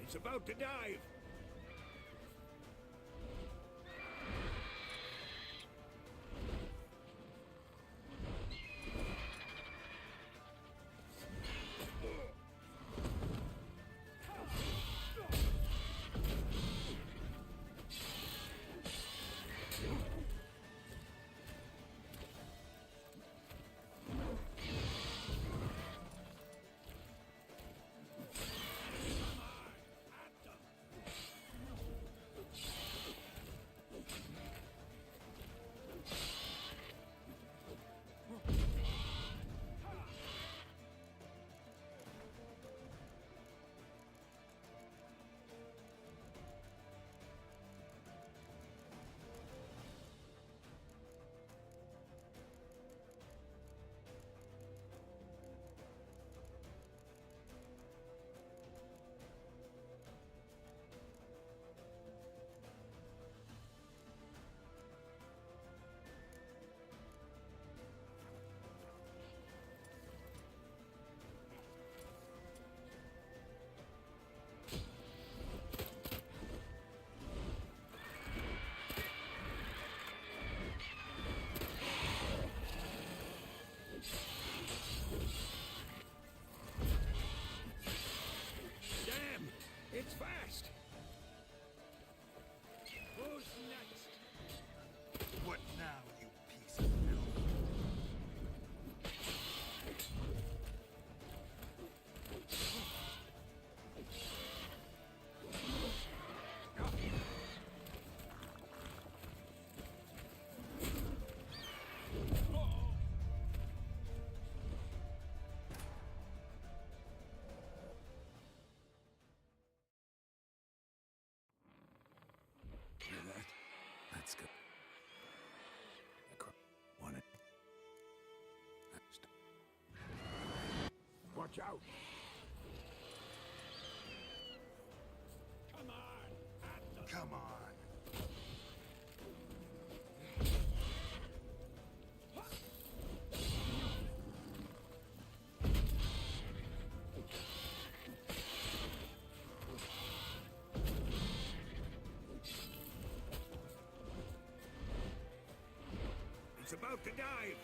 It's about to dive! It's fast! Who's next? What now, you piece of filth? Hear that? Let's go. Want it? Watch out! Come on! Come on. It's about to dive!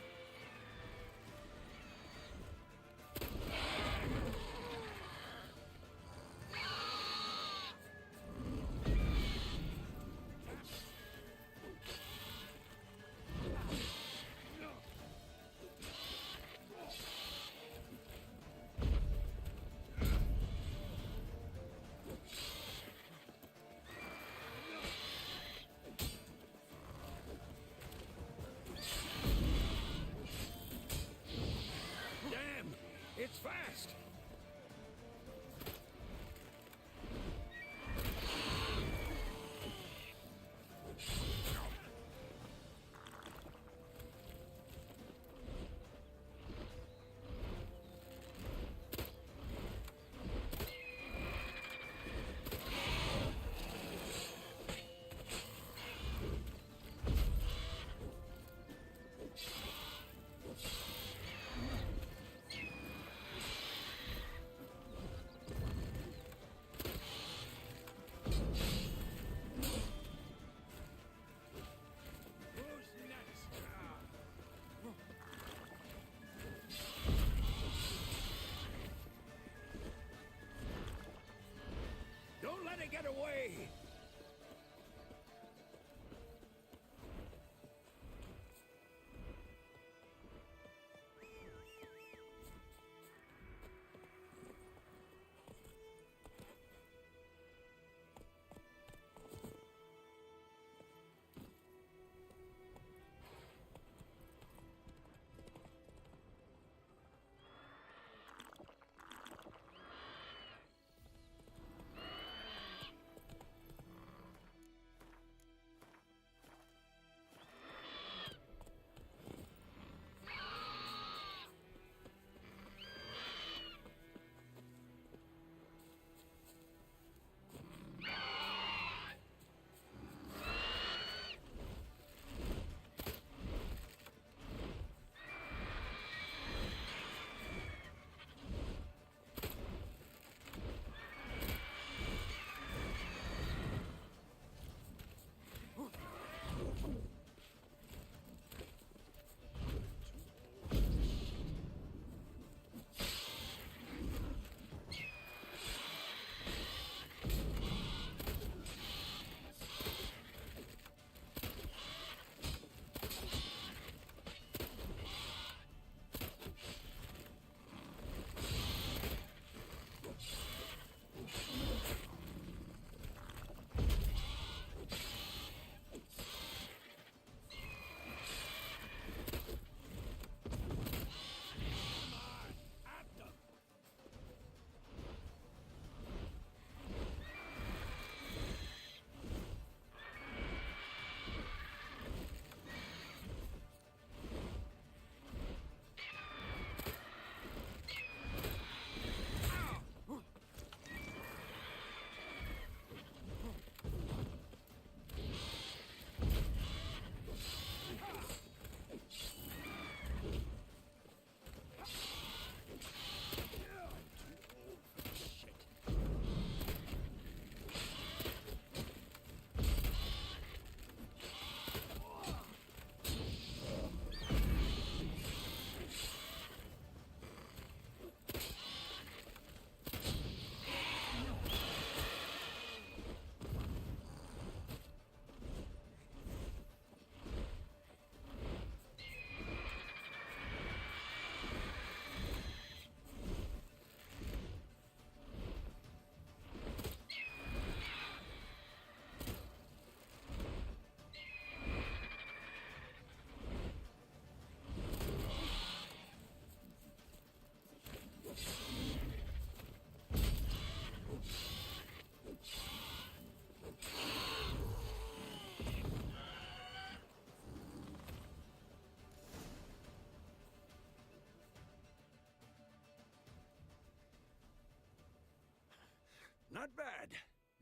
Not bad.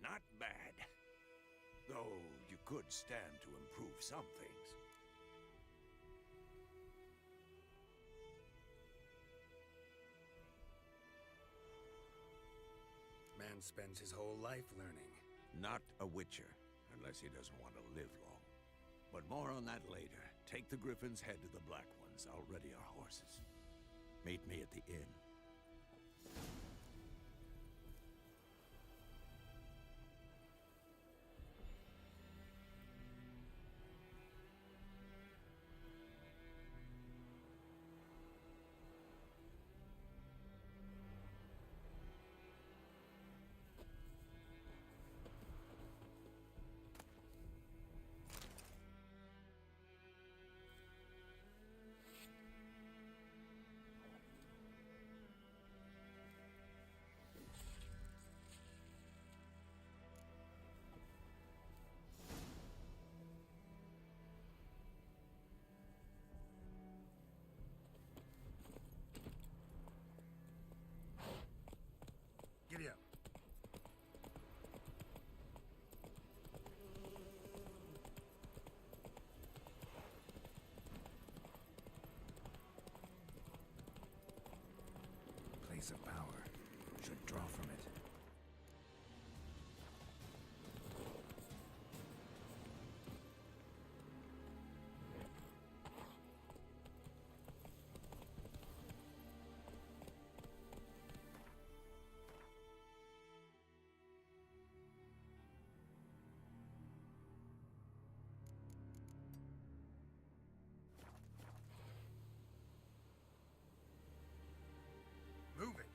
Not bad. Though you could stand to improve some things. Man spends his whole life learning. Not a witcher, unless he doesn't want to live long. But more on that later. Take the Griffin's head to the Black Ones. I'll ready our horses. Meet me at the inn. Giddy up. Place of power. Should draw from it. Move it.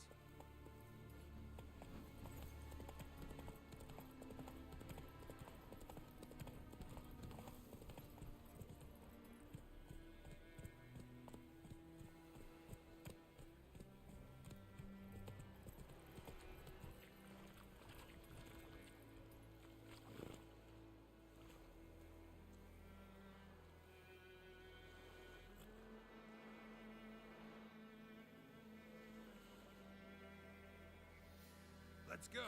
Let's go.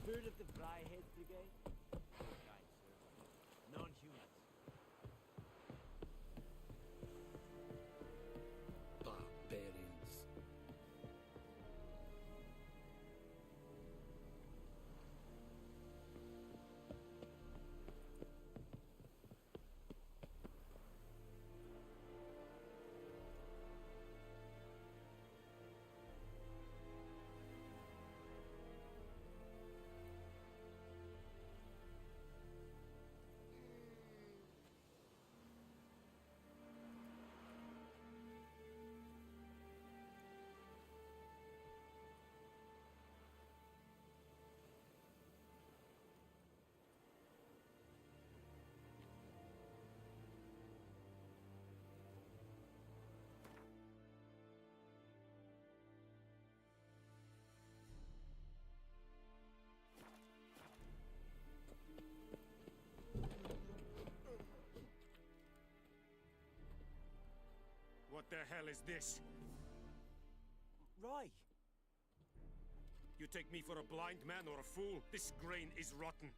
Heard of the Vryhead Brigade? Right, sir. Non-humans. Barbarians. What the hell is this? Roy! You take me for a blind man or a fool? This grain is rotten.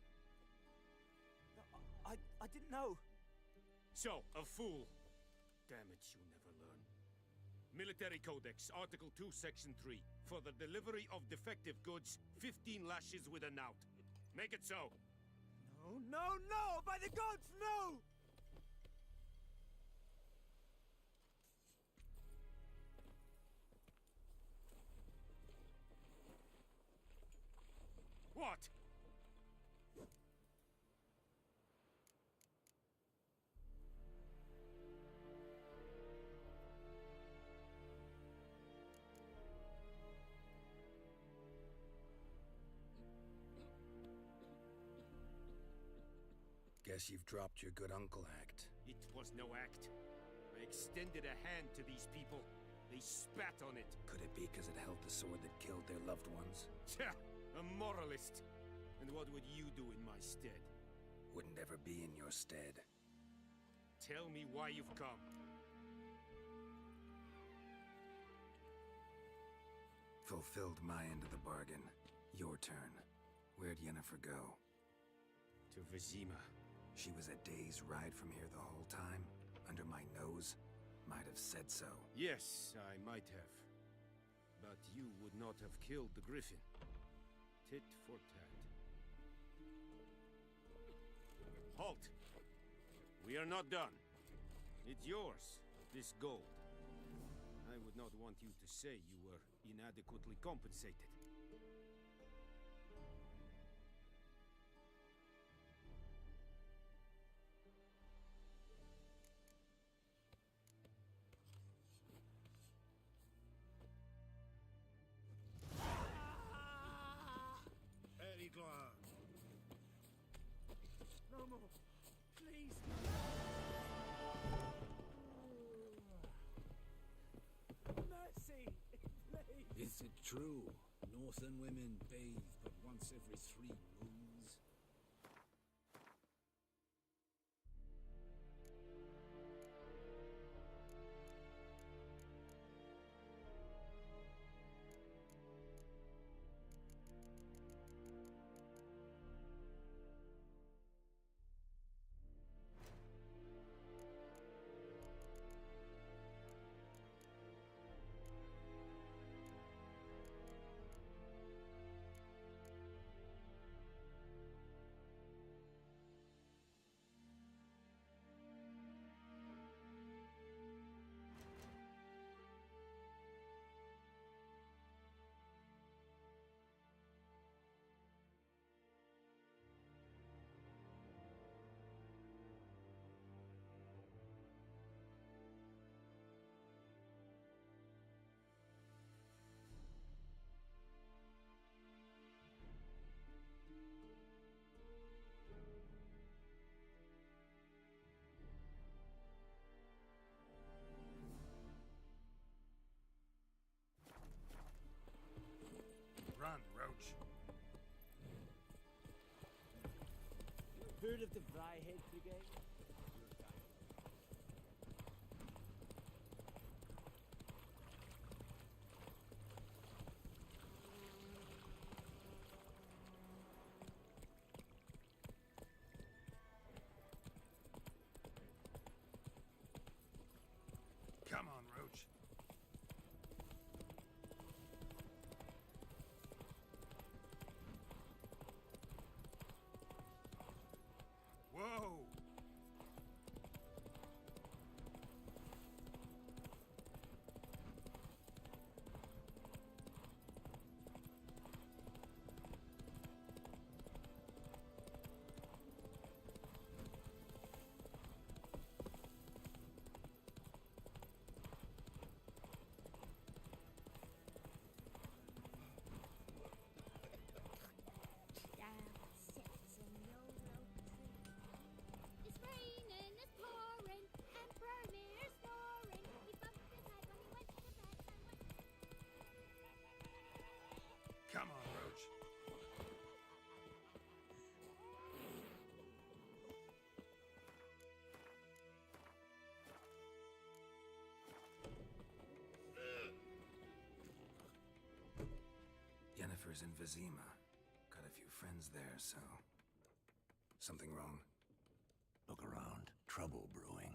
I didn't know. So, a fool. Damn it, you never learn. Military Codex, Article 2, Section 3. For the delivery of defective goods, 15 lashes with a knout. Make it so. No, no, no! By the gods, no! What? Guess you've dropped your good uncle act. It was no act. I extended a hand to these people. They spat on it. Could it be because it held the sword that killed their loved ones? Tja, a moralist. And what would you do in my stead? Wouldn't ever be in your stead. Tell me why you've come. Fulfilled my end of the bargain. Your turn. Where'd Yennefer go? To Vizima. She was a day's ride from here the whole time? Under my nose? Might have said so. Yes, I might have. But you would not have killed the griffin. Tit for tat. Halt! We are not done. It's yours, this gold. I would not want you to say you were inadequately compensated. No more. Please. Mercy. Please. Is it true? Northern women bathe but once every 3 moons? Run, Roach. Heard of the Vryhead Brigade? Come on, Roach. Whoa! It's raining, it's pouring, Emperor Lear's snoring. He bumped his head when he went to bed and Come on, Roach. Yennefer's in Vizima. Got a few friends there, so... Something wrong? Look around. Trouble brewing.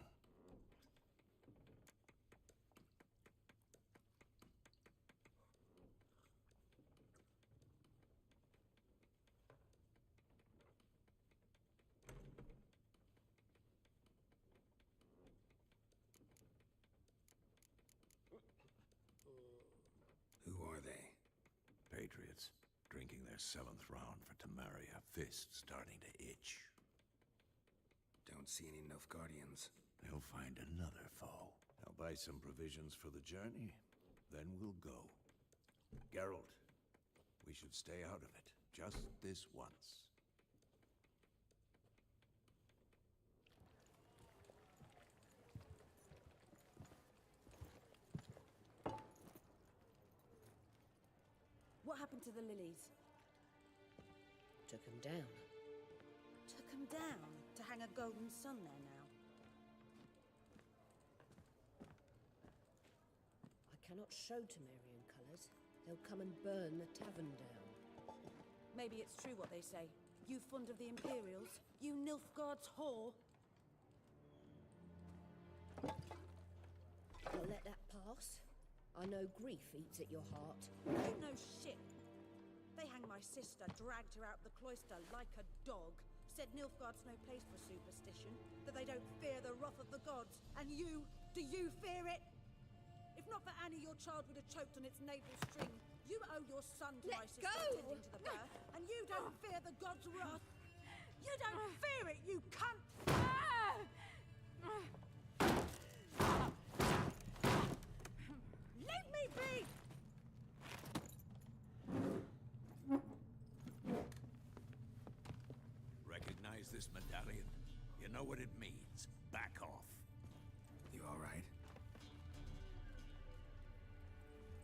Who are they? Patriots, drinking their 7th round for Temeria. Fist starting to itch. Don't see any Nilfgaardians. They'll find another foe. I'll buy some provisions for the journey, then we'll go. Geralt, we should stay out of it, just this once. happened to the lilies? Took them down. Took them down to hang a golden sun there now. I cannot show Temerian colours. They'll come and burn the tavern down. Maybe it's true what they say. You fond of the Imperials? You Nilfgaard's whore? I'll let that pass. I know grief eats at your heart. You know shit. They hanged my sister, dragged her out the cloister like a dog. Said Nilfgaard's no place for superstition, that they don't fear the wrath of the gods. And you, do you fear it? If not for Annie, your child would have choked on its navel string. You owe your son to my sister attending to the birth, and you don't fear the gods' wrath. You don't fear it, you cunt! Leave me be! Recognize this medallion? You know what it means. Back off. You all right?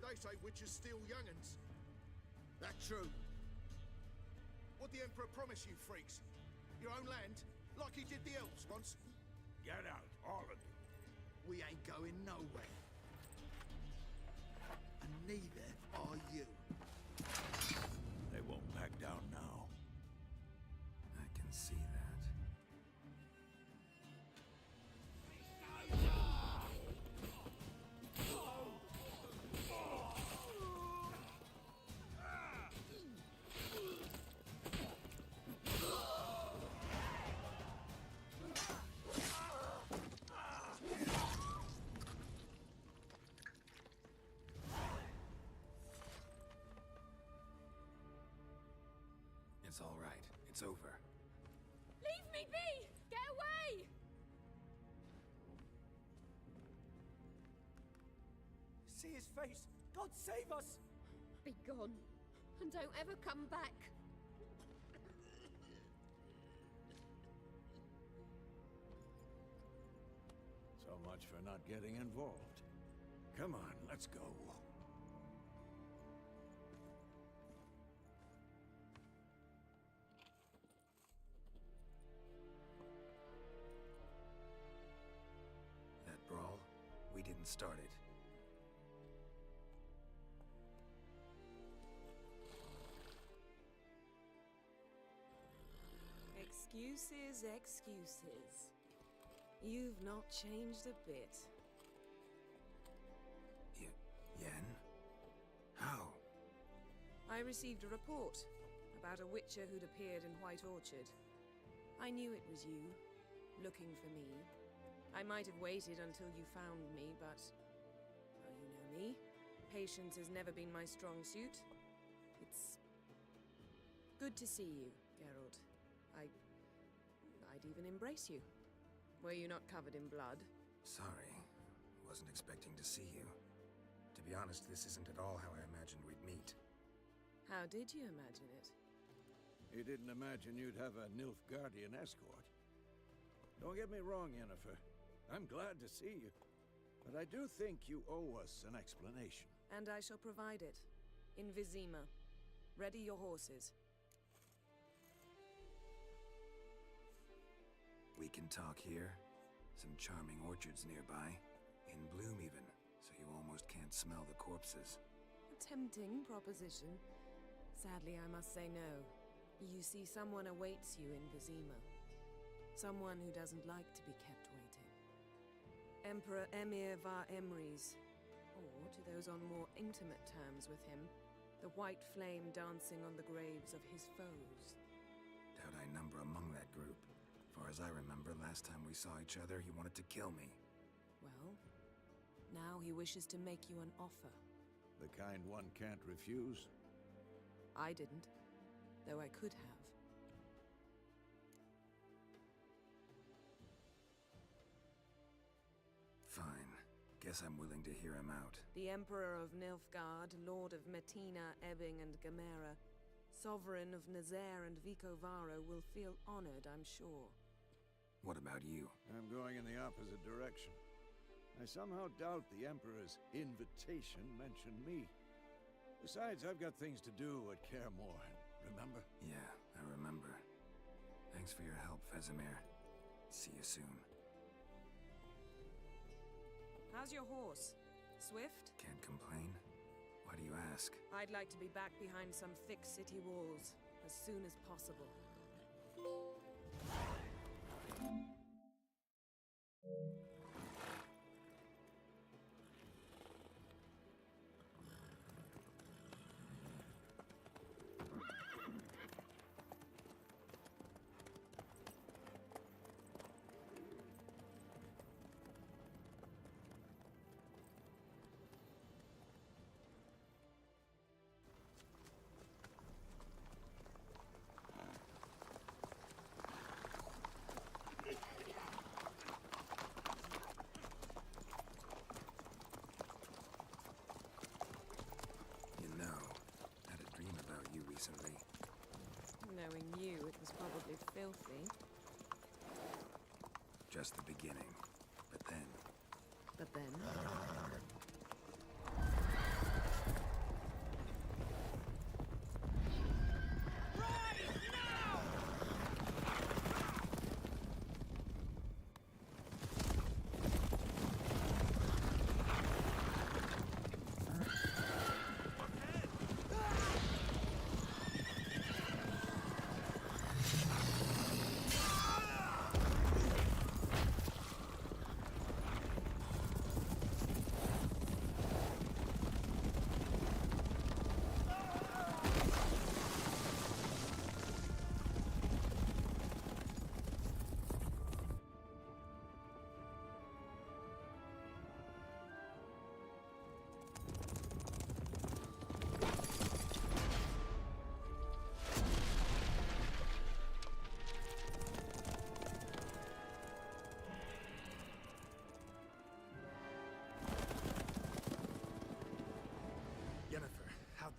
They say witches steal young'uns. That true? What the Emperor promise you, freaks? Your own land? Like he did the elves once? Get out, all of you. We ain't going nowhere. And neither are you. They won't back down now. I can see that. It's all right. It's over. Leave me be! Get away! See his face! God save us! Be gone, and don't ever come back. So much for not getting involved. Come on, let's go. That brawl, we didn't start it. Excuses, excuses. You've not changed a bit. Yen? How? I received a report about a witcher who'd appeared in White Orchard. I knew it was you, looking for me. I might have waited until you found me, but... well, you know me. Patience has never been my strong suit. It's... good to see you, Geralt. I'd even embrace you. Were you not covered in blood? Sorry. Wasn't expecting to see you. To be honest, this isn't at all how I imagined we'd meet. How did you imagine it? You didn't imagine you'd have a Nilfgaardian escort. Don't get me wrong, Yennefer. I'm glad to see you. But I do think you owe us an explanation. And I shall provide it. In Vizima. Ready your horses. We can talk here. Some charming orchards nearby. In bloom even, so you almost can't smell the corpses. A tempting proposition. Sadly, I must say no. You see, someone awaits you in Vizima. Someone who doesn't like to be kept waiting. Emperor Emir var Emrys. Or, to those on more intimate terms with him, the white flame dancing on the graves of his foes. Doubt I number among that group. Far as I remember, last time we saw each other, he wanted to kill me. Well, now he wishes to make you an offer. The kind one can't refuse? I didn't, though I could have. Fine. Guess I'm willing to hear him out. The Emperor of Nilfgaard, Lord of Metina, Ebbing, and Gamera, Sovereign of Nazaire and Vicovaro will feel honored, I'm sure. What about you? I'm going in the opposite direction. I somehow doubt the Emperor's invitation mentioned me. Besides, I've got things to do at Kaer Morhen, remember? Yeah, I remember. Thanks for your help, Vesemir. See you soon. How's your horse? Swift? Can't complain. Why do you ask? I'd like to be back behind some thick city walls as soon as possible. Recently. Knowing you, it was probably filthy. Just the beginning. But then... But then? They...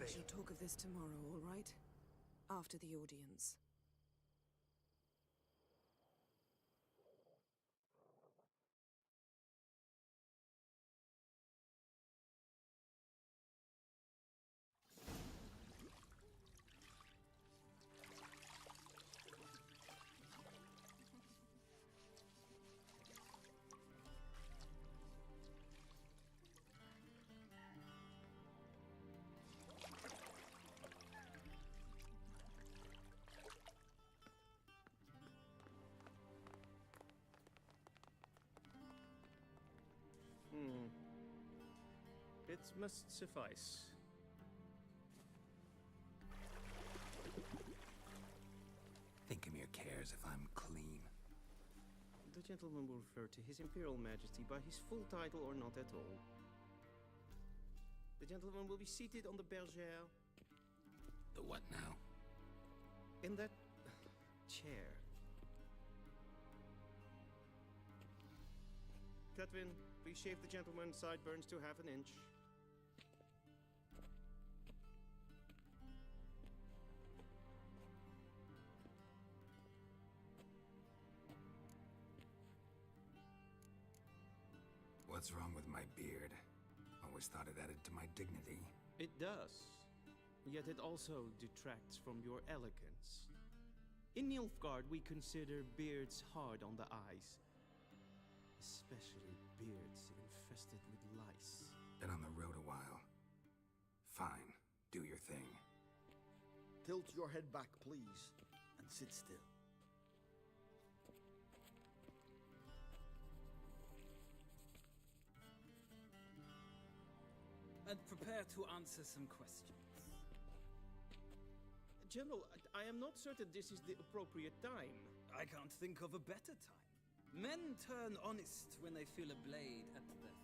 We shall talk of this tomorrow, all right? After the audience. It must suffice. Thinkamir cares if I'm clean. The gentleman will refer to His Imperial Majesty by his full title or not at all. The gentleman will be seated on the bergère. The what now? In that chair. Catwin, please shave the gentleman's sideburns to half an inch. What's wrong with my beard? Always thought it added to my dignity. It does. Yet it also detracts from your elegance. In Nilfgaard, we consider beards hard on the eyes. Especially beards infested with lice. Been on the road a while. Fine, do your thing. Tilt your head back, please, and sit still. And prepare to answer some questions. General, I am not certain this is the appropriate time. I can't think of a better time. Men turn honest when they feel a blade at their throat.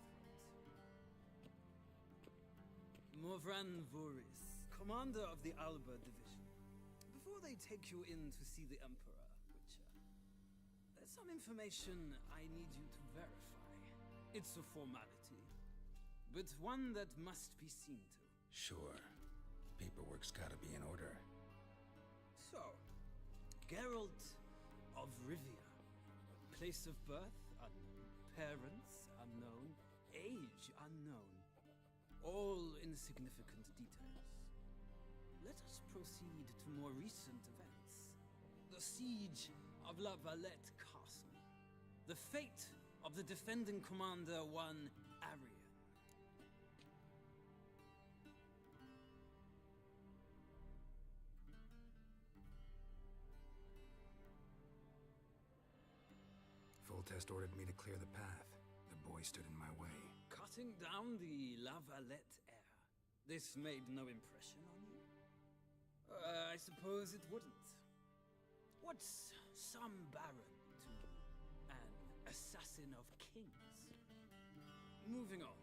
Morvran Voorhis, commander of the Alba Division. Before they take you in to see the Emperor, Witcher, there's some information I need you to verify. It's a formality, but one that must be seen to. Sure. Paperwork's gotta be in order. So, Geralt of Rivia. Place of birth unknown. Parents unknown. Age unknown. all insignificant details. Let us proceed to more recent events. The siege of La Valette Castle. The fate of the defending commander, one Arian. Foltest ordered me to clear the path. The boy stood in my way. Cutting down the La Valette heir. This made no impression on you? I suppose it wouldn't. What's some baron to an assassin of kings? Moving on.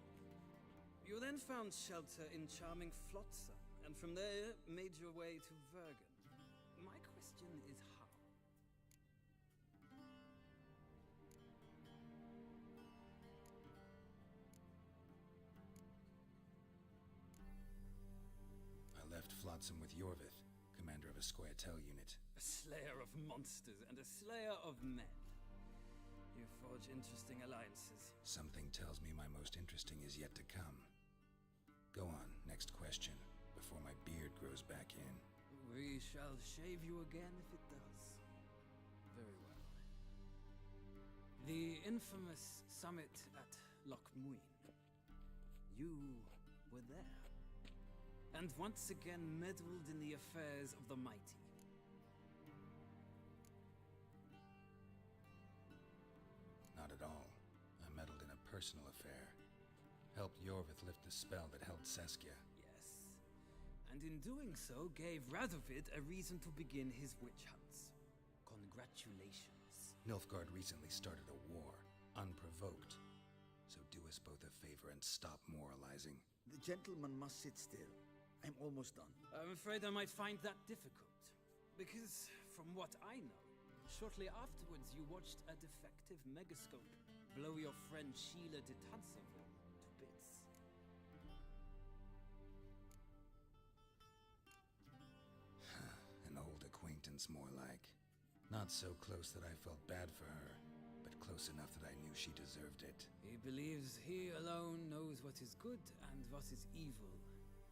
You then found shelter in charming Flotsam, and from there made your way to Vergen. My question is how? I left Flotsam with Yorvith, commander of a Scoia'tael unit. A slayer of monsters and a slayer of men. You forge interesting alliances. Something tells me my most interesting is yet to come. Go on, next question, before my beard grows back in. We shall shave you again if it does. Very well. The infamous summit at Loch Muin. You were there. And once again meddled in the affairs of the mighty. Not at all. I meddled in a personal affair. Helped Yorvith lift the spell that held Saskia. Yes. And in doing so, gave Radovid a reason to begin his witch hunts. Congratulations. Nilfgaard recently started a war, unprovoked. So do us both a favor and stop moralizing. The gentleman must sit still. I'm almost done. I'm afraid I might find that difficult. Because, from what I know, shortly afterwards you watched a defective megascope blow your friend Sheila de Tanseville to bits. An old acquaintance, more like. Not so close that I felt bad for her, but close enough that I knew she deserved it. He believes he alone knows what is good and what is evil,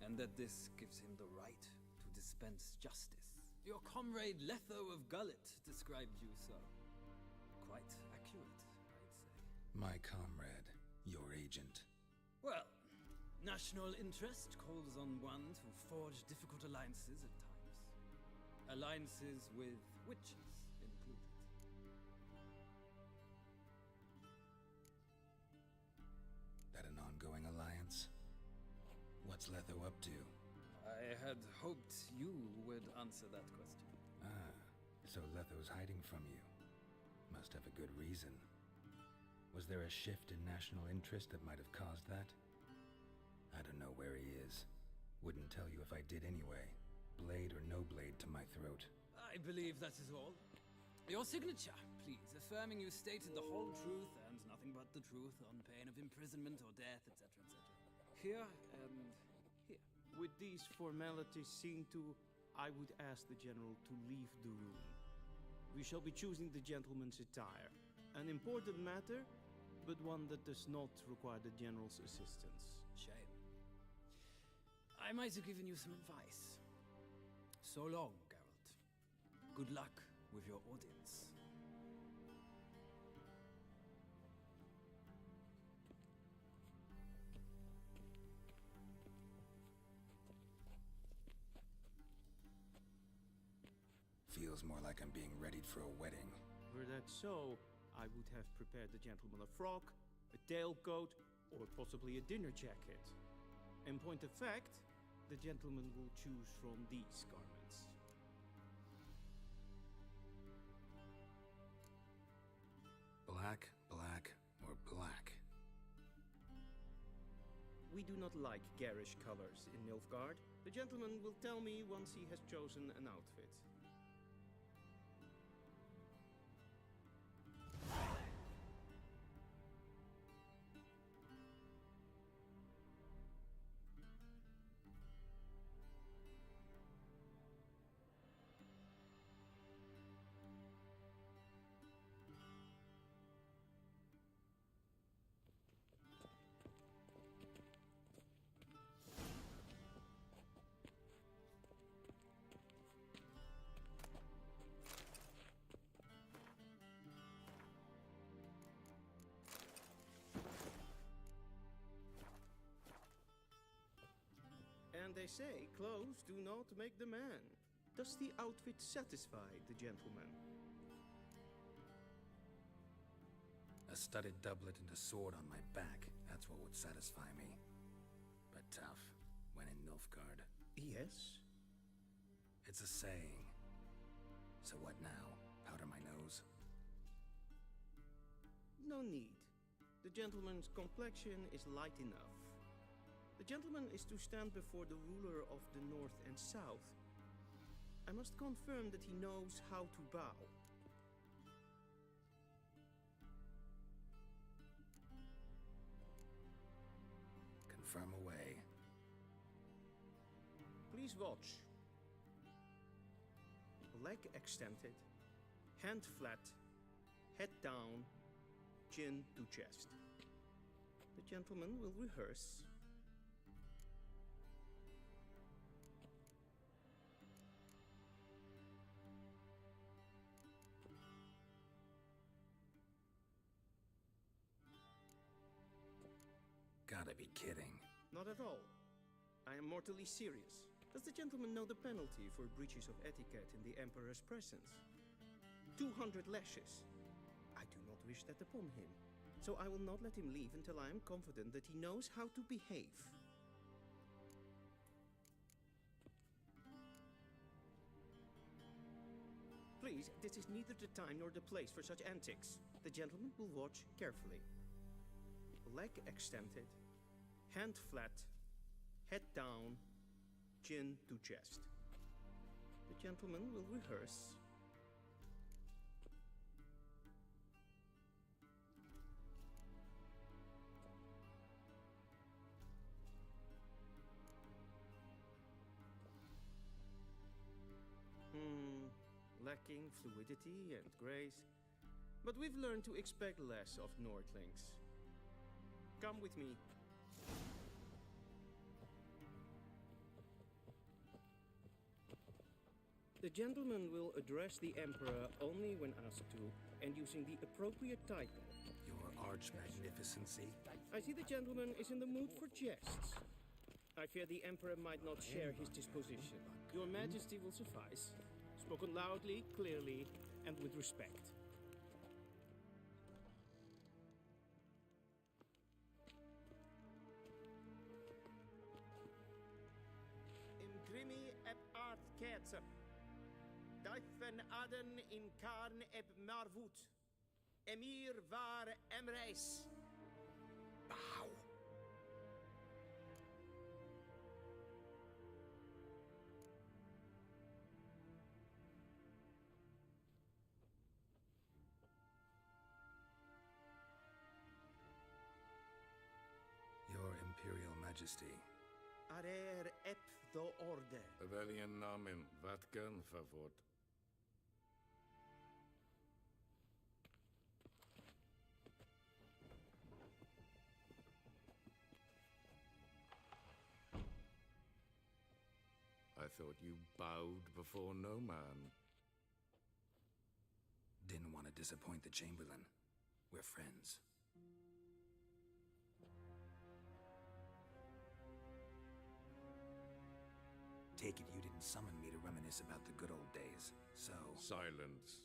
and that this gives him the right to dispense justice. Your comrade Letho of Gullet described you so. Quite accurate, I'd say. My comrade, your agent. Well, national interest calls on one to forge difficult alliances at times. Alliances with witches included. That an ongoing alliance? What's Letho up to? I had hoped you would answer that question. Ah, so Letho's hiding from you. Must have a good reason. Was there a shift in national interest that might have caused that? I don't know where he is. Wouldn't tell you if I did anyway. Blade or no blade to my throat. I believe that is all. Your signature, please, affirming you stated the whole truth and nothing but the truth on pain of imprisonment or death, etc., etc. Here and here. With these formalities seen to, I would ask the general to leave the room. We shall be choosing the gentleman's attire. An important matter, but one that does not require the general's assistance. Shame. I might have given you some advice. So long, Geralt. Good luck with your audience. Feels more like I'm being readied for a wedding. Were that so, I would have prepared the gentleman a frock, a tailcoat, or possibly a dinner jacket. In point of fact, the gentleman will choose from these garments. Black, black, or black? We do not like garish colors in Nilfgaard. The gentleman will tell me once he has chosen an outfit. they say clothes do not make the man. Does the outfit satisfy the gentleman? A studded doublet and a sword on my back, that's what would satisfy me. But tough, when in Nilfgaard. Yes? It's a saying. So what now? Powder my nose? No need. The gentleman's complexion is light enough. The gentleman is to stand before the ruler of the North and South. I must confirm that he knows how to bow. Confirm away. Please watch. Leg extended, hand flat, head down, chin to chest. The gentleman will rehearse. Gotta be kidding. Not at all. I am mortally serious. Does the gentleman know the penalty for breaches of etiquette in the Emperor's presence? 200 lashes. I do not wish that upon him, so I will not let him leave until I am confident that he knows how to behave. Please, this is neither the time nor the place for such antics. The gentleman will watch carefully. Leg extended, hand flat, head down, chin to chest. The gentleman will rehearse. Lacking fluidity and grace, but we've learned to expect less of Nordlings. Come with me. The gentleman will address the Emperor only when asked to, and using the appropriate title. Your Arch-Magnificency? I see the gentleman is in the mood for jests. I fear the Emperor might not share his disposition. Your Majesty will suffice. Spoken loudly, clearly, and with respect. Imprimi eb art ketzer. Duifen aden in karn eb marvoet. Emir var emreis. Bow. Your Imperial Majesty. Arer ep do orde. Velian namen, vatgan favort. I thought you bowed before no man. Didn't want to disappoint the Chamberlain. We're friends. Take it you didn't summon me to reminisce about the good old days, so... Silence.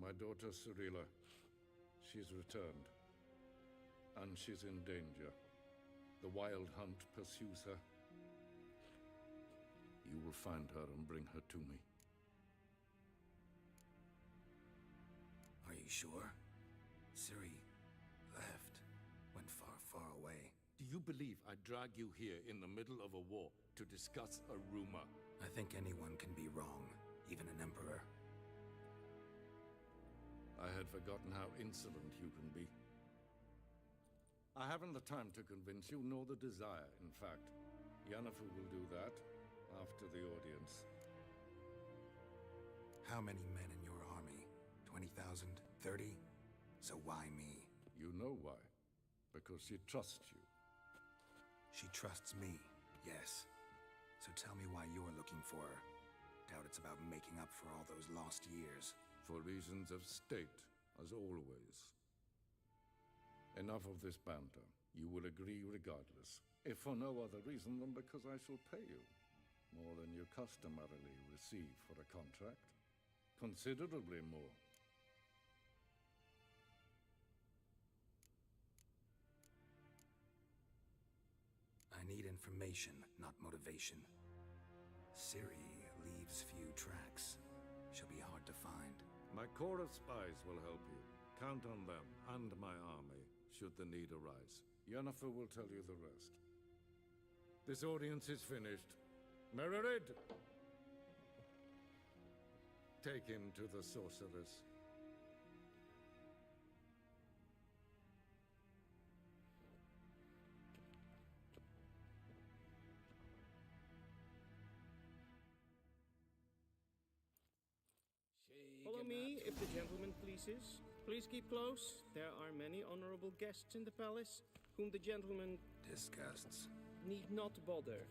My daughter Cirilla, she's returned. And she's in danger. The Wild Hunt pursues her. You will find her and bring her to me. Are you sure? Ciri left. Went far, far away. Do you believe I drag you here in the middle of a war to discuss a rumor? I think anyone can be wrong, even an emperor. I had forgotten how insolent you can be. I haven't the time to convince you, nor the desire, in fact. Yennefer will do that after the audience. How many men in your army? 20,000? 30? So why me? You know why. Because she trusts you. She trusts me, yes. So tell me why you're looking for her. Doubt it's about making up for all those lost years. For reasons of state, as always. Enough of this banter. You will agree regardless, if for no other reason than because I shall pay you more than you customarily receive for a contract. Considerably more. I need information, not motivation. Ciri leaves few tracks. She'll be hard to find. My corps of spies will help you. Count on them and my army, should the need arise. Yennefer will tell you the rest. This audience is finished. Mererid! Take him to the sorceress. Follow me, if the gentleman pleases. Please keep close. There are many honorable guests in the palace, whom the gentleman disgusts. Need not bother.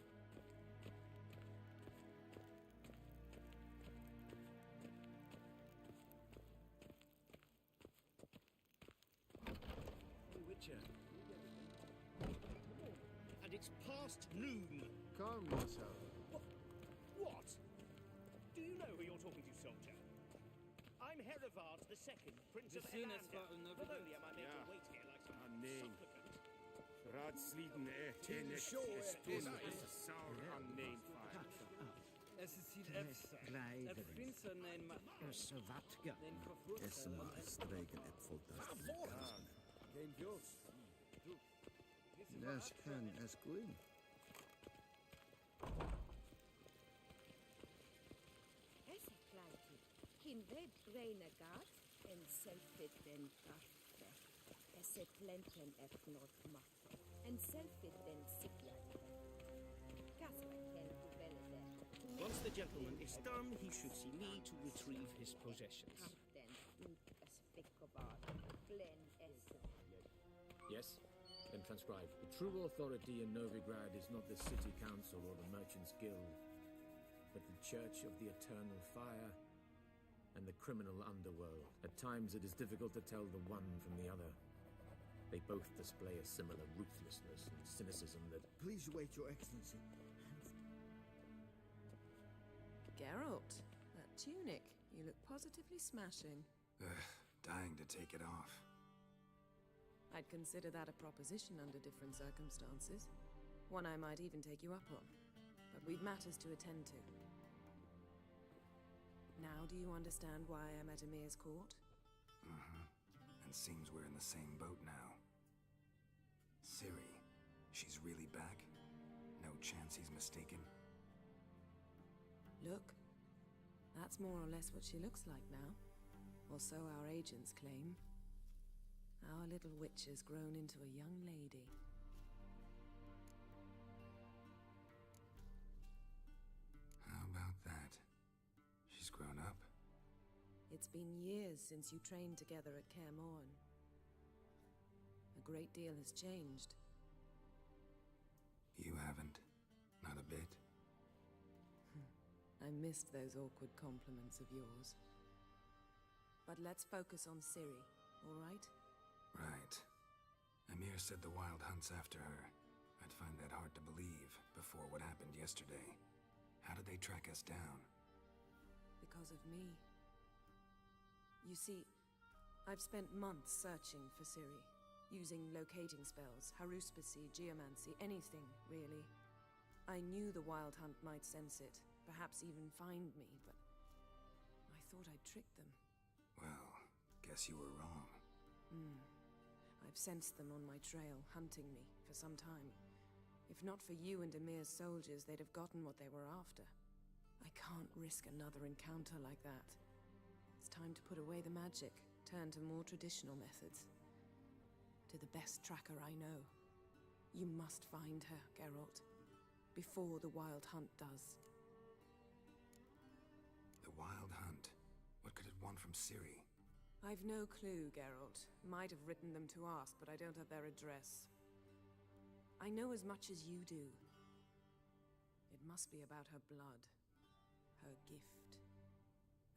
Witcher. And it's past noon. Calm yourself. What? Do you know who you're talking to, soldier? I'm Herivard II, Prince of Elander. Not only am I made to wait here like some supplicant. Raadsliden tenet sour unnamed fire. Es ist hier Efsa. Prinsen nein Savatka. Esma stregen epfoltas. Geen Joods. Nas kan as gwyn. Es kleidet. Hinweg renegat en selfit den darfte. Es plenten etnot matte. En selfit den sikjate. Kasper ken du velede. Once the gentleman is done, he should see me to retrieve his possessions. Kapten ut spikovad. Glen es. Yes? Then transcribe. The true authority in Novigrad is not the city council or the merchants' guild, but the Church of the Eternal Fire and the criminal underworld. At times it is difficult to tell the one from the other. They both display a similar ruthlessness and cynicism that... Please wait, Your Excellency. Geralt, that tunic. You look positively smashing. Dying to take it off. I'd consider that a proposition under different circumstances. One I might even take you up on. But we've matters to attend to. Now do you understand why I'm at Emir's court? And seems we're in the same boat now. Ciri, she's really back? No chance he's mistaken? Look. That's more or less what she looks like now. Or so our agents claim. Our little witch has grown into a young lady. How about that? She's grown up? It's been years since you trained together at Kaer Morhen. A great deal has changed. You haven't? Not a bit? I missed those awkward compliments of yours. But let's focus on Ciri, all right? Right. Emir said the Wild Hunt's after her. I'd find that hard to believe before what happened yesterday. How did they track us down? Because of me. You see, I've spent months searching for Ciri, using locating spells, haruspicy, geomancy, anything, really. I knew the Wild Hunt might sense it, perhaps even find me, but I thought I'd tricked them. Well, guess you were wrong. I've sensed them on my trail, hunting me, for some time. If not for you and Emir's soldiers, they'd have gotten what they were after. I can't risk another encounter like that. It's time to put away the magic, turn to more traditional methods. To the best tracker I know. You must find her, Geralt. Before the Wild Hunt does. The Wild Hunt? What could it want from Ciri? I've no clue, Geralt. Might have written them to ask, but I don't have their address. I know as much as you do. It must be about her blood. Her gift.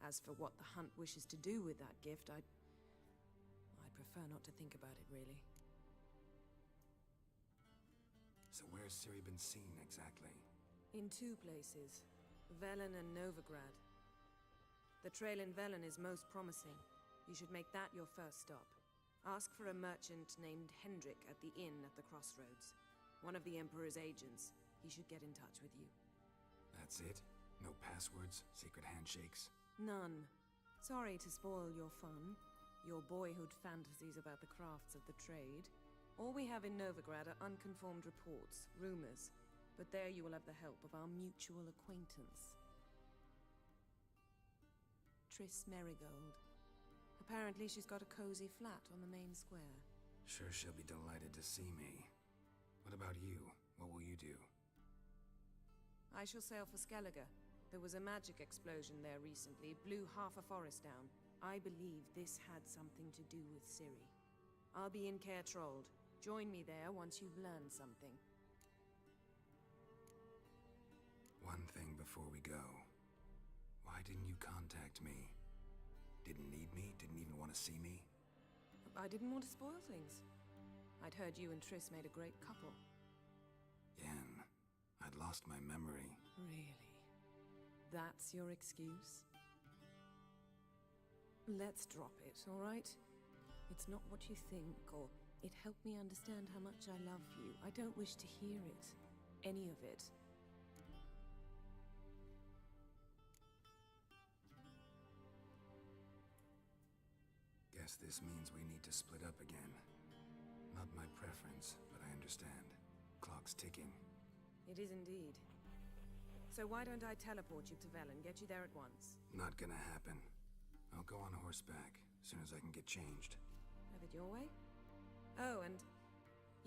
As for what the Hunt wishes to do with that gift, I'd prefer not to think about it, really. So where's Ciri been seen exactly? In two places, Velen and Novigrad. The trail in Velen is most promising. You should make that your first stop. Ask for a merchant named Hendrik at the inn at the crossroads. One of the Emperor's agents. He should get in touch with you. That's it? No passwords? Secret handshakes? None. Sorry to spoil your fun. Your boyhood fantasies about the crafts of the trade. All we have in Novigrad are unconfirmed reports, rumors. But there you will have the help of our mutual acquaintance. Triss Merigold. Apparently she's got a cozy flat on the main square. Sure she'll be delighted to see me. What about you? What will you do? I shall sail for Skellige. There was a magic explosion there recently, blew half a forest down. I believe this had something to do with Ciri. I'll be in Caer Trold. Join me there once you've learned something. One thing before we go. Why didn't you contact me? Didn't need me? Didn't even want to see me? I didn't want to spoil things. I'd heard you and Triss made a great couple. Yen, I'd lost my memory. Really? That's your excuse? Let's drop it, all right? It's not what you think, or it helped me understand how much I love you. I don't wish to hear it. Any of it. Guess this means we need to split up again. Not my preference, but I understand. Clock's ticking. It is indeed. So why don't I teleport you to Velen, get you there at once? Not gonna happen. I'll go on horseback, as soon as I can get changed. Have it your way? Oh, and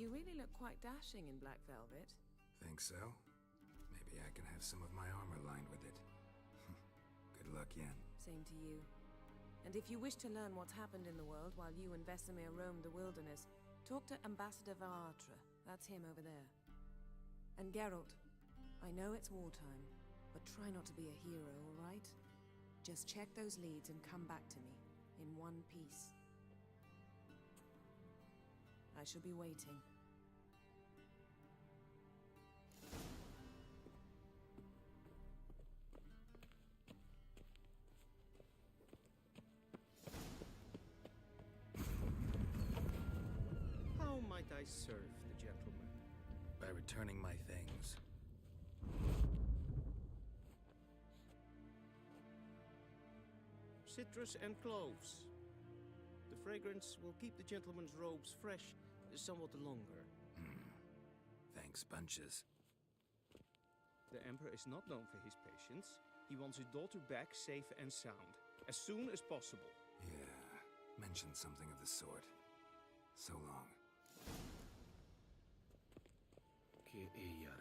you really look quite dashing in black velvet. Think so? Maybe I can have some of my armor lined with it. Good luck, Yen. Same to you. And if you wish to learn what's happened in the world while you and Vesemir roamed the wilderness, talk to Ambassador Varatra. That's him over there. And Geralt, I know it's wartime, but try not to be a hero, all right? Just check those leads and come back to me, in one piece. I shall be waiting. How might I serve the gentleman? By returning my things. Citrus and cloves. The fragrance will keep the gentleman's robes fresh somewhat longer. Thanks, bunches. The Emperor is not known for his patience. He wants his daughter back safe and sound, as soon as possible. Yeah, mentioned something of the sort. So long. Que ella